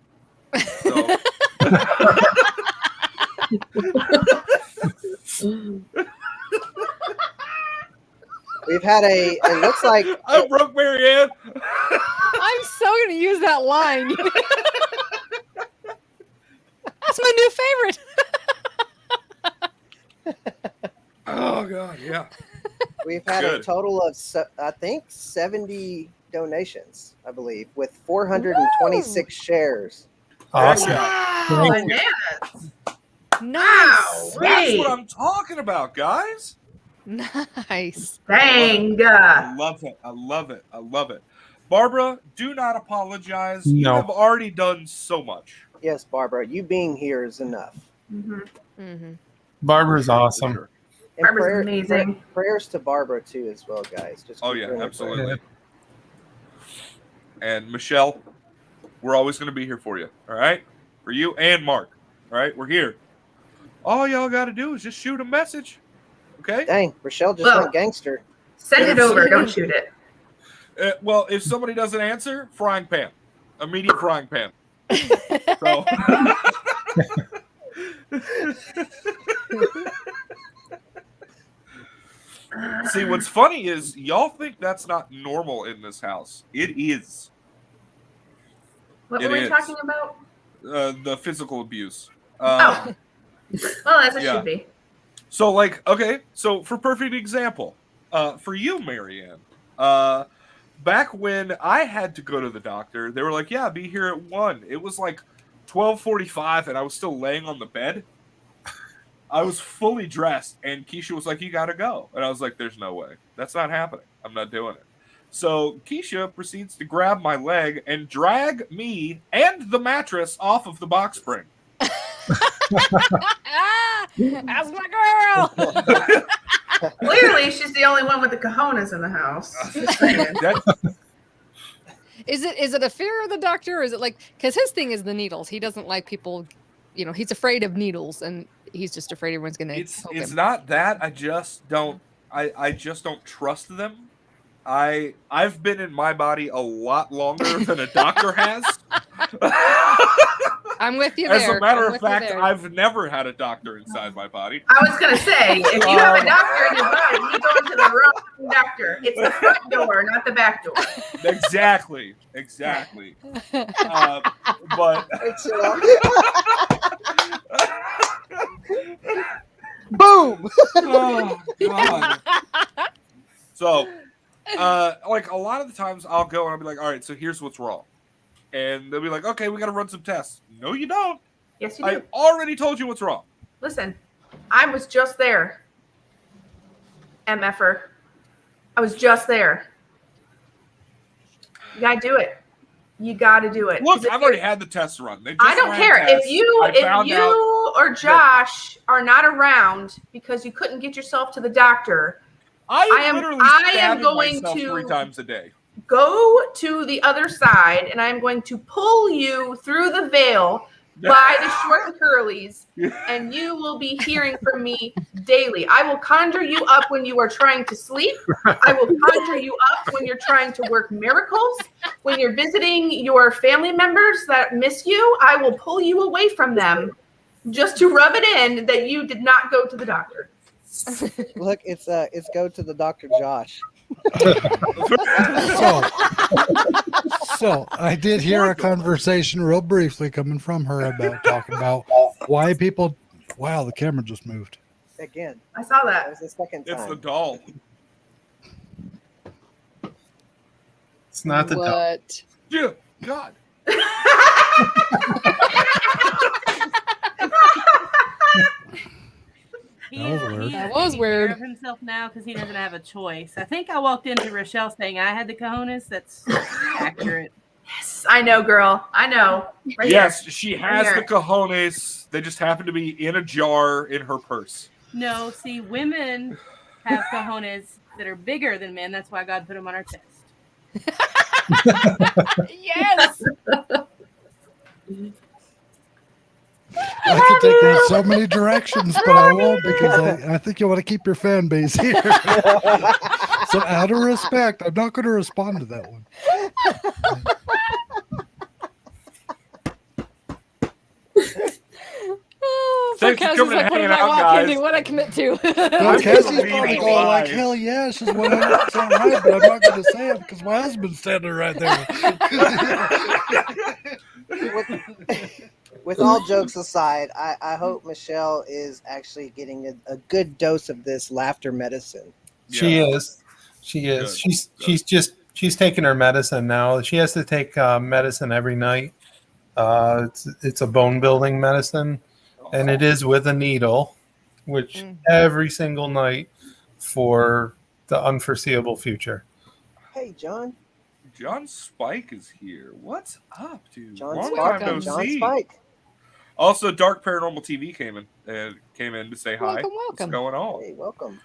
So. We've had it looks like I broke Marianne. I'm so going to use that line. That's my new favorite. Oh, God, yeah. we've had Good. a total of I think 70 donations, I believe, with 426 shares. awesome. Wow, Thank you. bananas. Nice. Wow. That's Wait. what I'm talking about, guys. Nice. Dang. I love it. Barbara, do not apologize. You No. have already done so much. Yes, Barbara, you being here is enough. Mhm. Mm-hmm. Barbara's awesome. For sure. And Barbara's amazing. Prayers to Barbara too, as well, guys. Just Oh, keep yeah, her in absolutely. prayer. And Michelle, we're always going to be here for you. All right? For you and Mark. All right? We're here. All y'all got to do is just shoot a message. Okay? Dang, Rochelle just Well- went gangster. Send it over. Don't shoot it. Well, if somebody doesn't answer, frying pan. Immediate frying pan. So. See, what's funny is y'all think that's not normal in this house. It is. What It were we is. talking about? The physical abuse. Oh. Well, as it yeah. should be. So, like, okay, so for perfect example, for you, Marianne, back when I had to go to the doctor, they were like, yeah, be here at 1. It was like 12:45, and I was still laying on the bed. I was fully dressed, and Keisha was like, you got to go. And I was like, there's no way. That's not happening. I'm not doing it. So Keisha proceeds to grab my leg and drag me and the mattress off of the box spring. That's my girl. Clearly, she's the only one with the cojones in the house. Just saying. Is it a fear of the doctor, or is it like, because his thing is the needles? He doesn't like people, he's afraid of needles, and he's just afraid everyone's gonna. It's poke him. not that. I just don't. I just don't trust them. I've been in my body a lot longer than a doctor has. I'm with you As there. a matter I'm of with you fact, there. I've never had a doctor inside my body. I was gonna say, if you have a doctor in your body, you go into the wrong doctor. It's the front door, not the back door. Exactly. But Boom. oh god. So, like a lot of the times I'll go and I'll be like, all right, so here's what's wrong. And they'll be like, okay, we got to run some tests. No, you don't. Yes, you do. I already told you what's wrong. Listen, I was just there. MFer. I was just there. You gotta do it. You gotta do it. Look, I've already had the tests run. They just I don't ran care tests. if you I or Josh are not around because you couldn't get yourself to the doctor. I am literally stabbing going myself to 3 times a day. go to the other side, and I'm going to pull you through the veil by the short curlies, and you will be hearing from me daily. I will conjure you up when you are trying to sleep. I will conjure you up when you're trying to work miracles. When you're visiting your family members that miss you, I will pull you away from them just to rub it in that you did not go to the doctor. Look, it's go to the Dr. Josh. So I did hear a conversation real briefly coming from her about talking about why people. Wow, the camera just moved. Again. I saw That that. was the second time. It's the doll. It's not the dog. What? Yeah, God. That was weird. Of himself now because he doesn't have a choice. I think I walked into Rochelle saying I had the cojones. That's accurate. Yes, I know, girl. I know. Right Yes, here. she has Right the here. cojones. They just happen to be in a jar in her purse. No, see, women have cojones that are bigger than men. That's why God put them on our chest. Yes. I could take that so many directions, but I won't because I think you want to keep your fan base here. So out of respect, I'm not going to respond to that one. Oh, Thanks for Cassie's coming like, and what did hanging I out, walk guys. into? What I commit to? Well, Cassie's gonna probably be going like, live. hell yeah, she's 100% right, but I'm not going to say it because my husband's standing right there. With all jokes aside, I hope Michelle is actually getting a good dose of this laughter medicine. She Yeah. is. She is. Good. She's taking her medicine now. She has to take medicine every night. It's a bone building medicine, and it is with a needle, which every single night for the unforeseeable future. Hey, John. John Spike is here. What's up, dude? John Long Spike. time no John see. Spike. Also, Dark Paranormal TV came in to say hi. Welcome. What's going on? Hey, welcome.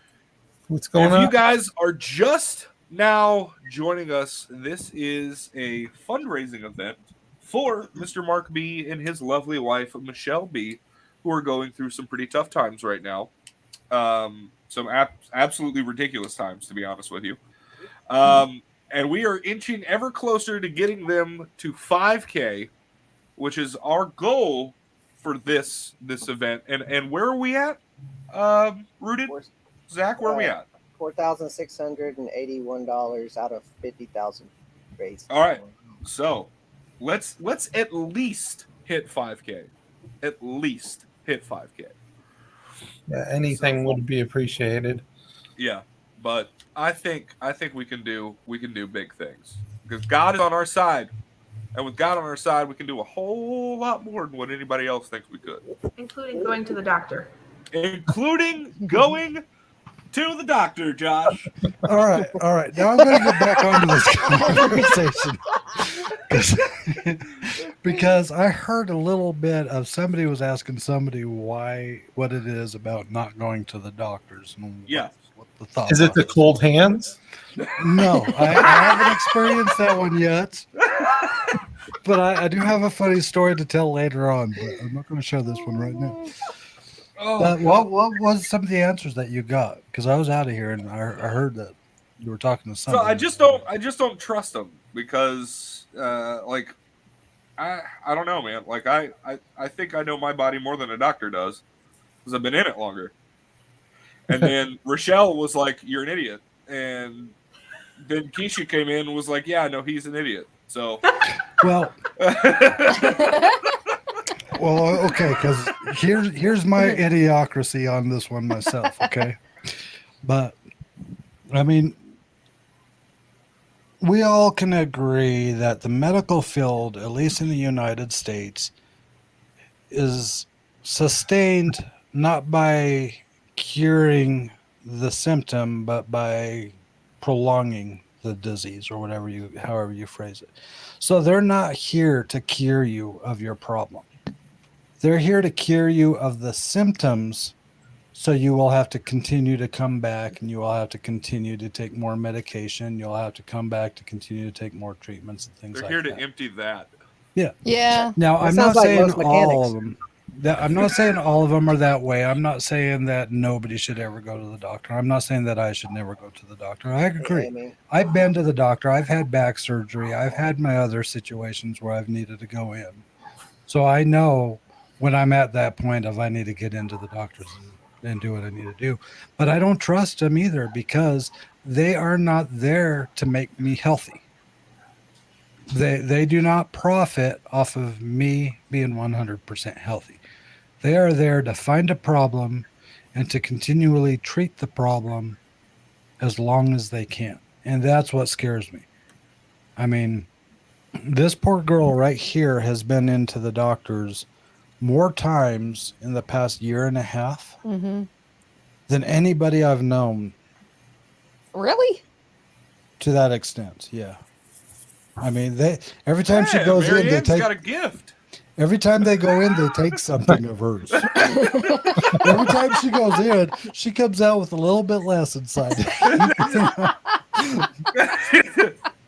What's going If on? you guys are just now joining us, this is a fundraising event for Mr. Mark B and his lovely wife, Michelle B, who are going through some pretty tough times right now. Some absolutely ridiculous times, to be honest with you. And we are inching ever closer to getting them to 5K, which is our goal for this event. And where are we at? Rooted? Zach, where are we at? $4,681 out of 50,000 raised. All right. So let's at least hit 5K. At least hit 5K. Yeah, anything would be appreciated. Yeah, but I think we can do big things because God is on our side, and with God on our side, we can do a whole lot more than what anybody else thinks we could, Including going to the doctor. including going to the doctor, Josh. All right. Now I'm going to get back onto this conversation because I heard a little bit of somebody was asking somebody what it is about not going to the doctors. And Yeah. what the thought Is it the process cold hands? No, I haven't experienced that one yet. But I do have a funny story to tell later on, but I'm not going to share this one right now. But what was some of the answers that you got? Because I was out of here and I heard that you were talking to somebody. So I just don't trust them because I don't know, man. Like I think I know my body more than a doctor does because I've been in it longer. And then Rochelle was like, "You're an idiot," and then Keisha came in and was like, "Yeah, no, he's an idiot." So, well, okay, because here's my idiocracy on this one myself. Okay, but I mean, we all can agree that the medical field, at least in the United States, is sustained not by curing the symptom, but by prolonging the disease or however you phrase it. So they're not here to cure you of your problem. They're here to cure you of the symptoms. So you will have to continue to come back and you will have to continue to take more medication. You'll have to come back to continue to take more treatments and things they're like here that. to empty that. Yeah. Yeah. Now, That I'm sounds not like saying most all mechanics. of them. I'm not saying all of them are that way. I'm not saying that nobody should ever go to the doctor. I'm not saying that I should never go to the doctor. I agree. Amy. I've been to the doctor. I've had back surgery. I've had my other situations where I've needed to go in. So I know when I'm at that point of I need to get into the doctors and do what I need to do. But I don't trust them either because they are not there to make me healthy. They do not profit off of me being 100% healthy. They are there to find a problem and to continually treat the problem as long as they can. And that's what scares me. I mean, this poor girl right here has been into the doctors more times in the past year and a half than anybody I've known. Really? To that extent, yeah. I mean, every time she goes in, they take got a gift. Every time they go in, they take something of hers. Every time she goes in, she comes out with a little bit less inside.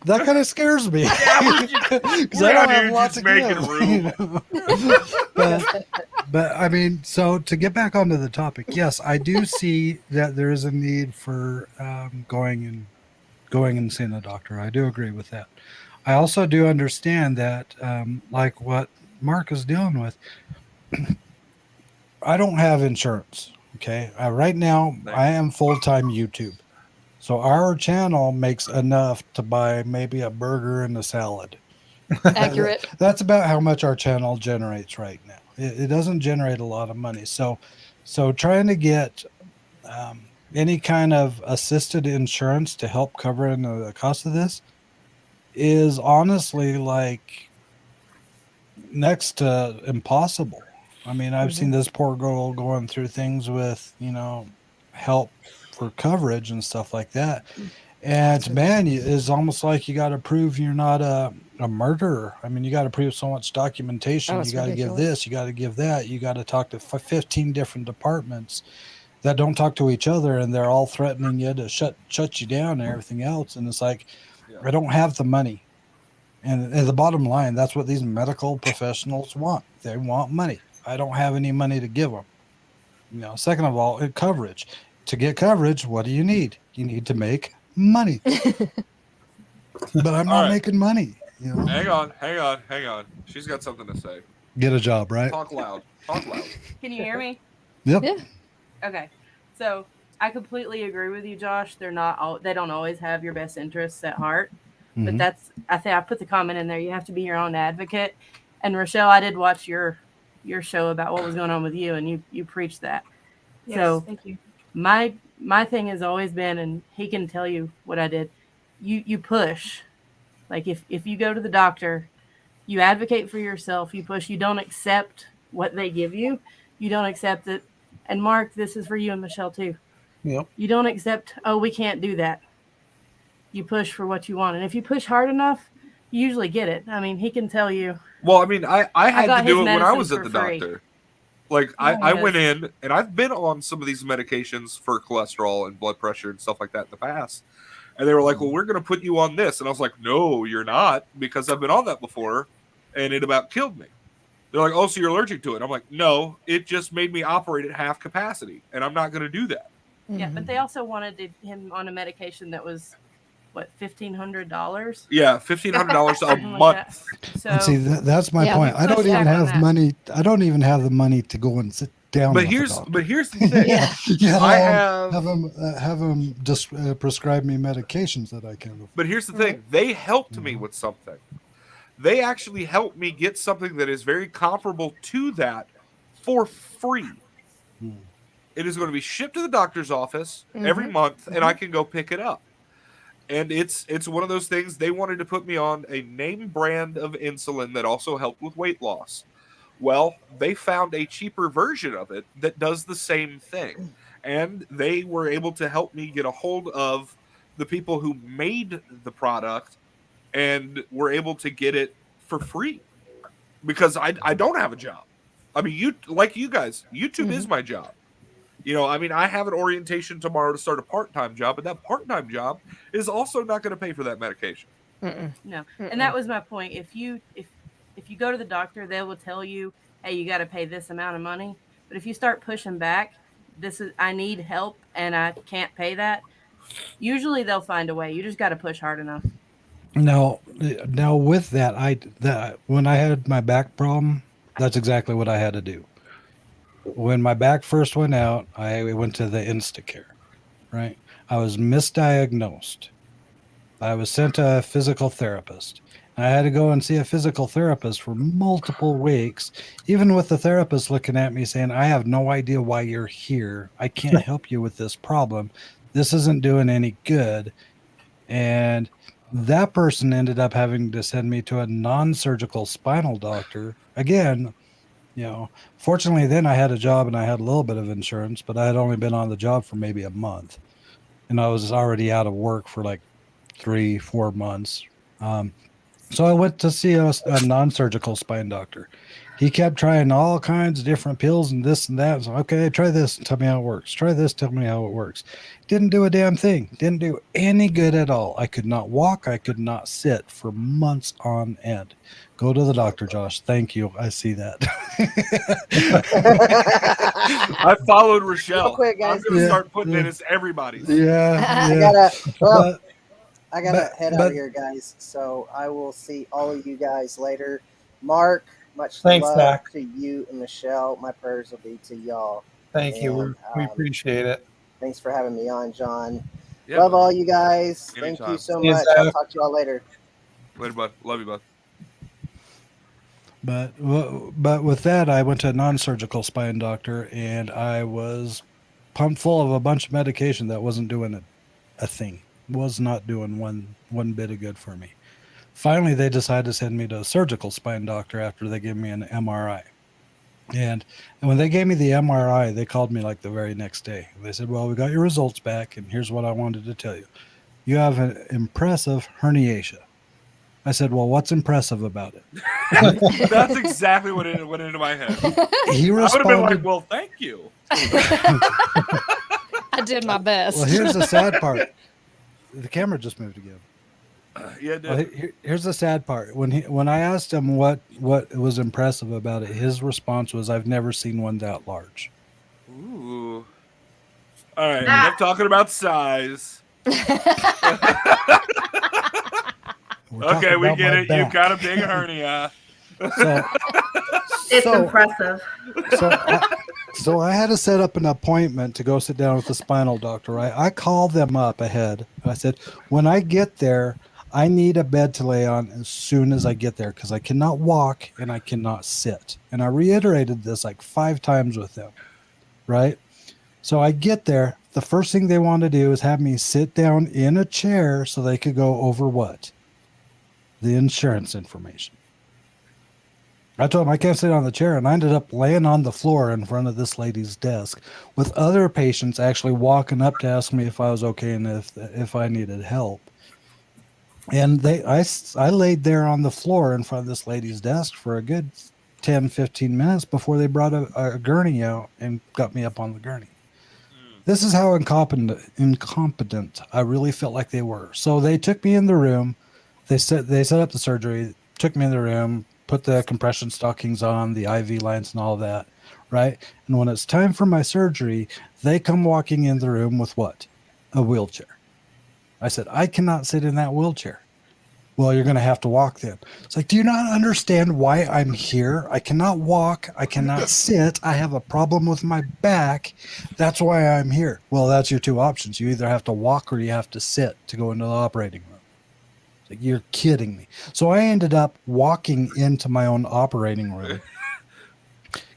That kind of scares me because I don't have lots of room. But I mean, so to get back onto the topic, yes, I do see that there is a need for going and seeing a doctor. I do agree with that. I also do understand that, like what Mark is dealing with, I don't have insurance. Okay. Right now, I am full-time YouTube. So our channel makes enough to buy maybe a burger and a salad. Accurate. That's about how much our channel generates right now. It doesn't generate a lot of money. So trying to get any kind of assisted insurance to help cover the cost of this is honestly like next to impossible. I mean, I've seen this poor girl going through things with, help for coverage and stuff like that. And man, it's almost like you got to prove you're not a murderer. I mean, you got to prove so much documentation. You got to give this, you got to give that. You got to talk to 15 different departments that don't talk to each other, and they're all threatening you to shut you down and everything else. And it's like, I don't have the money. And the bottom line, that's what these medical professionals want. They want money. I don't have any money to give them. Second of all, coverage. To get coverage, what do you need? You need to make money. But I'm not making money. Hang on. She's got something to say. Get a job, right? Talk loud. Can you hear me? Yep. Yeah. Okay. So I completely agree with you, Josh. They don't always have your best interests at heart. But I think I put the comment in there. You have to be your own advocate. And Rochelle, I did watch your show about what was going on with you, and you preached that. Yes, so thank you. My thing has always been, and he can tell you what I did. You push. Like if you go to the doctor, you advocate for yourself. You push. You don't accept what they give you. You don't accept it. And Mark, this is for you and Michelle too. Yep. You don't accept, oh, we can't do that. You push for what you want. And if you push hard enough, you usually get it. I mean, he can tell you. Well, I mean, I had got to do his it when I medicine was at for the free. doctor. Like, Yeah, I he went has. in, and I've been on some of these medications for cholesterol and blood pressure and stuff like that in the past. And they were like, well, we're going to put you on this. And I was like, no, you're not, because I've been on that before, and it about killed me. They're like, oh, so you're allergic to it. I'm like, no, it just made me operate at half capacity, and I'm not going to do that. Yeah, but they also wanted him on a medication that was, what, $1,500? Yeah, $1,500 a Something like month. that. So And see, that's my Yeah, point. we I don't pushed even back on have that. money. I don't even have the money to go and sit down But with here's a doctor. but here's the thing. Yeah. Yeah, I have them just prescribe me medications that I can afford. But here's the thing. They helped me with something. They actually helped me get something that is very comparable to that for free. It is going to be shipped to the doctor's office every month, and I can go pick it up. And it's one of those things. They wanted to put me on a name brand of insulin that also helped with weight loss. Well, they found a cheaper version of it that does the same thing. And they were able to help me get a hold of the people who made the product and were able to get it for free because I don't have a job. I mean, you guys, YouTube is my job. You know, I mean, I have an orientation tomorrow to start a part-time job, but that part-time job is also not going to pay for that medication. No, and that was my point. If you go to the doctor, they will tell you, hey, you got to pay this amount of money. But if you start pushing back, I need help and I can't pay that. Usually they'll find a way. You just got to push hard enough. Now with that, when I had my back problem, that's exactly what I had to do. When my back first went out, I went to the Instacare, right? I was misdiagnosed. I was sent to a physical therapist. I had to go and see a physical therapist for multiple weeks, even with the therapist looking at me saying, I have no idea why you're here. I can't help you with this problem. This isn't doing any good. And that person ended up having to send me to a non-surgical spinal doctor. Again, you know, fortunately then I had a job and I had a little bit of insurance, but I had only been on the job for maybe a month. And I was already out of work for like 3-4 months. So I went to see a non-surgical spine doctor. He kept trying all kinds of different pills and this and that. So, okay, try this and tell me how it works. Try this, tell me how it works. Didn't do a damn thing. Didn't do any good at all. I could not walk. I could not sit for months on end. Go to the doctor, Josh. Thank you. I see that. I followed Rochelle. Real quick, guys. I'm going to start putting it as everybody's. Yeah. I gotta head out of here, guys. So I will see all of you guys later. Mark, much Thanks, love Zach. to you and Michelle. My prayers will be to y'all. Thank you. And, We appreciate it. Thanks for having me on, John. Yeah, love all you guys. Anytime. Thank you so See you, much. Zach. I'll talk to y'all later. Later, bud. Love you, bud. But with that, I went to a non-surgical spine doctor, and I was pumped full of a bunch of medication that wasn't doing a thing. Was not doing one bit of good for me. Finally, they decided to send me to a surgical spine doctor after they gave me an MRI. And when they gave me the MRI, they called me like the very next day. They said, well, we got your results back, and here's what I wanted to tell you. You have an impressive herniation. I said, well, what's impressive about it? That's exactly what went into my head. He I would have been responded, like, well, thank you. I did my best. well, here's the sad part. The camera just moved again. Yeah, it did. Well, here's the sad part. When I asked him what was impressive about it, his response was, "I've never seen one that large." Ooh. All right, enough talking about size. Okay, we get it. You've got a big hernia. It's impressive. So I had to set up an appointment to go sit down with the spinal doctor, right? I called them up ahead. I said, when I get there, I need a bed to lay on as soon as I get there because I cannot walk and I cannot sit. And I reiterated this like 5 times with them, right? So I get there. The first thing they want to do is have me sit down in a chair so they could go over what? The insurance information. I told him I can't sit on the chair, and I ended up laying on the floor in front of this lady's desk with other patients actually walking up to ask me if I was okay and if I needed help. And I laid there on the floor in front of this lady's desk for a good 10, 15 minutes before they brought a gurney out and got me up on the gurney. This is how incompetent I really felt like they were. So they took me in the room. They set up the surgery, took me in the room, put the compression stockings on, the IV lines and all that, right? And when it's time for my surgery, they come walking in the room with what? A wheelchair. I said, I cannot sit in that wheelchair. Well, you're going to have to walk then. It's like, do you not understand why I'm here? I cannot walk. I cannot sit. I have a problem with my back. That's why I'm here. Well, that's your two options. You either have to walk or you have to sit to go into the operating room. It's like, you're kidding me. So I ended up walking into my own operating room,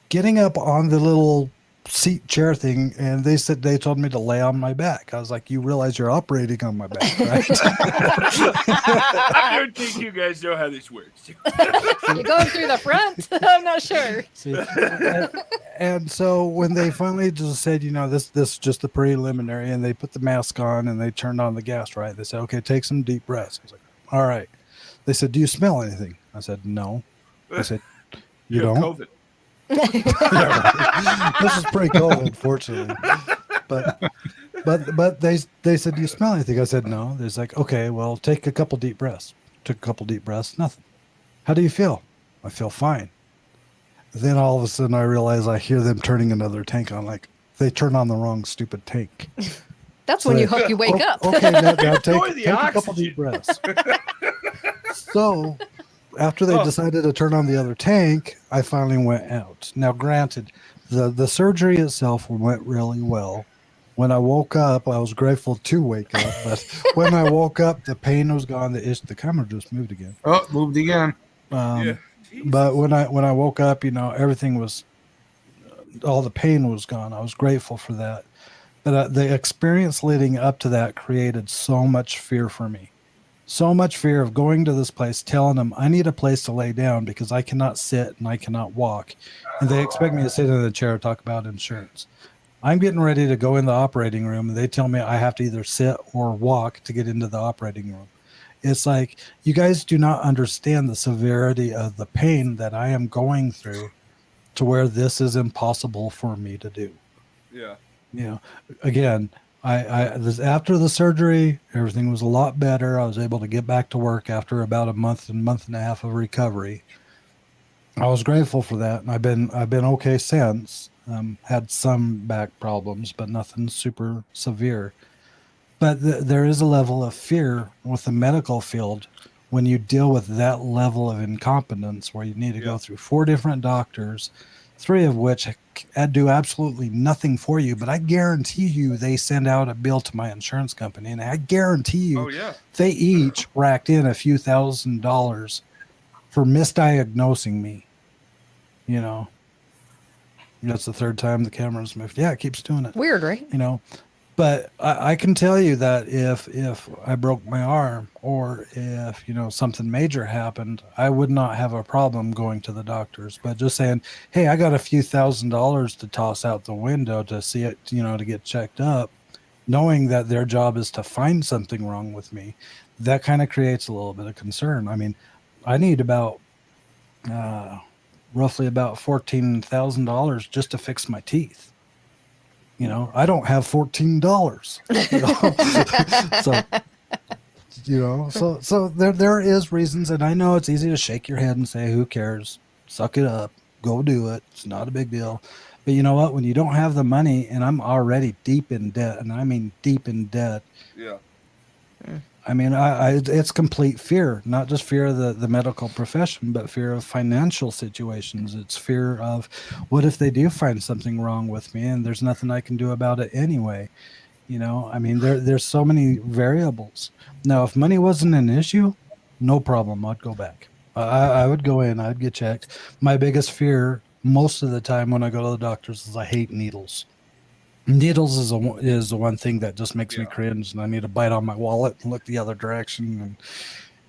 getting up on the little seat chair thing, and they told me to lay on my back. I was like, you realize you're operating on my back, right? I don't think you guys know how this works. You going through the front? I'm not sure. See, and so when they finally just said, this is just the preliminary, and they put the mask on and they turned on the gas, right? They said, okay, take some deep breaths. I was like, all right. They said, do you smell anything? I said, no. They said, you don't? COVID. Yeah, this is pre-COVID, fortunately. But they said, do you smell anything? I said, no. They're like, okay, well, take a couple deep breaths. Took a couple deep breaths, nothing. How do you feel? I feel fine. Then all of a sudden I realize I hear them turning another tank on, like they turn on the wrong stupid tank. That's when you hope you wake up. Okay, now take a couple deep breaths. So after they decided to turn on the other tank, I finally went out. Now, granted, the surgery itself went really well. When I woke up, I was grateful to wake up. But when I woke up, the pain was gone. The camera just moved again. Oh, moved again. But when I woke up, everything was, all the pain was gone. I was grateful for that. But the experience leading up to that created so much fear for me. So much fear of going to this place, telling them I need a place to lay down because I cannot sit and I cannot walk. And they expect me to sit in the chair and talk about insurance. I'm getting ready to go in the operating room, and they tell me I have to either sit or walk to get into the operating room. It's like, you guys do not understand the severity of the pain that I am going through to where this is impossible for me to do. Yeah. Again, after the surgery, everything was a lot better. I was able to get back to work after about a month and a half of recovery. I was grateful for that, and I've been okay since. Had some back problems, but nothing super severe. But there is a level of fear with the medical field when you deal with that level of incompetence, where you need to go through 4 different doctors, 3 of which do absolutely nothing for you. But I guarantee you they send out a bill to my insurance company, and I guarantee you they each racked in a few $1,000s for misdiagnosing me. That's the 3rd time the camera's moved. Yeah, it keeps doing it. Weird, right? But I can tell you that if I broke my arm, or if something major happened, I would not have a problem going to the doctors. But just saying, hey, I got a few $1,000s to toss out the window to see it, to get checked up, knowing that their job is to find something wrong with me, that kind of creates a little bit of concern. I mean, I need about roughly about $14,000 just to fix my teeth. I don't have $14. So there is reasons, and I know it's easy to shake your head and say, who cares? Suck it up. Go do it. It's not a big deal. But you know what? When you don't have the money, and I'm already deep in debt, and I mean deep in debt. Yeah. I mean, it's complete fear, not just fear of the medical profession, but fear of financial situations. It's fear of, what if they do find something wrong with me and there's nothing I can do about it anyway? I mean, there's so many variables. Now, if money wasn't an issue, no problem. I'd go back. I would go in. I'd get checked. My biggest fear most of the time when I go to the doctors is I hate needles. Needles is the one thing that just makes me cringe, and I need to bite on my wallet and look the other direction.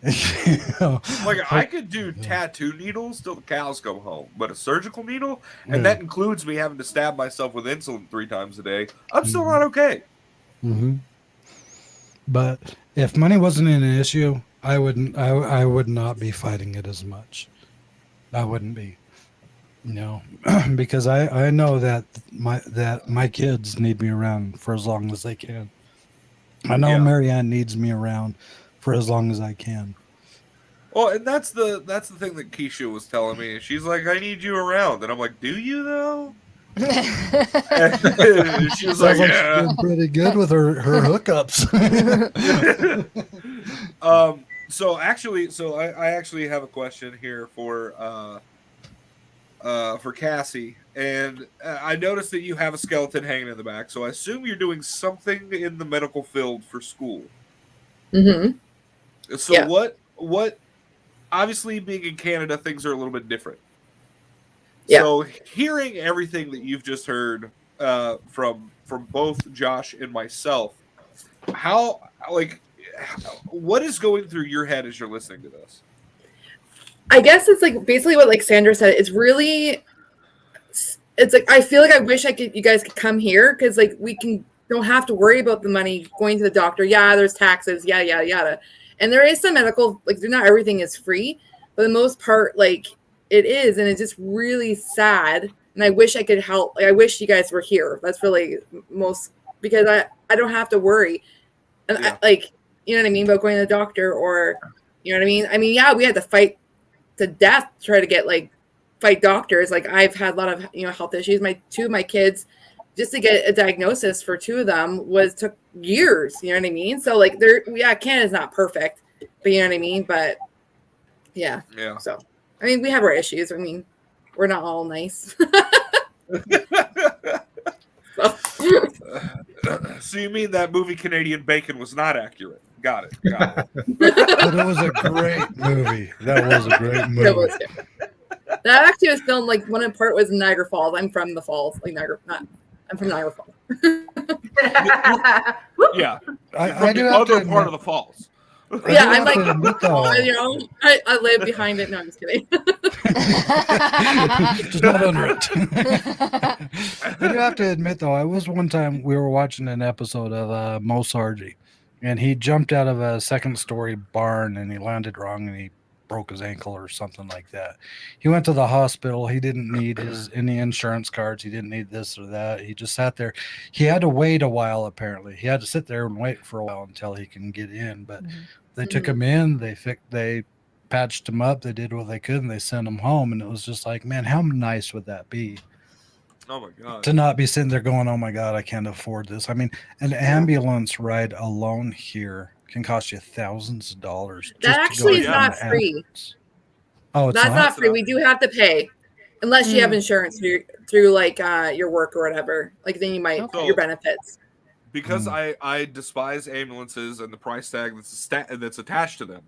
You know, Like I could do tattoo needles till the cows come home, but a surgical needle, and that includes me having to stab myself with insulin 3 times a day, I'm still not okay. Mm-hmm. But if money wasn't an issue, I wouldn't. I would not be fighting it as much. I wouldn't be. You know, because I know that my kids need me around for as long as they can. I know Marianne needs me around for as long as I can. Well, and that's the thing that Keisha was telling me. She's like, I need you around, and I'm like, do you though? And she was Sounds like yeah. she's doing pretty good with her hookups. So I actually have a question here for Cassie, and I noticed that you have a skeleton hanging in the back. So I assume you're doing something in the medical field for school. Mm-hmm. So what? Obviously, being in Canada, things are a little bit different. Yeah. So hearing everything that you've just heard from both Josh and myself, what is going through your head as you're listening to this? I guess it's like basically what like Sandra said. It's like I feel like I wish you guys could come here because like don't have to worry about the money going to the doctor. Yeah, there's taxes, yada. And there is some medical, like not everything is free, but the most part, like it is, and it's just really sad. And I wish I could help. Like I wish you guys were here. That's really most because I don't have to worry. And you know what I mean, about going to the doctor or you know what I mean? I mean, yeah, we had to fight to death to try to get fight doctors. Like I've had a lot of health issues. Two of my kids, just to get a diagnosis for 2 of them took years. You know what I mean? So like Canada's not perfect, but you know what I mean. But yeah. So I mean, we have our issues. I mean, we're not all nice. So you mean that movie Canadian Bacon was not accurate? Got it. But it was a great movie. That was a great movie. That actually was filmed one part was in Niagara Falls. I'm from the Falls, I'm from Niagara Falls. Yeah, I do the have other to part of the falls. Yeah, I'm I live behind it. No, I'm just kidding. Just not under it. I do have to admit, though, I was one time we were watching an episode of Mo Sargi, and he jumped out of a 2nd-story barn and he landed wrong and he broke his ankle or something like that. He went to the hospital. He didn't need any insurance cards. He didn't need this or that. He just sat there. He had to wait a while, apparently. He had to sit there and wait for a while until he can get in. But they took him in. They patched him up. They did what they could, and they sent him home. And it was just like, man, how nice would that be? Oh, my God. To not be sitting there going, oh, my God, I can't afford this. I mean, an ambulance ride alone here can cost you thousands of dollars. That actually is not free. Oh, it's that's not free. We do have to pay, unless you have insurance through your work or whatever. Then you might your benefits. Because I despise ambulances and the price tag that's attached to them.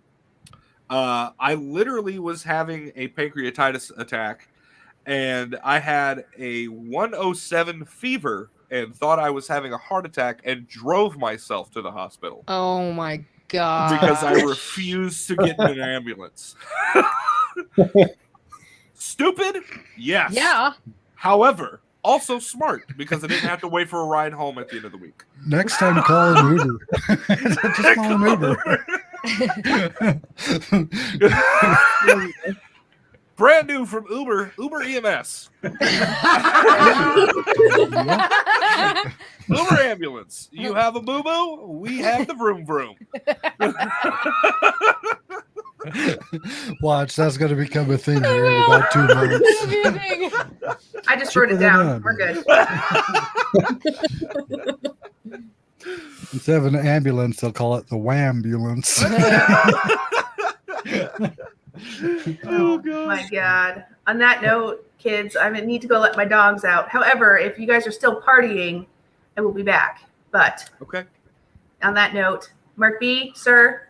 I literally was having a pancreatitis attack, and I had a 107 fever. And thought I was having a heart attack and drove myself to the hospital. Oh my God. Because I refused to get in an ambulance. Stupid? Yes. Yeah. However, also smart because I didn't have to wait for a ride home at the end of the week. Next time, call an Uber. Just call an Uber. Brand new from Uber EMS. Uber ambulance. You have a boo-boo? We have the vroom vroom. Watch, that's going to become a thing here in about 2 months. I just wrote it down. We're good. Instead of an ambulance, they'll call it the Wambulance. Oh my God. On that note, kids, I need to go let my dogs out. However, if you guys are still partying, I will be back. But okay. On that note, Mark B, sir,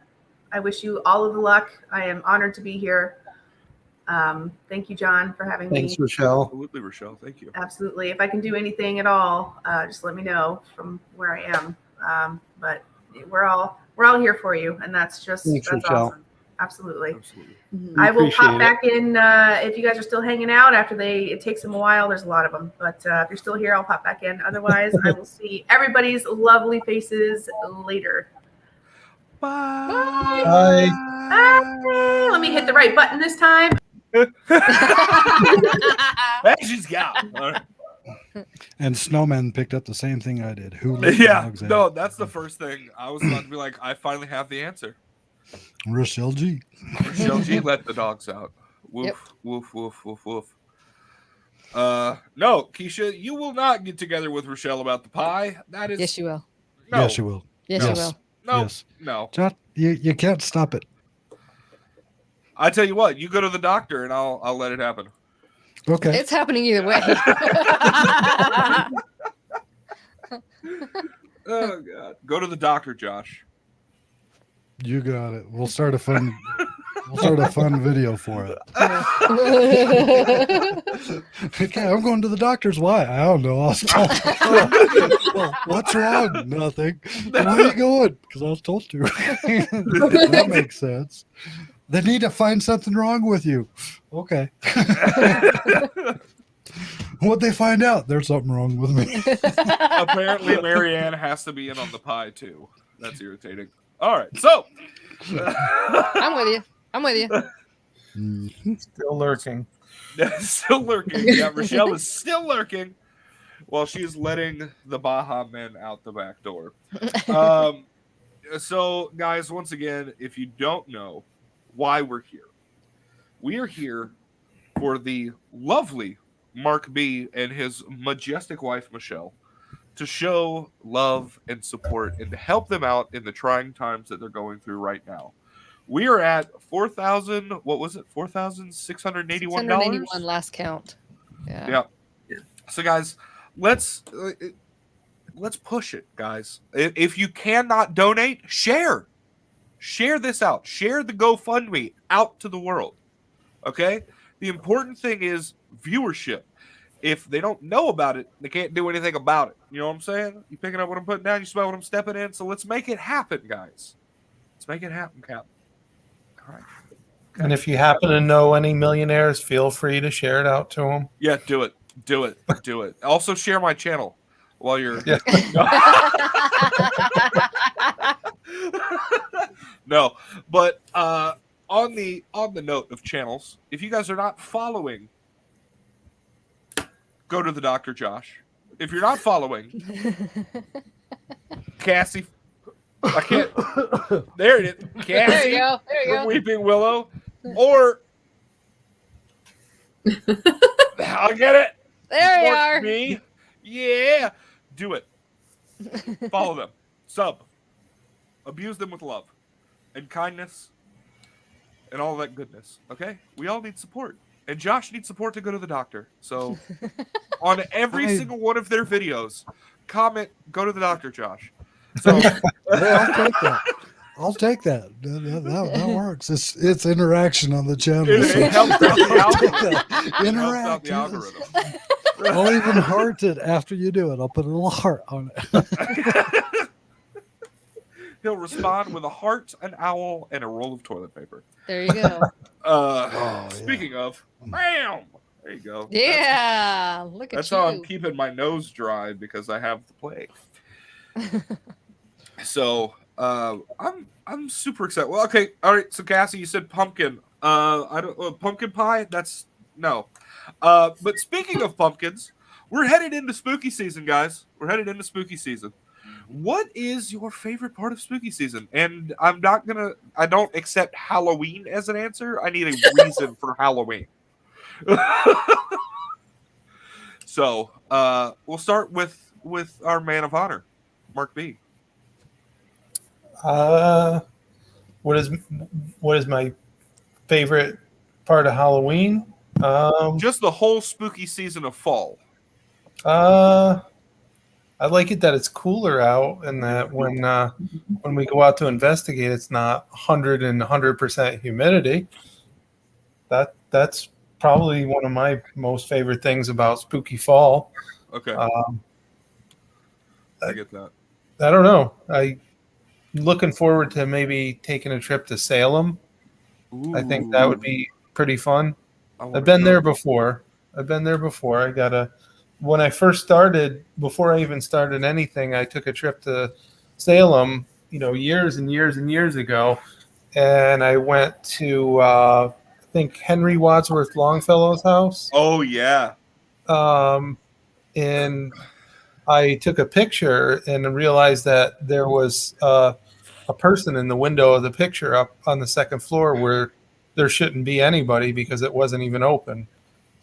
I wish you all of the luck. I am honored to be here. Thank you, John, for having me. Thanks, Rochelle. Absolutely, Rochelle. Thank you. Absolutely. If I can do anything at all, just let me know from where I am. But we're all here for you, and that's Thanks, Rochelle. Rochelle. Awesome. Absolutely. Mhm. I will pop Appreciate it. back in if you guys are still hanging out after it takes them a while. There's a lot of them, but if you're still here, I'll pop back in. Otherwise, I will see everybody's lovely faces later. Bye. Bye. Bye. Let me hit the right button this time. Hey, she's got. All right. And Snowman picked up the same thing I did. Who let the Yeah, dogs no, out? that's the first thing. I was about to be like, I finally have the answer. Rochelle G. Rochelle G let the dogs out. Woof, Yep. woof, woof, woof, woof. No, Keisha, you will not get together with Rochelle about the pie. That is Yes, you will. no, Yes, you will. Yes, No. you will. no, Yes. no. John, you can't stop it. I tell you what, you go to the doctor and I'll let it happen. Okay. It's happening either way. Oh God, go to the doctor, Josh. You got it. We'll start a fun video for it. Okay, I'm going to the doctor's. Why? I don't know. Well, what's wrong? Nothing. Why are you going? Because I was told to. That makes sense. They need to find something wrong with you. Okay. What'd they find out? There's something wrong with me. Apparently, Marianne has to be in on the pie too. That's irritating. All right, so I'm with you. I'm with you. Still lurking. still lurking. Yeah, Rochelle is still lurking while she's letting the Baja men out the back door. So, guys, once again, if you don't know why we're here, we are here for the lovely Mark B and his majestic wife, Michelle, to show love and support and to help them out in the trying times that they're going through right now. We are at $4,681. $681 last count. Yeah. So, guys, let's push it, guys. If you cannot donate, share this out. Share the GoFundMe out to the world. Okay? The important thing is viewership. If they don't know about it, they can't do anything about it. You know what I'm saying? You picking up what I'm putting down, you smell what I'm stepping in. So let's make it happen, guys. Let's make it happen, Cap. All right. Okay. And if you happen to know any millionaires, feel free to share it out to them. Yeah, do it. Do it. Do it. Also share my channel while you're Yeah. No, but on the note of channels, if you guys are not following, go to the Dr. Josh. If you're not following, Cassie, I can't. There it is, Cassie. There you go. There you from go. Weeping Willow, or I'll get it. There you Mark are. B. Yeah, do it. Follow them. Sub. Abuse them with love and kindness and all that goodness. Okay? We all need support. And Josh needs support to go to the doctor. So on every single one of their videos, comment, go to the doctor, Josh. So Hey, I'll take that. I'll take that. That works. It's interaction on the channel. it helps out the I'll take algorithm. that. It helps out Interact. the Yes. algorithm. I'll even heart it after you do it. I'll put a little heart on it. He'll respond with a heart, an owl, and a roll of toilet paper. There you go. Speaking of, bam! There you go. Yeah. Look at That's you. how I'm keeping my nose dry because I have the plague. So I'm super excited. Well, okay, all right. So Cassie, you said pumpkin. I don't pumpkin pie. That's no. But speaking of pumpkins, we're headed into spooky season, guys. We're headed into spooky season. What is your favorite part of spooky season? And I don't accept Halloween as an answer. I need a reason for Halloween. So we'll start with our man of honor, Mark B. What is my favorite part of Halloween? Just the whole spooky season of fall. I like it that it's cooler out, and that when we go out to investigate, it's not 100% humidity. That's probably one of my most favorite things about spooky fall. Okay, I get that. I don't know. I'm looking forward to maybe taking a trip to Salem I think that would be pretty fun. I wanna I've been go. there before. I gotta. When I first started, before I even started anything, I took a trip to Salem, years and years and years ago, and I went to I think Henry Wadsworth Longfellow's house. Oh yeah. And I took a picture and realized that there was a person in the window of the picture up on the second floor where there shouldn't be anybody because it wasn't even open.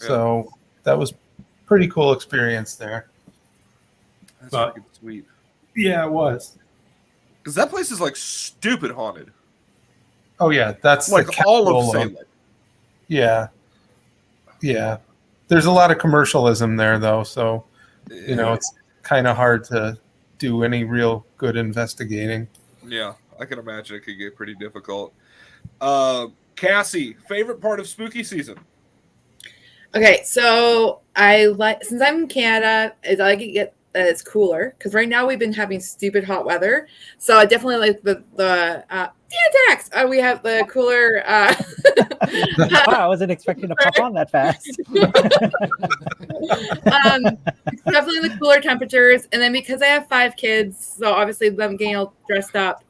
Yeah. So that was pretty cool experience there. That's But- freaking sweet. Yeah, it was. Because that place is like stupid haunted. Oh yeah, that's Like the all of capital Salem. Yeah. There's a lot of commercialism there though, so it's kind of hard to do any real good investigating. Yeah, I can imagine it could get pretty difficult. Cassie, favorite part of spooky season? Okay, so since I'm in Canada, I like it get that it's cooler because right now we've been having stupid hot weather. So I definitely like the attacks. We have the cooler. I wasn't expecting to pop on that fast. Definitely the cooler temperatures, and then because I have 5 kids, so obviously them getting all dressed up.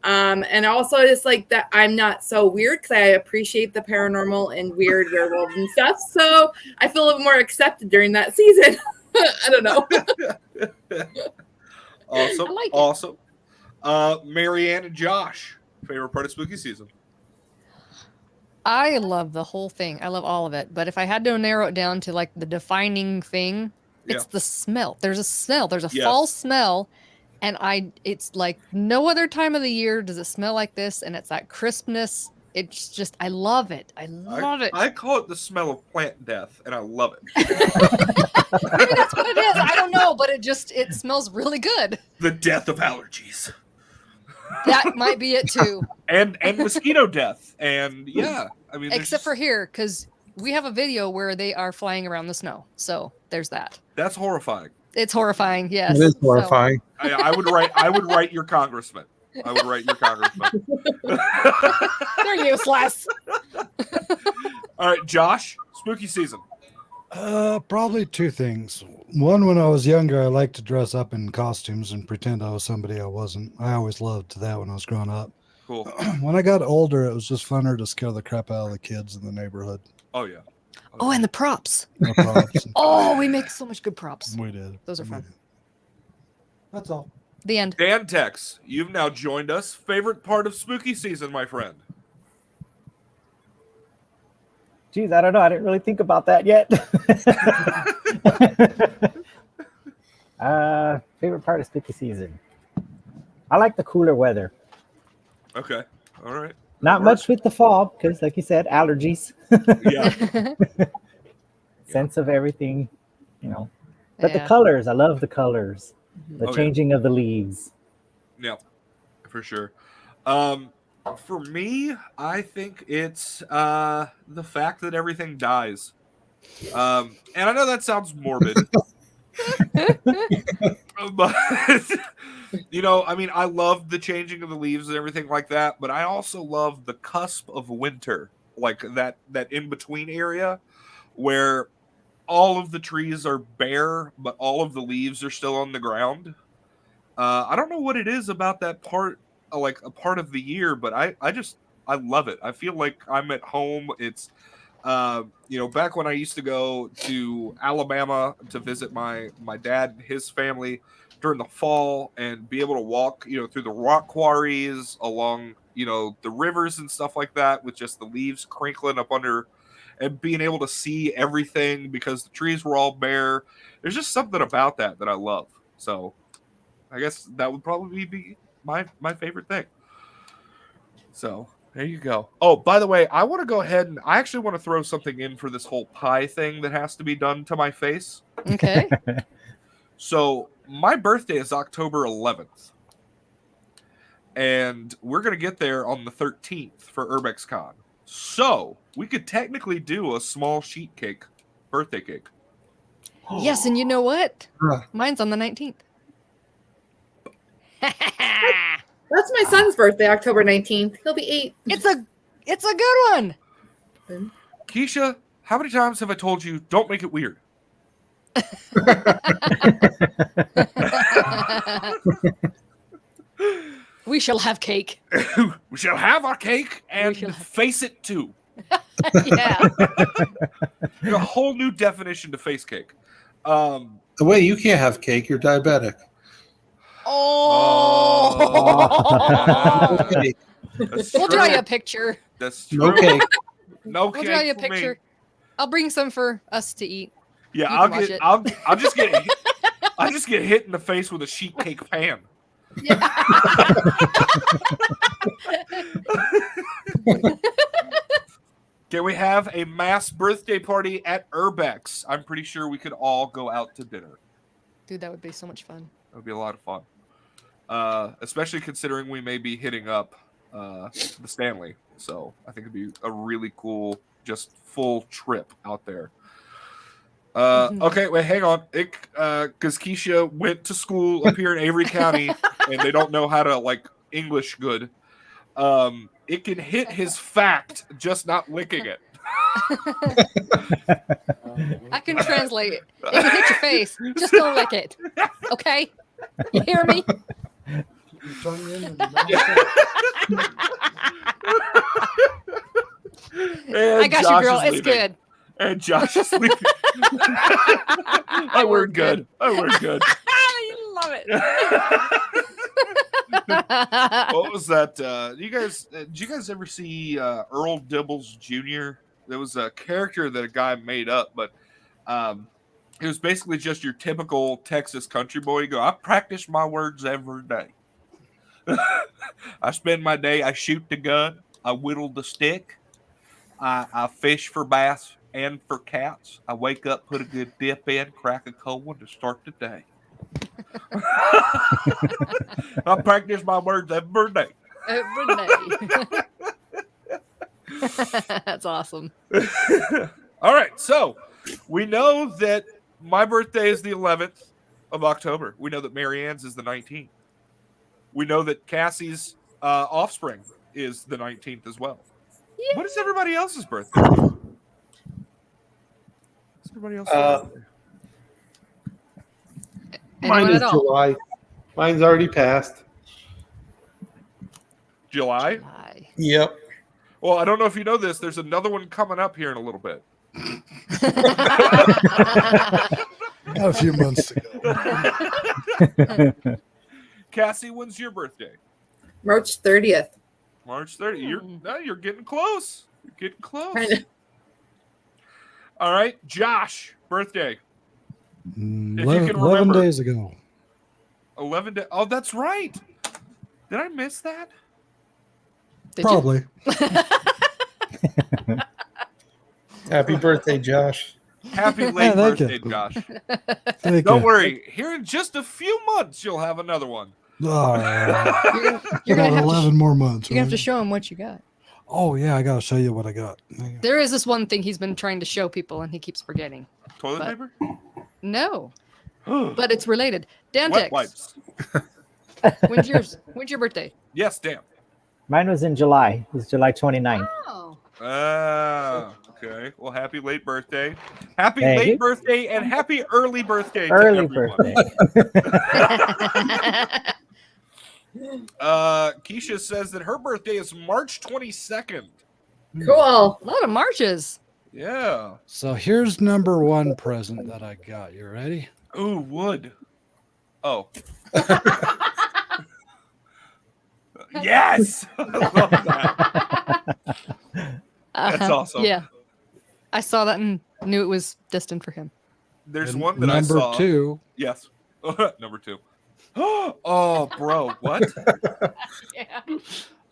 And also just like that I'm not so weird because I appreciate the paranormal and weird werewolves and stuff. So I feel a little more accepted during that season. I don't know. Awesome. I like it. Awesome. Marianne and Josh, favorite part of spooky season? I love the whole thing. I love all of it. But if I had to narrow it down to like the defining thing, it's the smell. There's a smell. There's a fall smell. And it's like no other time of the year does it smell like this. And it's that crispness. It's just, I love it. I love it. I call it the smell of plant death, and I love it. Maybe that's what it is. I don't know, but it smells really good. The death of allergies. That might be it too. And mosquito death. And yeah, I mean, Except for here, because we have a video where they are flying around the snow. So there's that. That's horrifying. It's horrifying. Yes. It is horrifying. I would write your congressman. I would write your congressman. They're useless. All right, Josh, spooky season. Probably 2 things. One, when I was younger, I liked to dress up in costumes and pretend I was somebody I wasn't. I always loved that when I was growing up. Cool. When I got older, it was just funner to scare the crap out of the kids in the neighborhood. Oh yeah. Oh, and the props. No props. Oh, we make so much good props. We did. Those are fun. That's all. The end. Dan Tex, you've now joined us. Favorite part of spooky season, my friend? Geez, I don't know. I didn't really think about that yet. Favorite part of spooky season. I like the cooler weather. Okay. All right. Not much with the fall because, like you said, allergies. Yeah. Sense of everything, But the Yeah. colors, I love the colors. The Okay. changing of the leaves. Yeah, for sure. For me, I think it's the fact that everything dies. And I know that sounds morbid. But I mean, I love the changing of the leaves and everything like that, but I also love the cusp of winter, like that in between area where all of the trees are bare, but all of the leaves are still on the ground. I don't know what it is about that part, like a part of the year, but I love it. I feel like I'm at home. It's back when I used to go to Alabama to visit my dad and his family during the fall and be able to walk, through the rock quarries along, the rivers and stuff like that with just the leaves crinkling up under and being able to see everything because the trees were all bare. There's just something about that I love. So I guess that would probably be my favorite thing. So there you go. Oh, by the way, I want to go ahead and I actually want to throw something in for this whole pie thing that has to be done to my face. Okay. So my birthday is October 11th. And we're going to get there on the 13th for UrbexCon. So we could technically do a small sheet cake, birthday cake. Yes, and you know what? Huh. Mine's on the 19th. That's my son's birthday, October 19th. He'll be 8. It's a It's a good one. Keisha, how many times have I told you don't make it weird? We shall have cake. We shall have our cake and face it too. Yeah. A whole new definition to face cake. The way you can't have cake, you're diabetic. Oh. Yeah. We'll draw you a picture. That's true. No cake. No We'll cake draw you a for me. picture. I'll bring some for us to eat. Yeah, You I'll can watch get. it. I'll just get. I just get hit in the face with a sheet cake pan. Can we have a mass birthday party at Urbex? I'm pretty sure we could all go out to dinner. Dude, that would be so much fun. It would be a lot of fun. Especially considering we may be hitting up the Stanley. So I think it'd be a really cool, just full trip out there. Okay, wait, hang on. Because Keisha went to school up here in Avery County, and they don't know how to like English good. It can hit his fact, just not licking it. I can translate it. It can hit your face. Just don't lick it. Okay? You hear me? I got Josh you, girl. is It's leaving. good. And Josh is leaving. I work good. I work good. I love it. What was that? Did you guys ever see Earl Dibbles Jr.? There was a character that a guy made up, but it was basically just your typical Texas country boy. You go, I practice my words every day. I spend my day, I shoot the gun, I whittle the stick, I fish for bass and for cats. I wake up, put a good dip in, crack a cold one to start the day. I practice my words every day. Every day. That's awesome. All right, so we know that my birthday is the 11th of October. We know that Marianne's is the 19th. We know that Cassie's offspring is the 19th as well. Yeah. What is everybody else's birthday? What's everybody else's birthday? Mine is July. Mine's already passed. July? Yep. Well, I don't know if you know this. There's another one coming up here in a little bit. Got a few months to go. Cassie, when's your birthday? March 30th. March 30th. You're getting close. You're getting close. Kinda. All right, Josh, birthday. If you 11, can 11 remember. days ago. 11 days. Oh, that's right. Did I miss that? Probably. Happy birthday, Josh. Happy late thank birthday, you. Josh. Thank Don't you. worry. Here in just a few months, you'll have another one. Oh, You're got gonna have 11 more months. You're gonna have to right? show him what you got. Oh, yeah, I got to show you what I got. There is this one thing he's been trying to show people, and he keeps forgetting. Toilet But- paper? No, but it's related. Wet Dantex, wipes. when's yours? When's your birthday? Yes, damn. Mine was in July. It was July 29th. Oh, Okay. Well, happy late birthday. Happy Thank late you. birthday and happy early birthday to Early everyone. birthday. Keisha says that her birthday is March 22nd. Cool. a lot of marches. Yeah. So here's number one present that I got. You ready? Ooh, wood. Oh. Yes. I love that. That's awesome. Yeah, I saw that and knew it was destined for him. There's And one that I number saw. two. Yes. Number 2. Oh, bro, what?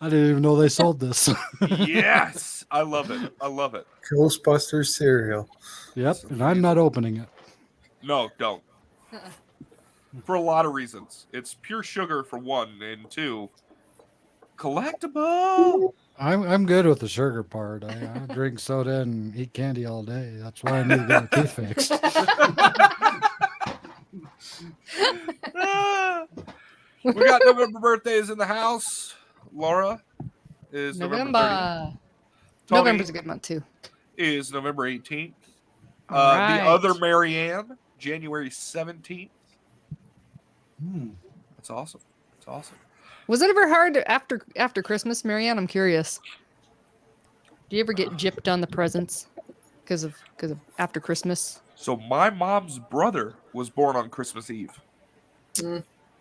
I didn't even know they sold this. Yes. I love it. I love it. Ghostbusters cereal. Yep, and I'm not opening it. No, don't. For a lot of reasons. It's pure sugar for one, and two, collectible. I'm good with the sugar part. I drink soda and eat candy all day. That's why I need to get my teeth fixed. We got November birthdays in the house. Laura is November 30th. November. Tony November's a good month too. is November 18th. All right. The other Marianne, January 17th. That's awesome. That's awesome. Was it ever hard after Christmas, Marianne? I'm curious. Do you ever get gypped on the presents because of after Christmas? So my mom's brother was born on Christmas Eve.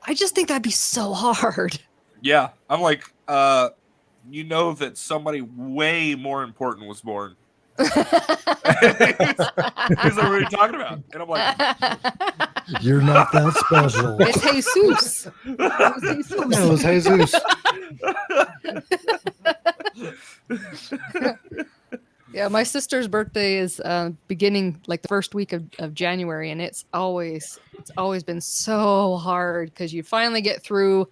I just think that'd be so hard. Yeah, I'm like, you know that somebody way more important was born. He's like, what are you talking about? And I'm like, You're not that special. It's Jesus. It was Jesus. Yeah, my sister's birthday is beginning like the first week of January, and it's always been so hard because you finally get through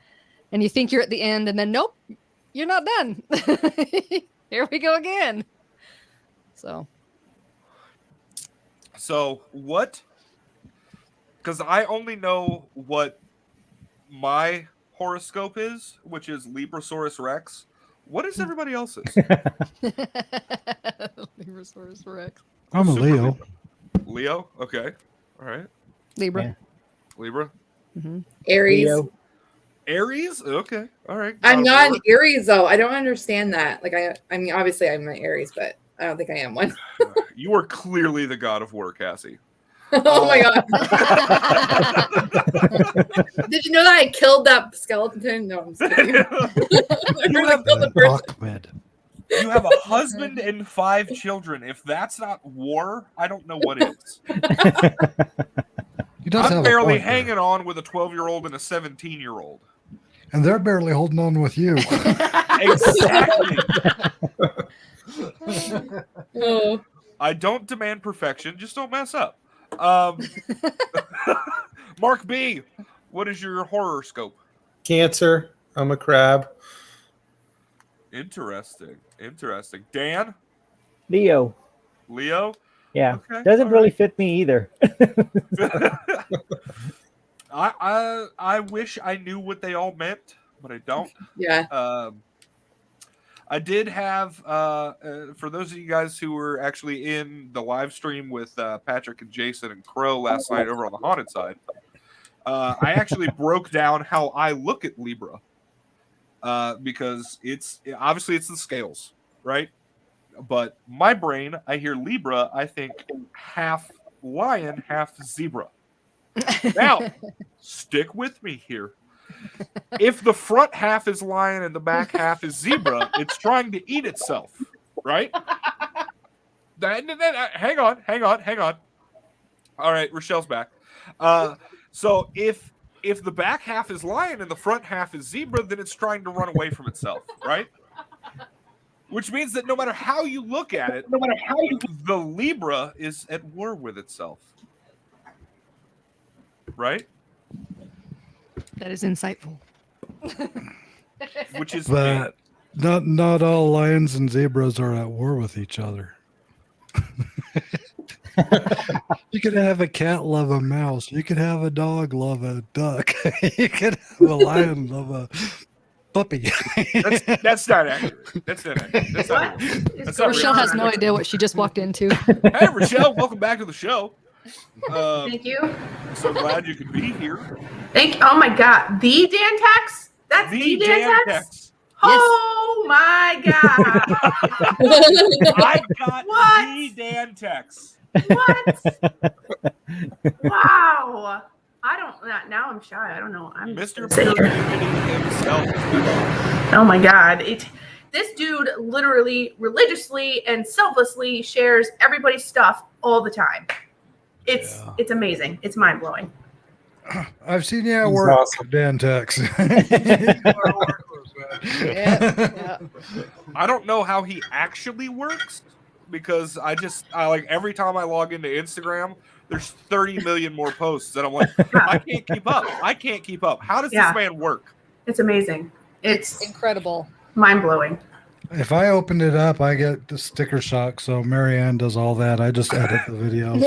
and you think you're at the end, and then nope, you're not done. Here we go again. So what? Because I only know what my horoscope is, which is Librasaurus Rex. What is everybody else's? Librasaurus Rex. I'm a Leo. Leo? Okay. All right. Libra. Yeah. Libra? Mm-hmm. Aries. Leo. Aries? Okay. All right. I'm not an Aries though. I don't understand that. Like I mean, obviously I'm an Aries, but I don't think I am one. You are clearly the god of war, Cassie. Oh my god! Did you know that I killed that skeleton? No, I'm just kidding. You have a husband and 5 children. If that's not war, I don't know what is. He does have I'm a barely point there. hanging on with a 12-year-old and a 17-year-old. And they're barely holding on with you. Exactly. Oh. I don't demand perfection. Just don't mess up. Mark B, what is your horoscope? Cancer. I'm a crab. Interesting. Dan? Leo. Leo? Yeah. Okay, Doesn't all really right. fit me either. I wish I knew what they all meant, but I don't. Yeah. I did have, for those of you guys who were actually in the live stream with Patrick and Jason and Crow last night over on the Haunted Side, I actually broke down how I look at Libra, because it's obviously the scales, right? But my brain, I hear Libra, I think half lion, half zebra. Now, stick with me here. If the front half is lion and the back half is zebra, it's trying to eat itself, right? Hang on. All right, Rochelle's back. So if the back half is lion and the front half is zebra, then it's trying to run away from itself, right? Which means that no matter how you look at it, the Libra is at war with itself, right? That is insightful. Which is But not all lions and zebras are at war with each other. You could have a cat love a mouse. You could have a dog love a duck. You could have a lion love a puppy. That's not accurate. That's not accurate. That's not Rochelle real. has no idea what she just walked into. Hey, Rochelle, welcome back to the show. Thank you. So glad you could be here. Oh my god, the Dantex? That's the Dantex? Oh my god! I got the Dantex. What? Wow! I don't. Now I'm shy. I don't know. I'm Mr. sit here. himself. Oh my god! This dude literally, religiously, and selflessly shares everybody's stuff all the time. It's amazing. It's mind blowing. I've seen you at He's work, awesome. Dan Tex. Yeah. I don't know how he actually works because I like every time I log into Instagram, there's 30 million more posts, and I'm like, I can't keep up. How does this man work? It's amazing. It's incredible. Mind blowing. If I opened it up, I get the sticker shock. So Marianne does all that. I just edit the videos.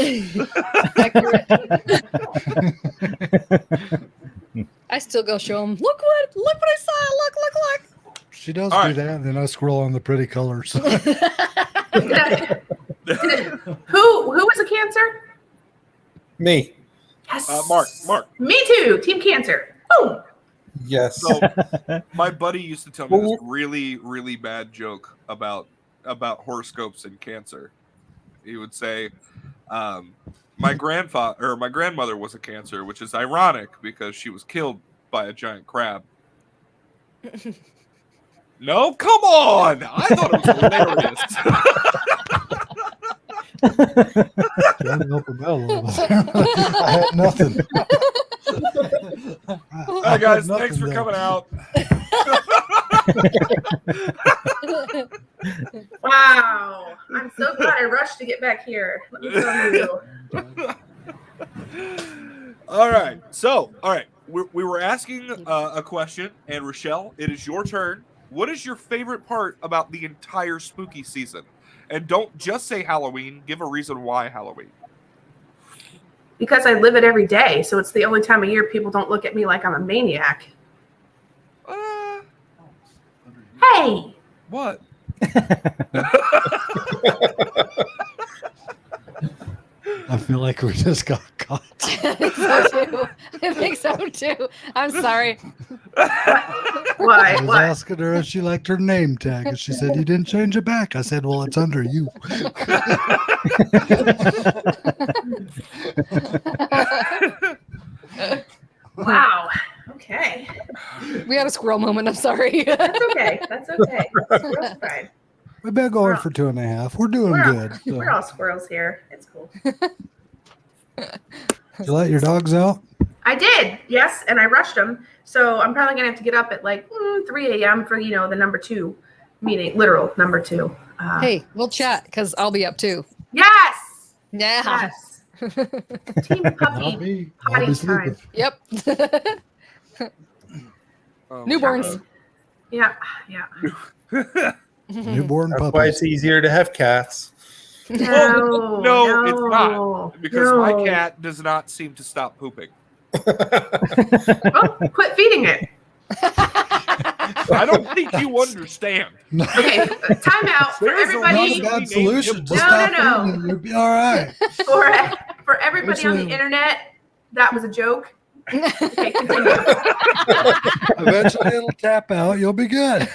I still go show them. Look what I saw. Look. She does All do right. that, and then I scroll on the pretty colors. Who was a Cancer? Me. Yes. Mark. Me too. Team Cancer. Boom. Yes. So my buddy used to tell me this really, really bad joke about horoscopes and Cancer. He would say, my grandmother was a Cancer, which is ironic because she was killed by a giant crab. No, come on! I thought it was hilarious. Trying to help him out a little bit. I had nothing. All right, guys, thanks for coming out. Wow. I'm so glad I rushed to get back here. Let me tell you. All right. So, we were asking a question, and Rochelle, it is your turn. What is your favorite part about the entire spooky season? And don't just say Halloween. Give a reason why Halloween. Because I live it every day, so it's the only time of year people don't look at me like I'm a maniac. Hey! What? I feel like we just got caught. I think so too. I'm sorry. Why? I was asking her if she liked her name tag, and she said, "You didn't change it back." I said, "Well, it's under you." Wow. Okay. We had a squirrel moment. I'm sorry. That's okay. That's okay. Squirrel's pride. We've been going for 2.5. We're doing good. So. We're all squirrels here. It's cool. Did you let your dogs out? I did, yes, and I rushed them. So I'm probably gonna have to get up at like 3 a.m. for the number 2 meeting, literal number 2. Hey, we'll chat because I'll be up too. Yes. Yeah. Yes. Team puppy potty time. Yep. Newborns. Yeah. Newborn That's puppies. why it's easier to have cats. No, it's not. Because my cat does not seem to stop pooping. Oh, quit feeding it. I don't think you understand. Okay, time out for everybody. Not a bad solution. Just No. stop feeding, you'll be all right. For everybody on the internet, that was a joke. Okay, continue. Eventually it'll tap out. You'll be good.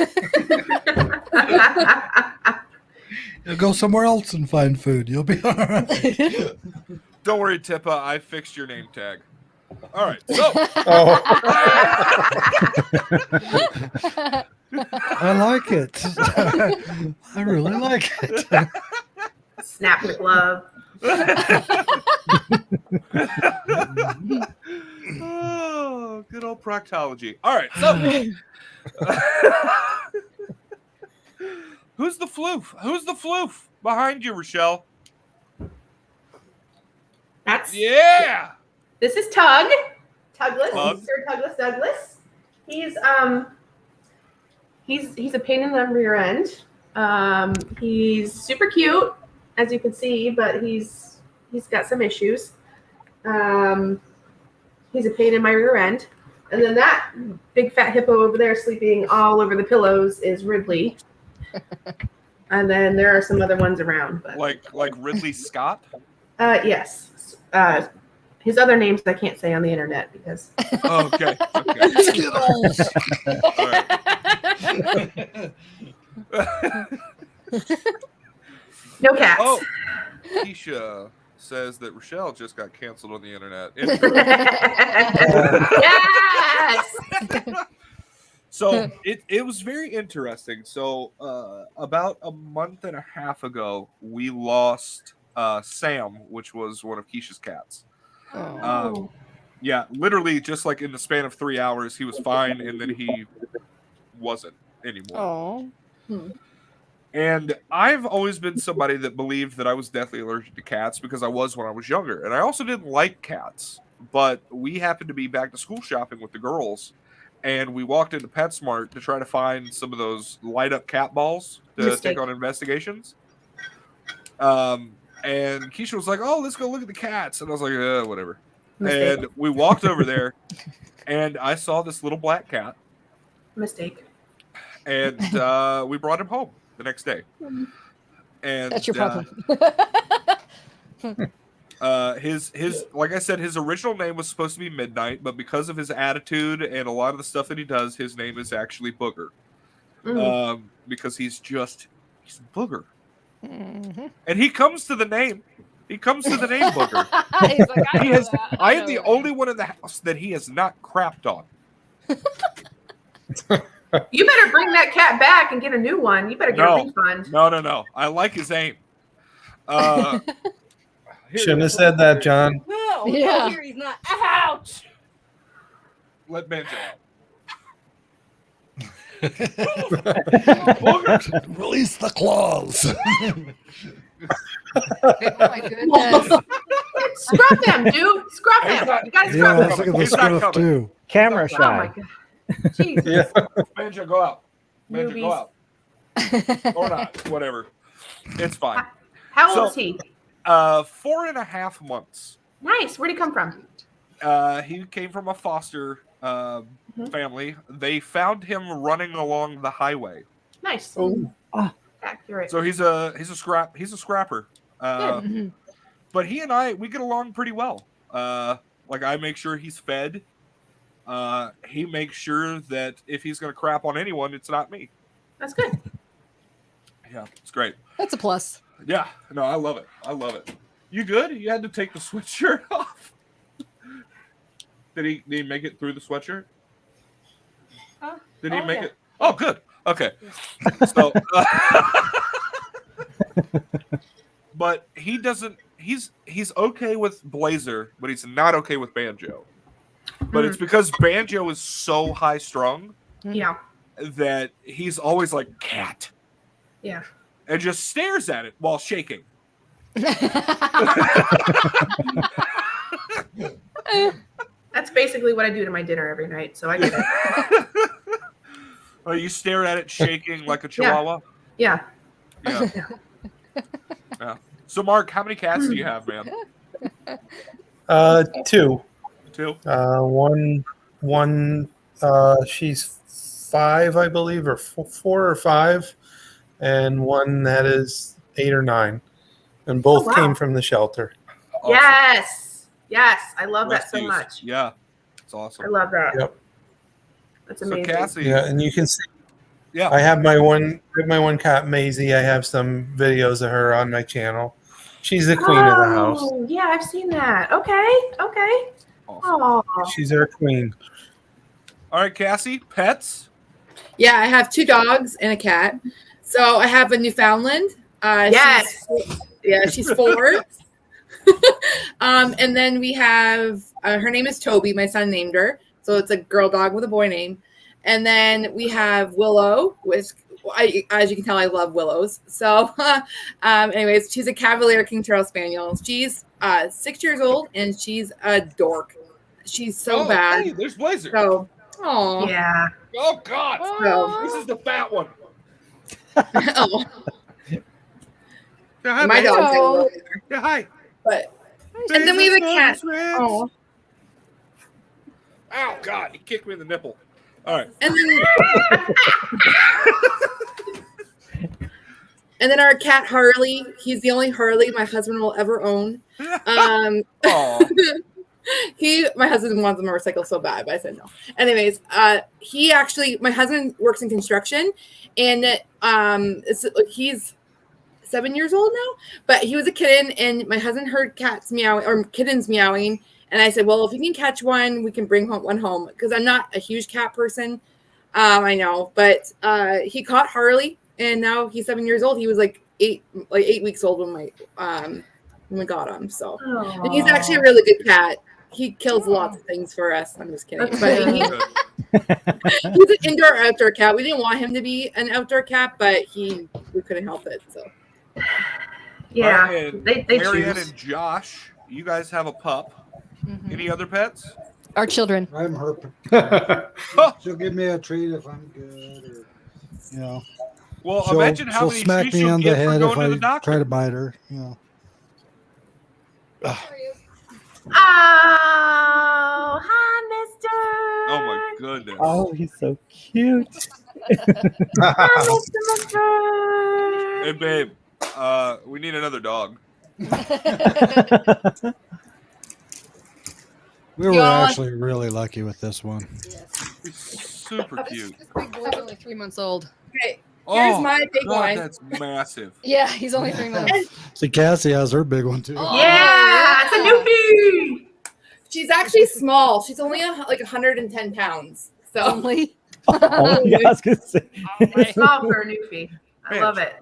You'll go somewhere else and find food. You'll be all right. Don't worry, Tippa. I fixed your name tag. All right. So. I like it. I really like it. Snap the glove. Oh, good old proctology. All right. So. Who's the floof? Who's the floof behind you, Rochelle? Yeah. This is Tug. Tugless. Tug. Sir Tugless Douglas. He's a pain in the rear end. He's super cute, as you can see, but he's got some issues. He's a pain in my rear end. And then that big fat hippo over there sleeping all over the pillows is Ridley. And then there are some other ones around. But like Ridley Scott? Yes. His other names I can't say on the internet because. Oh, okay. Skittles. No cats. Oh, Keisha says that Rochelle just got canceled on the internet. Yes. So it was very interesting. So about a month and a half ago, we lost Sam, which was one of Keisha's cats. Oh. Yeah, literally just like in the span of 3 hours, he was fine, and then he wasn't anymore. Oh. And I've always been somebody that believed that I was deathly allergic to cats because I was when I was younger. And I also didn't like cats. But we happened to be back to school shopping with the girls. And we walked into PetSmart to try to find some of those light-up cat balls to take on investigations. And Keisha was like, oh, let's go look at the cats. And I was like, whatever. Mistake. And we walked over there, and I saw this little black cat. Mistake. and we brought him home the next day. And That's your problem. His like I said, his original name was supposed to be Midnight, but because of his attitude and a lot of the stuff that he does, his name is actually Booger. Because he's Booger. Mm-hmm. And he comes to the name. He comes to the name Booger. He's like, I am the only one in the house that he has not crapped on. You better bring that cat back and get a new one. You better get a refund. No. I like his aim. Shouldn't have said that, John. No, Yeah. here he's not. Ouch! Let Banjo out. Release the claws. Oh my goodness. Scrub them, dude. Scrub them. You gotta scrub Yeah, them. let's look at the He's not scruff coming. too. Camera Oh my shy. god. Jesus. Yeah. Banjo, go out. Banjo, go Newbies. out. Or not. Whatever. It's fine. How old is he? 4.5 months. Nice. Where'd he come from? He came from a foster family. They found him running along the highway. Nice. Oh. Accurate. So he's a scrapper. But he and we get along pretty well. Like I make sure he's fed. He makes sure that if he's going to crap on anyone, it's not me. That's good. Yeah, it's great. That's a plus. Yeah, no, I love it. You good? You had to take the sweatshirt off. Did he make it through the sweatshirt? Huh? Did he make yeah. it? Oh, good. Okay. So, but he doesn't. He's okay with Blazer, but he's not okay with Banjo. But it's because Banjo is so high strung Yeah. that he's always like cat Yeah. and just stares at it while shaking. That's basically what I do to my dinner every night, so I get it. Well, you stare at it shaking like a chihuahua. Yeah. Yeah. Yeah. So, Mark, how many cats do you have, man? 2. 2. One. She's 5, I believe, or 4 or 5, and one that is 8 or 9, and both wow. came from the shelter. Awesome. Yes. Yes. I love that so Rescues. much. Yeah. It's awesome. I love that. Yep. That's So, amazing. Cassie. Yeah, and you can see. Yeah. I have my one cat, Maisie. I have some videos of her on my channel. She's the queen of the house. Oh, yeah, I've seen that. Okay. Okay. Awesome. Oh. She's our queen. All right, Cassie, pets? Yeah, I have 2 dogs and a cat. So I have a Newfoundland. Yes. She's 4. And then we have her name is Toby. My son named her, so it's a girl dog with a boy name. And then we have Willow, which as you can tell, I love willows. So, anyways, she's a Cavalier King Charles Spaniel. She's 6 years old and she's a dork. She's so bad. Hey, there's Blazer. So, oh Yeah. Oh, God. So- This is the fat one. oh. Yeah, hi, My babe. dog's Hello. over there. Yeah, hi. But and then we have a cat. Oh. Oh. Ow, God. He kicked me in the nipple. All right. And then our cat Harley. He's the only Harley my husband will ever own. Aw. My husband wants a motorcycle so bad, but I said no. Anyways, my husband works in construction, and he's 7 years old now, but he was a kitten, and my husband heard cats meowing or kittens meowing, and I said, well, if you can catch one, we can bring one home, because I'm not a huge cat person. I know, but he caught Harley, and now he's 7 years old. He was like 8 weeks old when we got him. So and he's actually a really good cat. He kills lots of things for us. I'm just kidding. But he's an indoor outdoor cat. We didn't want him to be an outdoor cat, but we couldn't help it. So Yeah. All right, and They Marianne choose. and Josh, you guys have a pup. Any other pets? Our children. I'm her. She'll give me a treat if I'm good. You know, Well, imagine how she'll many smack treats me you'll on the get for head going if to the I doctor. try to bite her. You know. Oh, hi, mister. Oh my goodness. Oh, he's so cute. Hey babe, we need another dog. We were actually really lucky with this one. He's super cute. This big boy's only 3 months old. Okay, here's my big God, one. that's massive. Yeah, he's only 3 months. See, Cassie has her big one too. Yeah, it's a newbie. She's actually small. She's only like 110 pounds. So Only. Oh, yeah, I was gonna say. Small for a newbie. I Man. love it.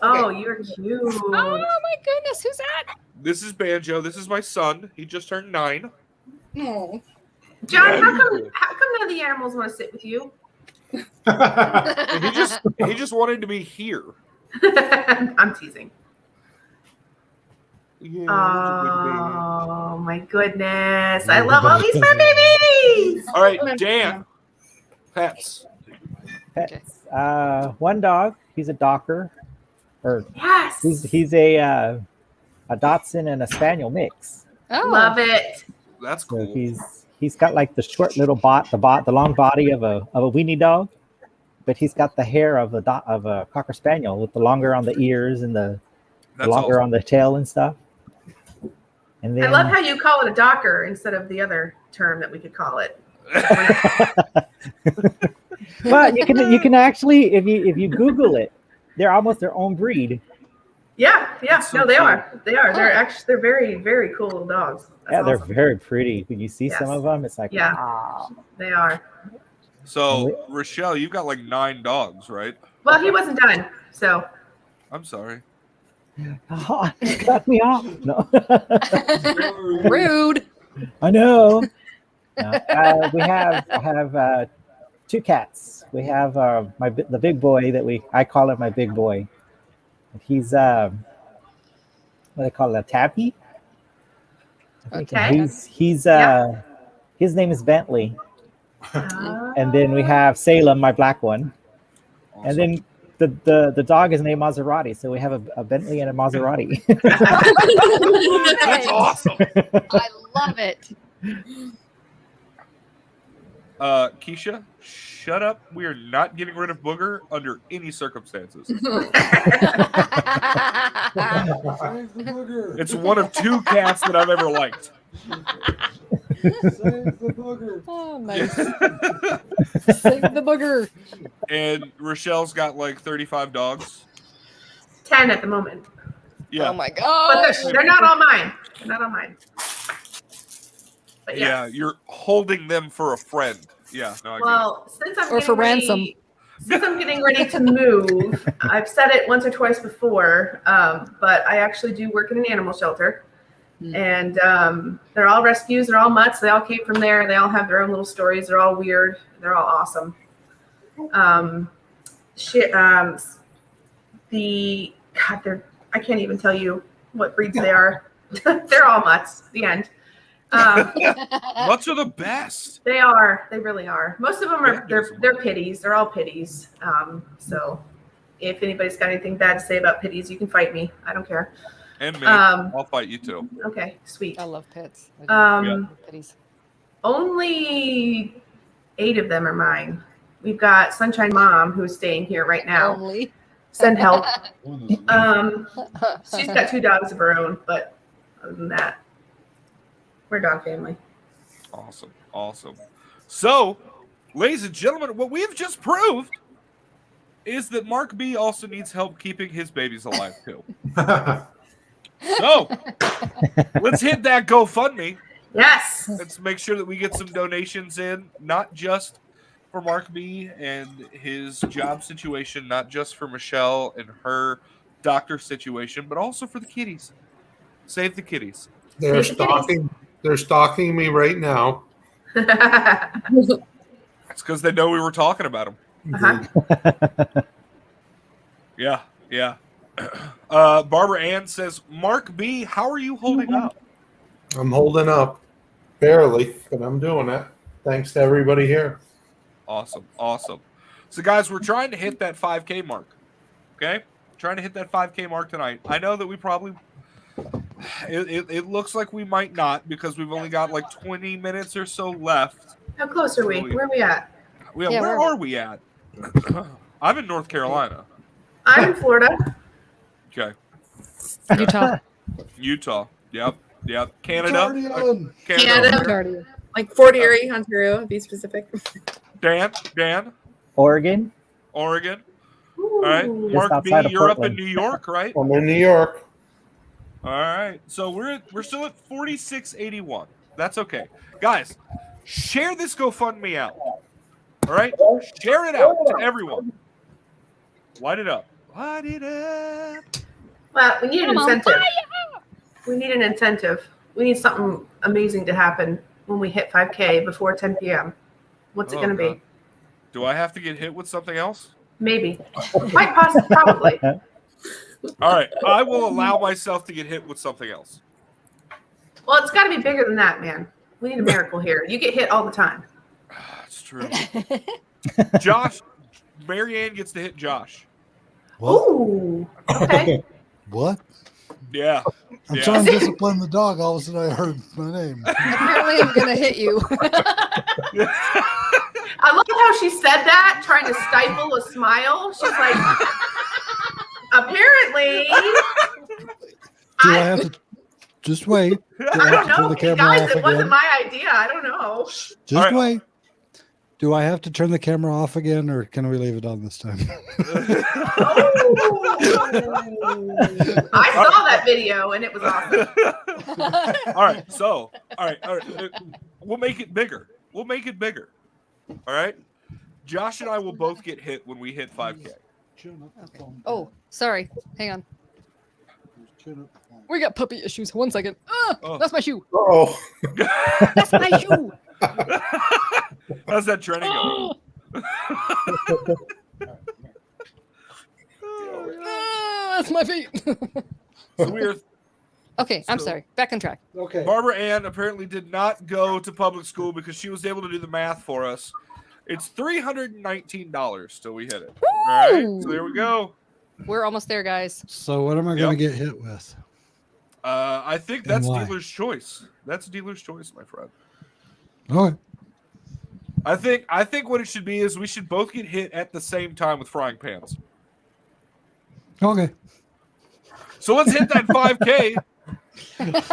Oh, you're cute. Oh my goodness, who's that? This is Banjo. This is my son. He just turned 9. no. John, how come none of the animals want to sit with you? He just wanted to be here. I'm teasing. Yeah, Oh my goodness. I love all these fur babies. all right, Dan. Pets. Pets. One dog. He's a Docker. Or Yes. he's a Dachshund and a Spaniel mix. Oh, Love it. That's So cool. he's got like the short little the long body of a weenie dog, but he's got the hair of a Cocker Spaniel with the longer on the ears and the That's longer awesome. on the tail and stuff. And then I love how you call it a docker instead of the other term that we could call it. well, you can actually if you Google it, they're almost their own breed. Yeah. So No, they cool. are. They're very, very cool little dogs. That's Yeah, they're awesome. very pretty. When you see some Yes. of them, it's like Yeah. wow. They are. So, Rochelle, you've got like 9 dogs, right? Well, he wasn't done, so I'm sorry. Oh, cut me off. No. rude. I know. No, I have 2 cats. We have the big boy I call him my big boy. He's what do they call it, a tabby? I think Okay. he's Yeah. his name is Bentley, and then we have Salem, my black one, Awesome. and then the dog is named Maserati, so we have a Bentley and a Maserati. That's awesome. I love it. Keisha, shut up. We are not getting rid of Booger under any circumstances. Save the booger. It's one of 2 cats that I've ever liked. Save the booger. Oh, nice. Save the booger. And Rochelle's got like 35 dogs. 10 at the moment. Yeah. Oh my But gosh. they're not all mine. They're not all mine. But Yeah, you're holding them for a friend. Yeah, no, I get Well, since I'm Or for getting ransom. ready, since I'm getting ready to move, I've said it once or twice before, but I actually do work in an animal shelter, and they're all rescues. They're all mutts. They all came from there. They all have their own little stories. They're all weird. They're all awesome. I can't even tell you what breeds they are. They're all mutts. The end. Mutts are the best. They are. They really are. Most of them are. They're pitties. They're all pitties. So, if anybody's got anything bad to say about pitties, you can fight me. I don't care. And me. I'll fight you too. Okay, sweet. I love pets. I do. Pitties. Only 8 of them are mine. We've got Sunshine Mom, who's staying here right now. Only. Send help. She's got 2 dogs of her own, but other than that, we're a dog family. Awesome. So, ladies and gentlemen, what we have just proved is that Mark B also needs help keeping his babies alive too. So, let's hit that GoFundMe. Yes. Let's make sure that we get some donations in, not just for Mark B and his job situation, not just for Michelle and her doctor situation, but also for the kitties. Save the kitties. They're stalking me right now. It's because they know we were talking about them. Uh-huh. Yeah. Barbara Ann says, Mark B, how are you holding up? I'm holding up, barely, but I'm doing it. Thanks to everybody here. Awesome. So, guys, we're trying to hit that 5K mark. Okay? Trying to hit that 5K mark tonight. I know that we probably... It looks like we might not because we've only got like 20 minutes or so left How close are we? Where are we at? Yeah, where are we at? I'm in North Carolina. I'm in Florida. Okay. Utah. Yep. Canada. Canada. Like Fort Erie, Ontario, to be specific. Dan. Oregon. All right. Mark B, you're up in New York, right? I'm in New York. All right. So we're still at 4681. That's okay. Guys, share this GoFundMe out. All right? Share it out to everyone. Light it up. Light it up. Well, we need an incentive. We need an incentive. We need something amazing to happen when we hit 5K before 10 p.m. What's it going to be? Do I have to get hit with something else? Maybe. Quite possibly. Probably. All right. I will allow myself to get hit with something else. Well, it's got to be bigger than that, man. We need a miracle here. You get hit all the time. That's true. Josh, Marianne gets to hit Josh. What? Ooh. Okay. What? Yeah. I'm trying to discipline the dog. All of a sudden, I heard my name. Apparently, I'm gonna hit you. I love how she said that, trying to stifle a smile. She's like, apparently. Do I have to just wait? I don't know. The camera Guys, off it wasn't again? my idea. I don't know. Just wait. Do I have to turn the camera off again, or can we leave it on this time? I saw that video and it was awesome. All right. So, all right. We'll make it bigger. All right. Josh and I will both get hit when we hit 5K. Oh, sorry. Hang on. We got puppy issues. 1 second. That's my shoe. Oh. That's my shoe. How's that trending going? That's my feet. So we're okay. I'm sorry. Back on track. Okay. Barbara Ann apparently did not go to public school because she was able to do the math for us. It's $319 till we hit it. All right. So there we go. We're almost there, guys. So what am I going to get hit with? I think that's dealer's choice. That's dealer's choice, my friend. Okay. I think what it should be is we should both get hit at the same time with frying pans. Okay. So let's hit that 5K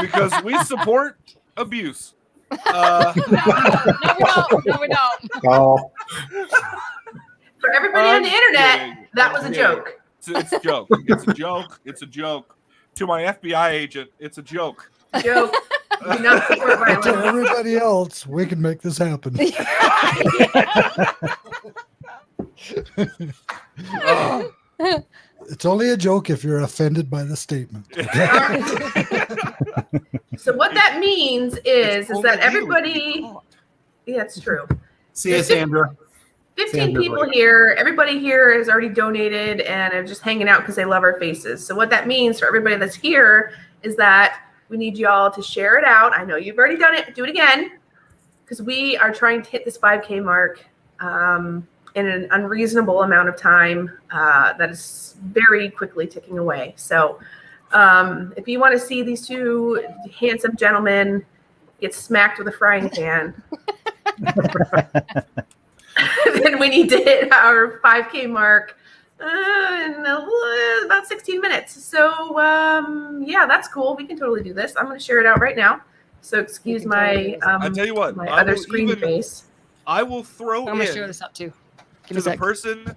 because we support abuse. No, we don't. Oh. For everybody on the internet, that was a joke. It's a joke. It's a joke. To my FBI agent, it's a joke. Joke. Do not support violence. To everybody else, we can make this happen. It's only a joke if you're offended by the statement. Okay? So what that means is that everybody. Yeah, it's true. See you, Sandra. 15 people here. Everybody here has already donated and are just hanging out because they love our faces. So what that means for everybody that's here is that we need y'all to share it out. I know you've already done it. Do it again, because we are trying to hit this 5K mark in an unreasonable amount of time that is very quickly ticking away. So if you want to see these two handsome gentlemen get smacked with a frying pan, then we need to hit our 5K mark in about 16 minutes. So, yeah, that's cool. We can totally do this. I'm going to share it out right now. So excuse my I tell you what, my other screen face. I will throw I'm going to share this up too. to the person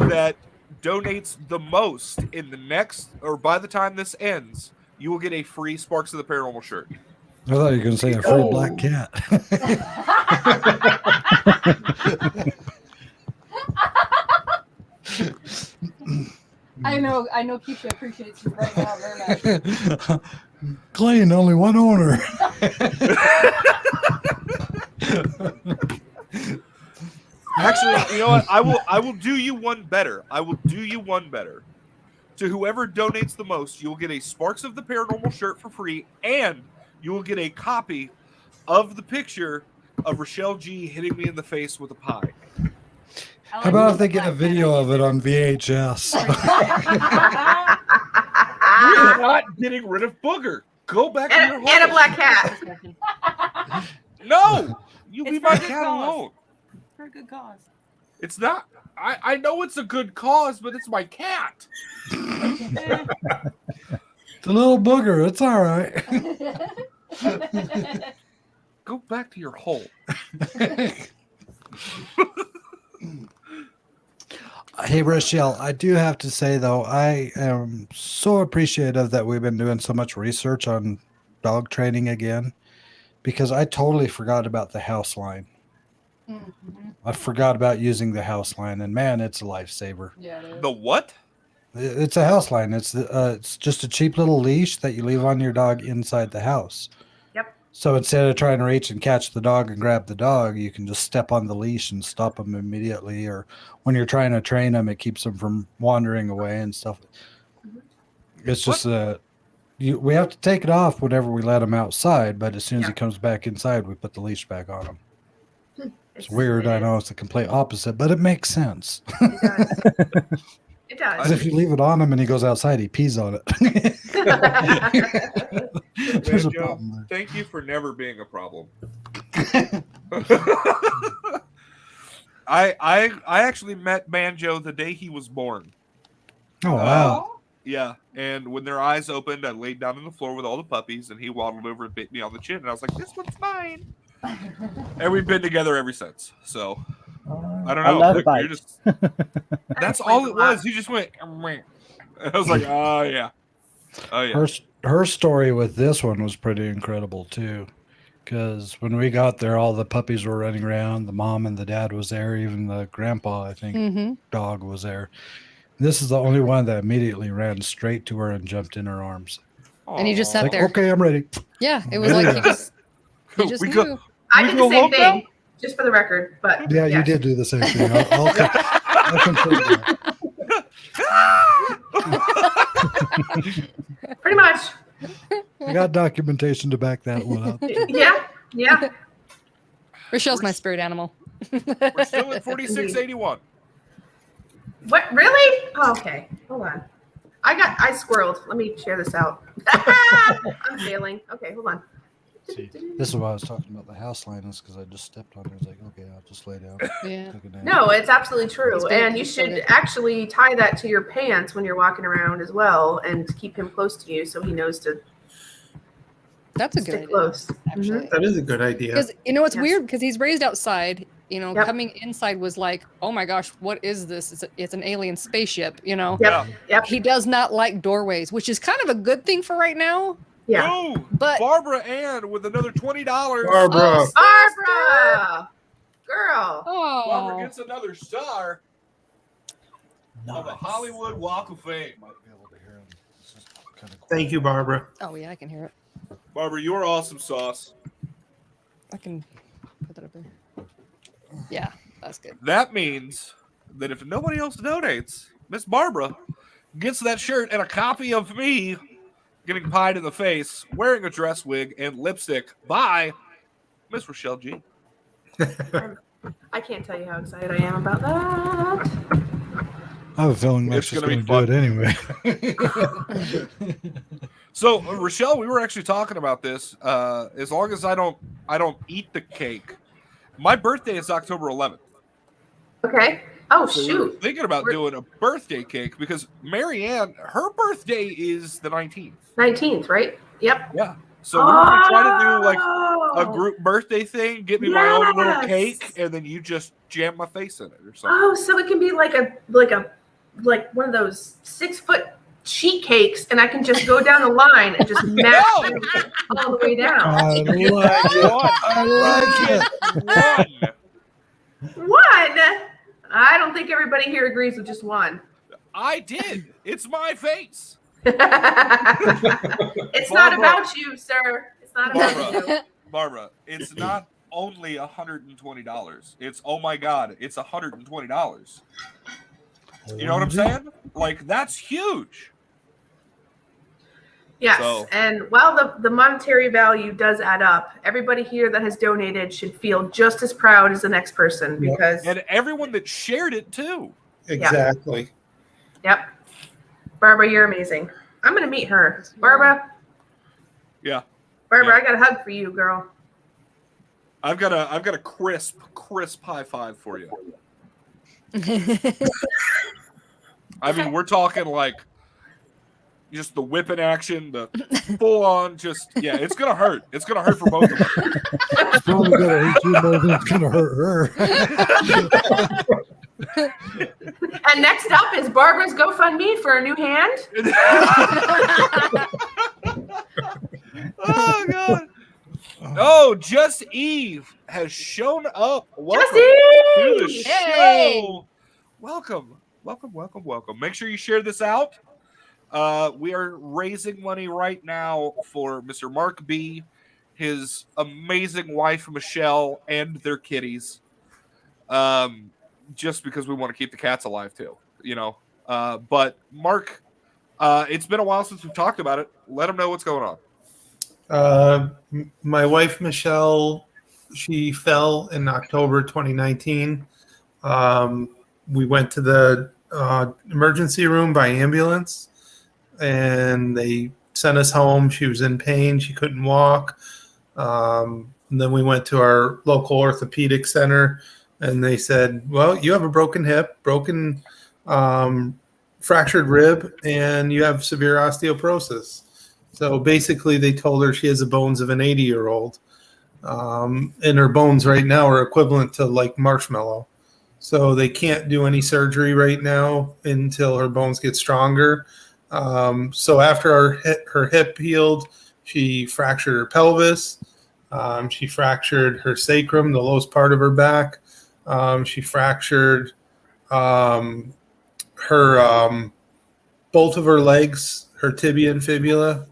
that donates the most in the next, or by the time this ends, you will get a free Sparks of the Paranormal shirt. I thought you were going to say a free black cat. I know Keisha appreciates you right now very much. Clean, only one owner. Actually, you know what? I will do you one better. To whoever donates the most, you'll get a Sparks of the Paranormal shirt for free, and you will get a copy of the picture of Rochelle G hitting me in the face with a pie. How about if they get a video of it on VHS? We're not getting rid of Booger. Go back to your home. And a black cat. No, You It's leave for my a good cat cause. alone. For a good cause. It's not. I know it's a good cause, but it's my cat. It's a little booger. It's all right. Go back to your hole. Hey, Rochelle, I do have to say, though, I am so appreciative that we've been doing so much research on dog training again, because I totally forgot about the house line. I forgot about using the house line, and man, it's a lifesaver. Yeah, it is. The what? It's a house line. It's just a cheap little leash that you leave on your dog inside the house. Yep. So instead of trying to reach and catch the dog and grab the dog, you can just step on the leash and stop them immediately. Or when you're trying to train them, it keeps them from wandering away and stuff. It's just we have to take it off whenever we let him outside, but as soon as he comes back inside, we put the leash back on him. It's weird. I know it's the complete opposite, but it makes sense. It does. It does. Because if you leave it on him and he goes outside, he pees on it. There's a Banjo, problem there. thank you for never being a problem. I actually met Banjo the day he was born. Oh, wow. Yeah, and when their eyes opened, I laid down on the floor with all the puppies, and he waddled over and bit me on the chin, and I was like, "This one's mine." And we've been together ever since. So I don't know. I love Look, bites. you're just, that's all it was. He just went. And I was like, "Oh yeah, oh yeah." Her story with this one was pretty incredible too, because when we got there, all the puppies were running around. The mom and the dad was there. Even the grandpa, I think, dog was there. This is the only one that immediately ran straight to her and jumped in her arms. And he just sat Like, there. okay, I'm ready. Yeah, it was like he just We knew. I We did go the same home thing, now? just for the record. But Yeah, you yes. did do the same thing. I'll confirm that. Pretty much. I got documentation to back that one up. Yeah. Yeah. Rochelle's my spirit animal. We're still at 4681. What? Really? Oh, okay. Hold on. I squirreled. Let me share this out. I'm failing. Okay, hold on. See, this is why I was talking about the house line, is because I just stepped on it. I was like, okay, I'll just lay down. Yeah. Take a nap. No, it's absolutely true. It's been- And you it's so should good. actually tie that to your pants when you're walking around as well and keep him close to you so he knows to That's a good stick idea. close. Actually. That is a good idea. Because it's Yes. weird because he's raised outside. Yep. Coming inside was like, oh my gosh, what is this? It's an alien spaceship. Yep. Yeah. Yep. He does not like doorways, which is kind of a good thing for right now. Yeah. Oh, But- Barbara Ann with another $20. Barbara. Barbara! Girl. Barbara Oh, gets another star of the Hollywood Walk of Fame. Thank you, Barbara. oh yeah, I can hear it. Barbara, you're awesome sauce. I can put that up there. Yeah, that's good. That means that if nobody else donates, Miss Barbara gets that shirt and a copy of me getting pied in the face, wearing a dress wig and lipstick by Miss Rochelle G. I can't tell you how excited I am about that. I have a feeling Max It's is gonna be going to do fun. it anyway. So, Rochelle, we were actually talking about this. As long as I don't eat the cake. My birthday is October 11th. Okay. Oh, So we were shoot. thinking about doing a birthday cake because Marianne, her birthday is the 19th. 19th, right? Yep. Yeah. So we were going to try to do like a Oh. group birthday thing, get me my own little Yes. cake, and then you just jam my face in it or something. Oh, so it can be like one of those 6-foot sheet cakes, and I can just go down the line and just mash it all the way down. I like it. One. One. I don't think everybody here agrees with just one. I did. It's my face. It's not Barbara. about you, sir. It's not about you. Barbara, it's not only $120. It's, oh my God, it's $120. You know what I'm saying? Like, that's huge. Yes, So- and while the monetary value does add up, everybody here that has donated should feel just as proud as the next person Yep. because, And everyone that shared it too. Exactly. yep, Barbara, you're amazing. I'm gonna meet her. Barbara, Yeah. Barbara, Yeah. I got a hug for you, girl. I've got a crisp high five for you. I mean, we're talking like just the whipping action, the full on, just it's gonna hurt. It's gonna hurt for both of us. It's probably gonna hurt you more than it's gonna hurt her. And next up is Barbara's GoFundMe for a new hand. Oh God! Oh, Just Eve has shown up. Welcome Just to the Eve! show. Welcome. Make sure you share this out. We are raising money right now for Mr. Mark B, his amazing wife Michelle, and their kitties. Just because we want to keep the cats alive too, But Mark, it's been a while since we've talked about it. Let them know what's going on. My wife Michelle, she fell in October 2019. We went to the emergency room by ambulance, and they sent us home. She was in pain. She couldn't walk. And then we went to our local orthopedic center, and they said, well, you have a broken hip, fractured rib, and you have severe osteoporosis. So basically, they told her she has the bones of an 80-year-old. And her bones right now are equivalent to like marshmallow. So they can't do any surgery right now until her bones get stronger. So after her hip healed, she fractured her pelvis. She fractured her sacrum, the lowest part of her back. She fractured her both of her legs, her tibia and fibula.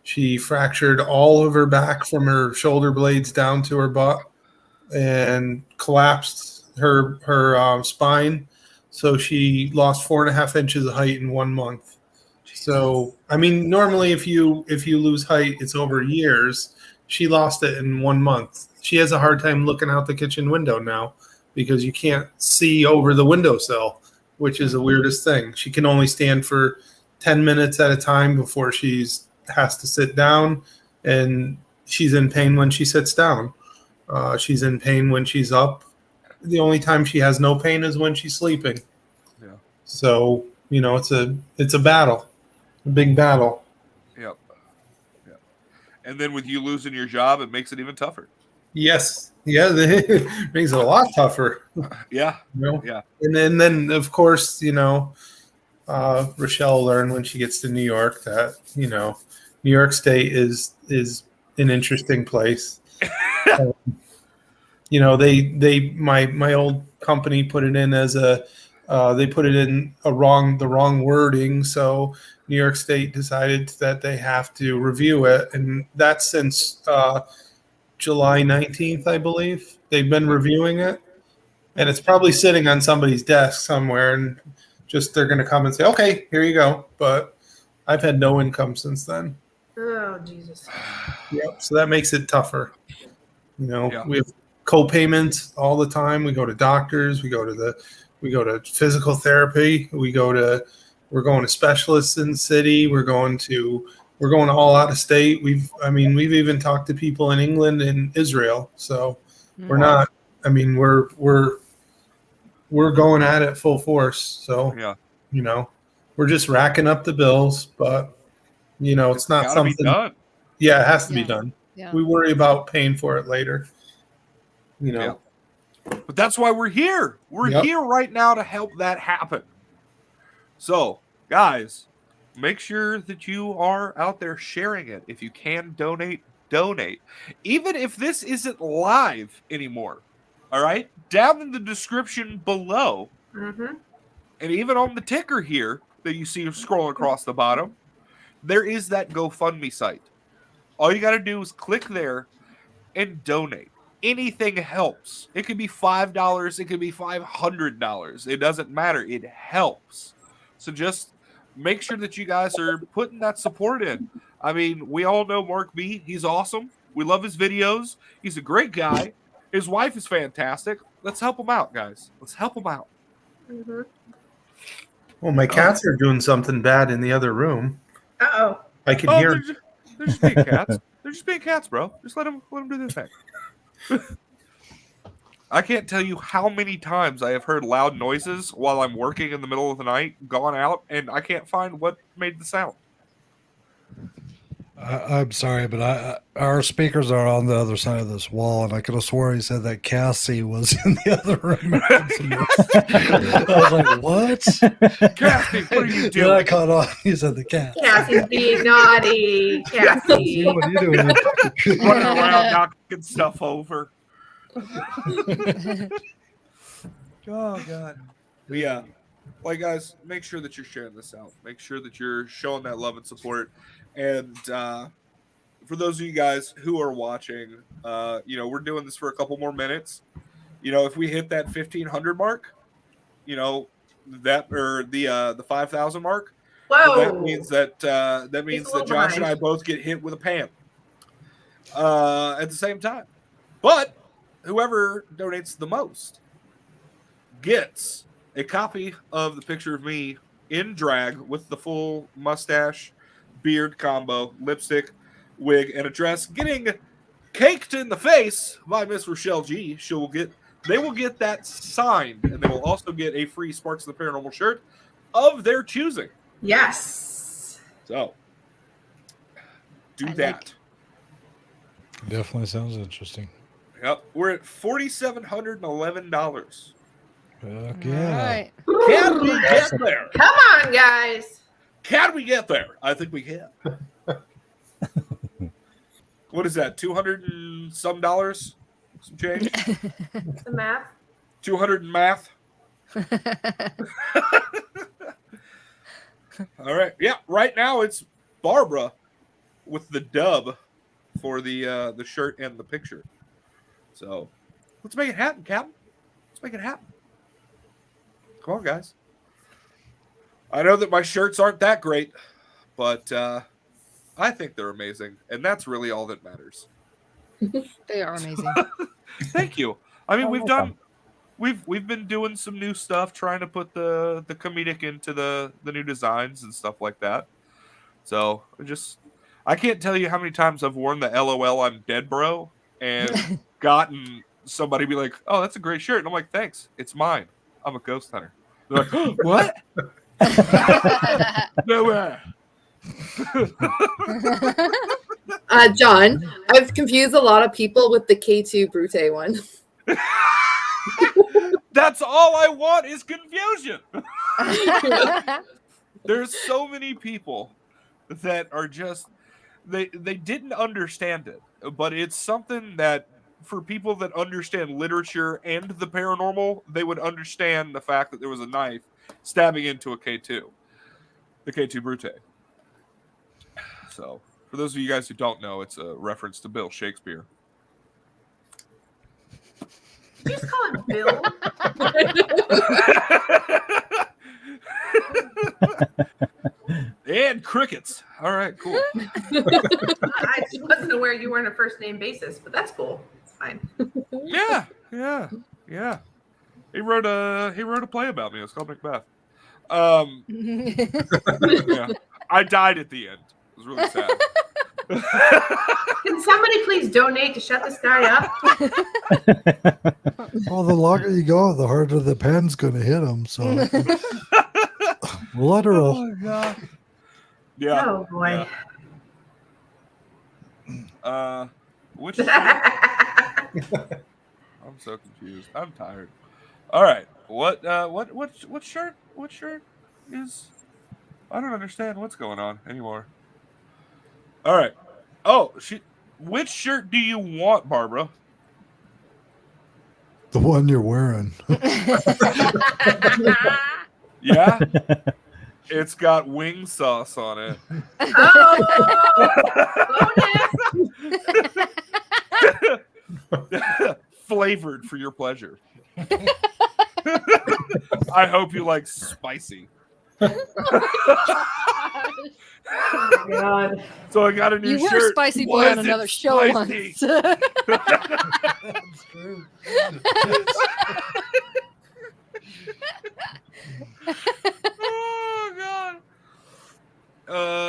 She fractured all of her back from her shoulder blades down to her butt, and collapsed her spine. So she lost 4.5 inches of height in 1 month. So I mean, normally if you lose height, it's over years. She lost it in 1 month. She has a hard time looking out the kitchen window now because you can't see over the windowsill, which is the weirdest thing. She can only stand for 10 minutes at a time before she has to sit down, and she's in pain when she sits down. She's in pain when she's up. The only time she has no pain is when she's sleeping. Yeah. So, it's a battle, a big battle. Yep. And then with you losing your job, it makes it even tougher. Yes. Yeah, it makes it a lot tougher. Yeah. Yeah. And then of course, Rochelle learned when she gets to New York that, New York State is an interesting place. My old company put it in as they put it in the wrong wording. So New York State decided that they have to review it. And that's since July 19th, I believe. They've been reviewing it, and it's probably sitting on somebody's desk somewhere, and they're going to come and say, okay, here you go. But I've had no income since then. Oh, Jesus. Yep. So that makes it tougher. We have co-payments all the time. We go to doctors. We go to physical therapy. We're going to specialists in the city. We're going all out of state. We've even talked to people in England and Israel. So we're not. I mean, we're going at it full force. So we're just racking up the bills, but it's not something. Be done. Yeah, it has to be done. Yeah. We worry about paying for it later. Yeah. But that's why we're here. We're here right now to help that happen. So, guys, make sure that you are out there sharing it. If you can donate. Even if this isn't live anymore. All right? Down in the description below, and even on the ticker here that you see scrolling across the bottom, there is that GoFundMe site. All you got to do is click there and donate. Anything helps. It could be $5. It could be $500. It doesn't matter. It helps. So just make sure that you guys are putting that support in. I mean, we all know Mark B. He's awesome. We love his videos. He's a great guy. His wife is fantastic. Let's help him out, guys. Let's help him out. Well, my cats are doing something bad in the other room. Uh-oh. I can hear. They're just being cats. They're just being cats, bro. Just let them do their thing. I can't tell you how many times I have heard loud noises while I'm working in the middle of the night, gone out, and I can't find what made the sound. I'm sorry, but our speakers are on the other side of this wall, and I could have swore he said that Cassie was in the other room. I was like, what? Cassie, what are you Then I doing? caught on. He said the cat. Cassie's being naughty. Cassie. What are you doing? Running around knocking stuff over. Oh, God. But yeah. Like, guys, make sure that you're sharing this out. Make sure that you're showing that love and support. And for those of you guys who are watching, we're doing this for a couple more minutes. If we hit that 1,500 mark, that or the 5,000 mark, Whoa. that means that Josh and I both get hit with a pan at the same time. But whoever donates the most gets a copy of the picture of me in drag with the full mustache, beard combo, lipstick, wig, and a dress, getting caked in the face by Miss Rochelle G. They will get that signed, and they will also get a free Sparks of the Paranormal shirt of their choosing. Yes. So do that. Definitely sounds interesting. Yep, we're at $4,711. Heck yeah. Right. Can we get there? Come on, guys. Can we get there? I think we can. What is that? $200 and some dollars? Some change? The math. 200 and math. All right. Yeah. Right now it's Barbara with the dub for the shirt and the picture. So let's make it happen, Captain. Let's make it happen. Come on, guys. I know that my shirts aren't that great, but I think they're amazing, and that's really all that matters. They are amazing. Thank you. I mean, we've been doing some new stuff, trying to put the comedic into the new designs and stuff like that. So I can't tell you how many times I've worn the LOL I'm dead bro and gotten somebody be like, "Oh, that's a great shirt," and I'm like, "Thanks, it's mine. I'm a ghost hunter." They're like, "Oh, what?" No way. John, I've confused a lot of people with the K2 Brute one. That's all I want is confusion. There's so many people that are just they didn't understand it, but it's something that for people that understand literature and the paranormal, they would understand the fact that there was a knife stabbing into a K2, the K2 Brute. So, for those of you guys who don't know, it's a reference to Bill Shakespeare. Did you just call him Bill? And crickets. All right, cool. I just wasn't aware you were on a first name basis, but that's cool. It's fine. Yeah. He wrote a play about me. It's called Macbeth. Yeah. I died at the end. It was really sad. Can somebody please donate to shut this guy up? Well, the longer you go, the harder the pen's going to hit him. So, literal. Oh, God. Yeah. Oh boy. Yeah. Which shirt? I'm so confused. I'm tired. All right. What shirt? What shirt is? I don't understand what's going on anymore. All right. Oh, which shirt do you want, Barbara? The one you're wearing. Yeah. It's got wing sauce on it. Oh, Flavored for your pleasure. I hope you like spicy. Oh God. So I got a new You shirt. were Spicy Boy on another show spicy? once. That's true. Oh God.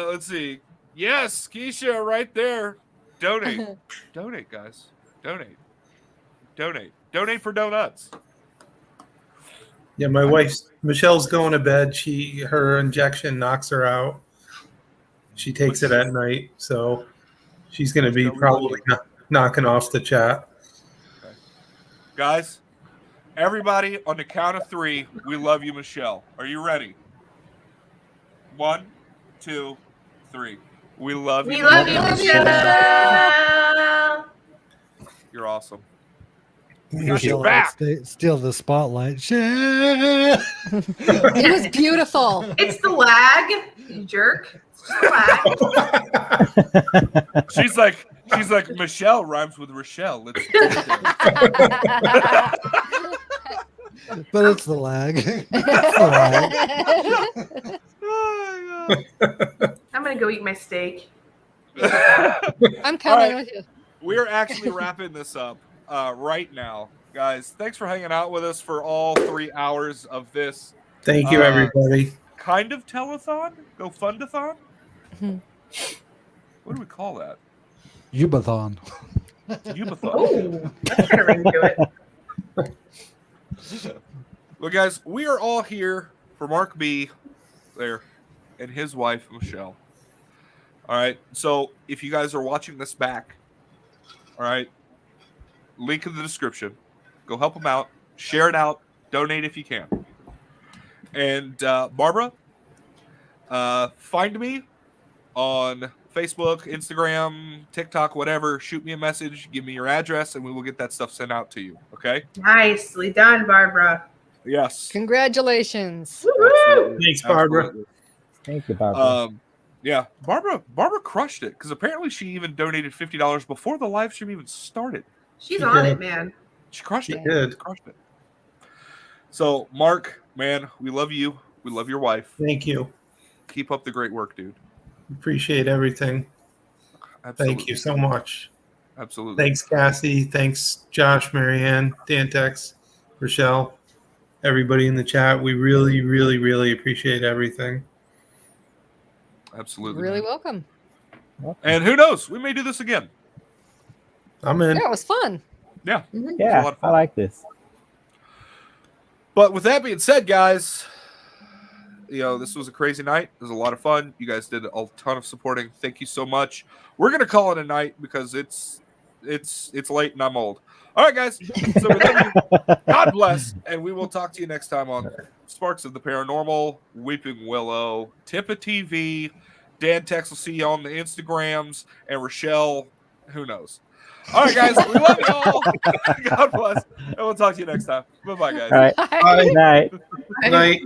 Let's see. Yes, Keisha, right there. Donate, guys. Donate. Donate for donuts. Yeah, my wife's Michelle's going to bed. Her injection knocks her out. She takes it at night, so she's going to be probably knocking off the chat. Okay. Guys, everybody on the count of 3, we love you, Michelle. Are you ready? 1, 2, 3. We love you. We love you, Michelle. You're awesome. Michelle, back. Steal the spotlight. It was beautiful. It's the lag, you jerk. It's just the lag. She's like Michelle rhymes with Rochelle. Let's But it's the lag. It's the lag. I'm gonna go eat my steak. I'm coming with you. We're actually wrapping this up right now, guys. Thanks for hanging out with us for all 3 hours of this. Thank you, everybody. Kind of telethon? Go fundathon? What do we call that? Ubathon. Ubathon. Oh, that's kind of ring to it. Well, guys, we are all here for Mark B there and his wife, Michelle. All right. So if you guys are watching this back, all right, link in the description. Go help them out. Share it out. Donate if you can. And Barbara, find me on Facebook, Instagram, TikTok, whatever. Shoot me a message. Give me your address, and we will get that stuff sent out to you. Okay? Nicely done, Barbara. Yes. Congratulations. Woo-hoo! Thanks, Barbara. Absolutely. Thank you, Barbara. Yeah, Barbara crushed it because apparently she even donated $50 before the live stream even started. She's She on did. it, man. She crushed it. She did. Crushed it. So, Mark, man, we love you. We love your wife. Thank you. Keep up the great work, dude. Appreciate everything. Absolutely. Thank you so much. Absolutely. Thanks, Cassie. Thanks, Josh, Marianne, Dantex, Rochelle, everybody in the chat. We really, really, really appreciate everything. Absolutely. Really man. welcome. And who knows? We may do this again. I'm in. Yeah, it was fun. Yeah. It was a Yeah, lot of I fun. like this. But with that being said, guys, this was a crazy night. It was a lot of fun. You guys did a ton of supporting. Thank you so much. We're gonna call it a night because it's late and I'm old. All right, guys. So we love you. God bless, and we will talk to you next time on Sparks of the Paranormal, Weeping Willow, Tippa TV. Dan Tex will see you on the Instagrams, and Rochelle, who knows? All right, guys. We love you all. God bless, and we'll talk to you next time. Bye-bye, guys. All right. Bye. Good night. Night.